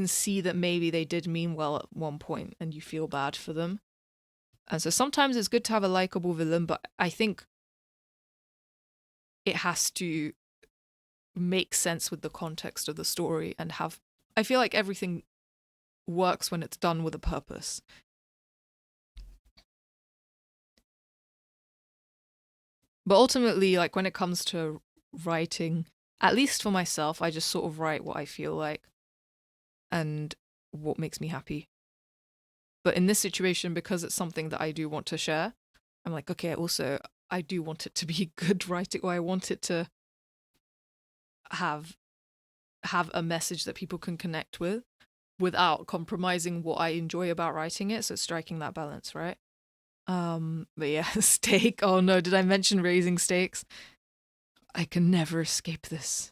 see that maybe they did mean well at one point and you feel bad for them. And so sometimes it's good to have a likable villain, but I think it has to make sense with the context of the story and I feel like everything works when it's done with a purpose. But ultimately, like when it comes to writing, at least for myself, I just sort of write what I feel like and what makes me happy. But in this situation, because it's something that I do want to share, I'm like, okay, also, I do want it to be good writing, or I want it to have a message that people can connect with without compromising what I enjoy about writing it. So striking that balance, right? But yeah, steak. Oh no, did I mention raising stakes? I can never escape this.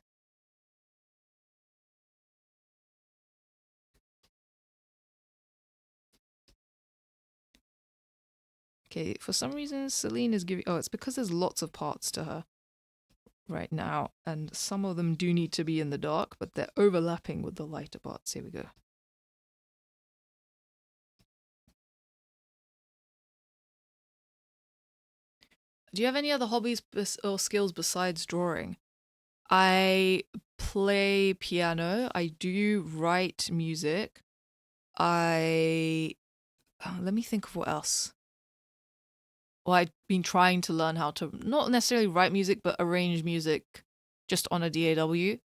Okay, for some reason Celine is giving... Oh, it's because there's lots of parts to her right now, and some of them do need to be in the dark, but they're overlapping with the lighter parts. Here we go. Do you have any other hobbies or skills besides drawing? I play piano. I do write music. Let me think of what else. Well, I've been trying to learn how to not necessarily write music, but arrange music just on a DAW.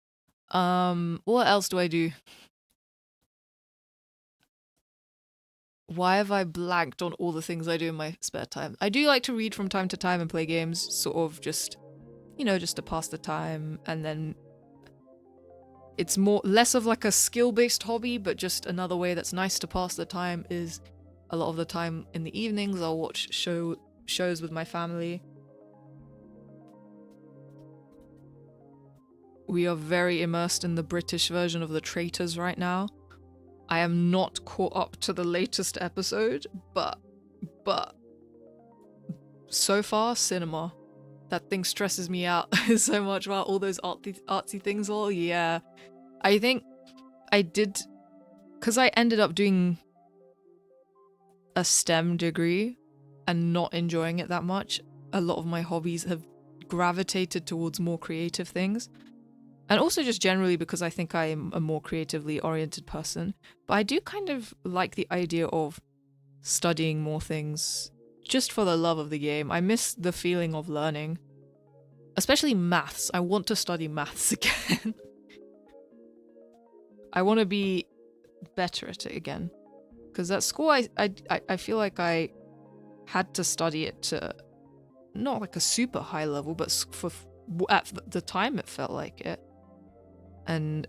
What else do I do? Why have I blanked on all the things I do in my spare time? I do like to read from time to time and play games, sort of just, just to pass the time. And then it's less of like a skill-based hobby, but just another way that's nice to pass the time is a lot of the time in the evenings I'll watch shows with my family. We are very immersed in the British version of The Traitors right now. I am not caught up to the latest episode, but so far, cinema. That thing stresses me out so much about all those artsy things. Oh yeah. I think I did, because I ended up doing a STEM degree and not enjoying it that much. A lot of my hobbies have gravitated towards more creative things. And also just generally because I think I am a more creatively oriented person. But I do kind of like the idea of studying more things just for the love of the game. I miss the feeling of learning. especially maths. I want to study maths again. I want to be better at it again. Because at school, I feel like I had to study it to not like a super high level, but at the time it felt like it. And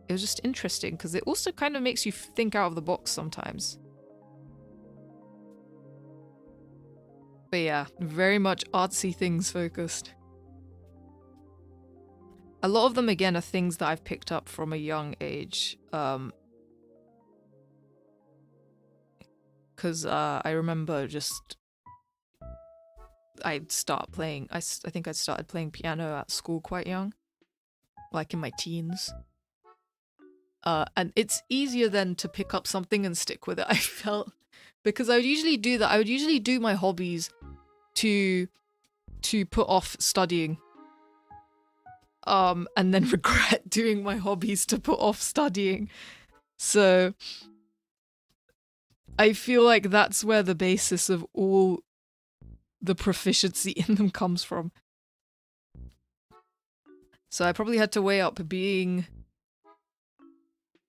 it was just interesting because it also kind of makes you think out of the box sometimes. But yeah, very much artsy things focused. A lot of them, again, are things that I've picked up from a young age. Because I remember just... I'd start playing... I think I started playing piano at school quite young. Like in my teens. And it's easier then to pick up something and stick with it, I felt. Because I would usually do that. I would usually do my hobbies to put off studying. And then regret doing my hobbies to put off studying. So I feel like that's where the basis of all the proficiency in them comes from. So I probably had to weigh up being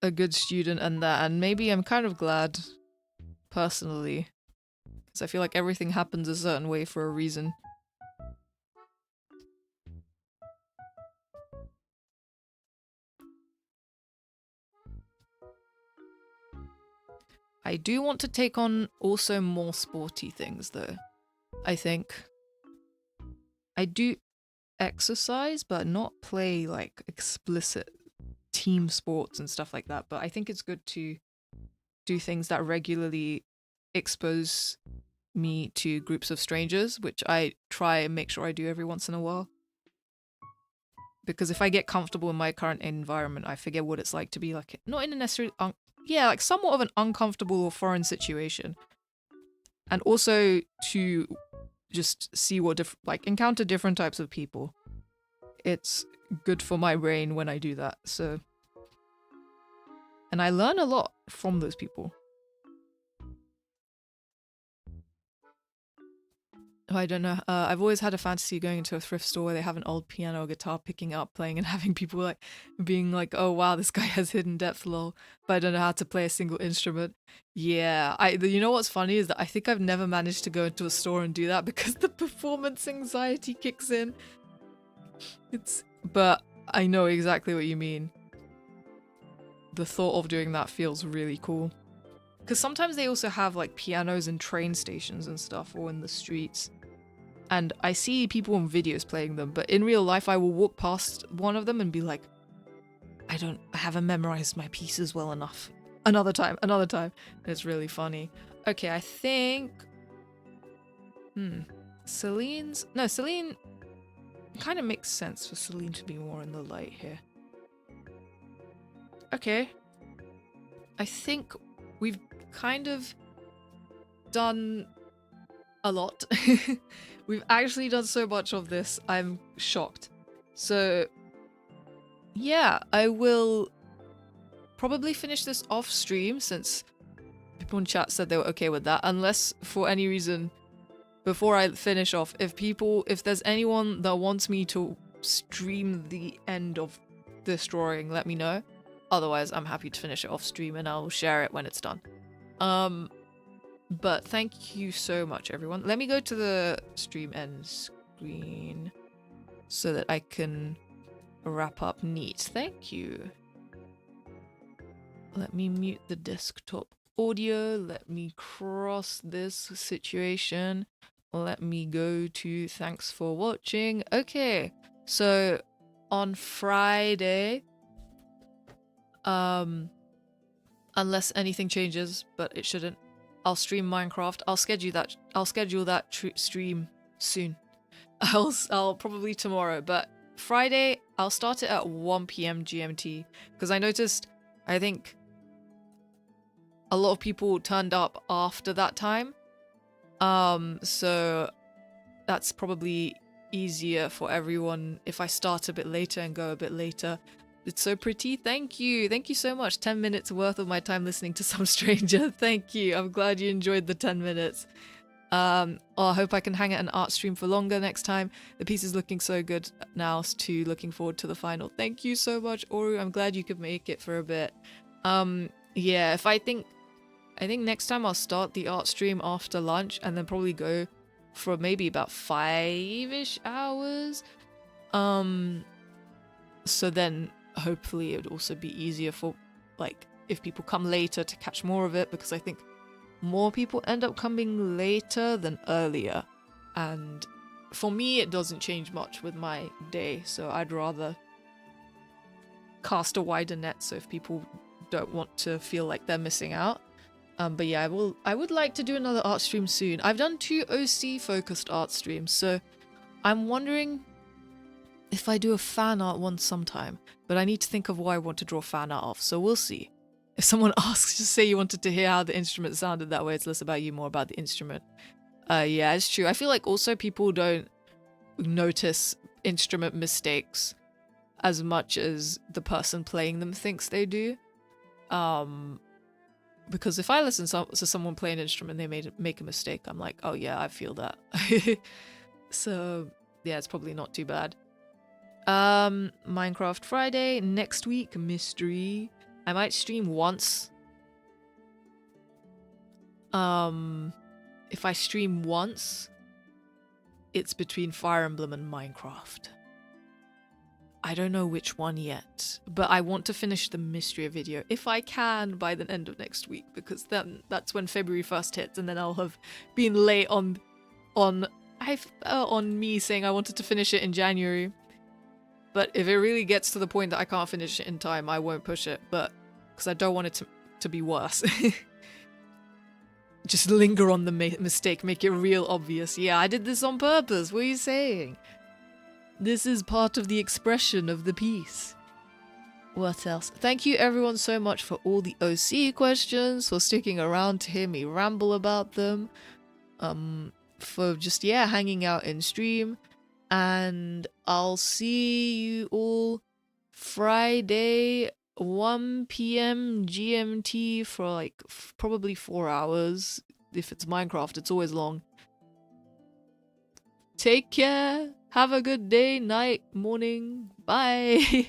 a good student and that, and maybe I'm kind of glad, personally, because I feel like everything happens a certain way for a reason. I do want to take on also more sporty things, though. I think. I do exercise, but not play, like, explicit team sports and stuff like that. But I think it's good to do things that regularly expose me to groups of strangers, which I try and make sure I do every once in a while. Because if I get comfortable in my current environment, I forget what it's like to be like, not in a necessarily, like somewhat of an uncomfortable or foreign situation. And also to just see what encounter different types of people. It's good for my brain when I do that, so. And I learn a lot from those people. I don't know. I've always had a fantasy of going into a thrift store where they have an old piano or guitar, picking it up, playing, and having people like being like, "Oh wow, this guy has hidden depth, lol." But I don't know how to play a single instrument. Yeah, you know what's funny is that I think I've never managed to go into a store and do that because the performance anxiety kicks in. But I know exactly what you mean. The thought of doing that feels really cool. Because sometimes they also have like pianos in train stations and stuff, or in the streets. And I see people in videos playing them, but in real life I will walk past one of them and be like, I haven't memorized my pieces well enough. Another time. And it's really funny. Okay, I think... Celine kind of makes sense for Celine to be more in the light here. Okay. I think we've kind of done a lot. We've actually done so much of this, I'm shocked. So, yeah, I will probably finish this off stream since people in chat said they were okay with that, unless for any reason, before I finish off, if there's anyone that wants me to stream the end of this drawing, let me know. Otherwise, I'm happy to finish it off stream and I'll share it when it's done. But thank you so much, everyone. Let me go to the stream end screen so that I can wrap up neat. Thank you. Let me mute the desktop audio. Let me cross this situation. Let me go to thanks for watching. Okay, so on Friday, unless anything changes, but it shouldn't, I'll stream Minecraft. I'll schedule that stream soon. I'll probably tomorrow, but Friday I'll start it at 1 PM GMT because I noticed I think a lot of people turned up after that time. So that's probably easier for everyone if I start a bit later and go a bit later. It's so pretty. Thank you. Thank you so much. 10 minutes worth of my time listening to some stranger. Thank you. I'm glad you enjoyed the 10 minutes. I hope I can hang at an art stream for longer next time. The piece is looking so good now, to looking forward to the final. Thank you so much, Oru. I'm glad you could make it for a bit. Yeah, I think next time I'll start the art stream after lunch and then probably go for maybe about 5-ish hours. So then hopefully it would also be easier for, like, if people come later to catch more of it, because I think more people end up coming later than earlier. And for me, it doesn't change much with my day, so I'd rather cast a wider net so if people don't want to feel like they're missing out. But yeah, I would like to do another art stream soon. I've done 2 OC focused art streams, so I'm wondering if I do a fan art one sometime, but I need to think of what I want to draw fan art of, so we'll see. If someone asks, just say you wanted to hear how the instrument sounded, that way it's less about you, more about the instrument. Yeah, it's true. I feel like also people don't notice instrument mistakes as much as the person playing them thinks they do. Because if I listen to someone play an instrument and they make a mistake, I'm like, oh yeah, I feel that. So yeah, it's probably not too bad. Minecraft Friday, next week, mystery. I might stream once. If I stream once, it's between Fire Emblem and Minecraft. I don't know which one yet, but I want to finish the mystery video if I can by the end of next week, because then that's when February 1st hits, and then I'll have been late on me saying I wanted to finish it in January. But if it really gets to the point that I can't finish it in time, I won't push it, but because I don't want it to be worse. Just linger on the mistake, make it real obvious. Yeah, I did this on purpose. What are you saying? This is part of the expression of the piece. What else? Thank you everyone so much for all the OC questions, for sticking around to hear me ramble about them, for just, yeah, hanging out in stream. And I'll see you all Friday, 1 p.m. GMT for like probably 4 hours. If it's Minecraft, it's always long. Take care. Have a good day, night, morning. Bye.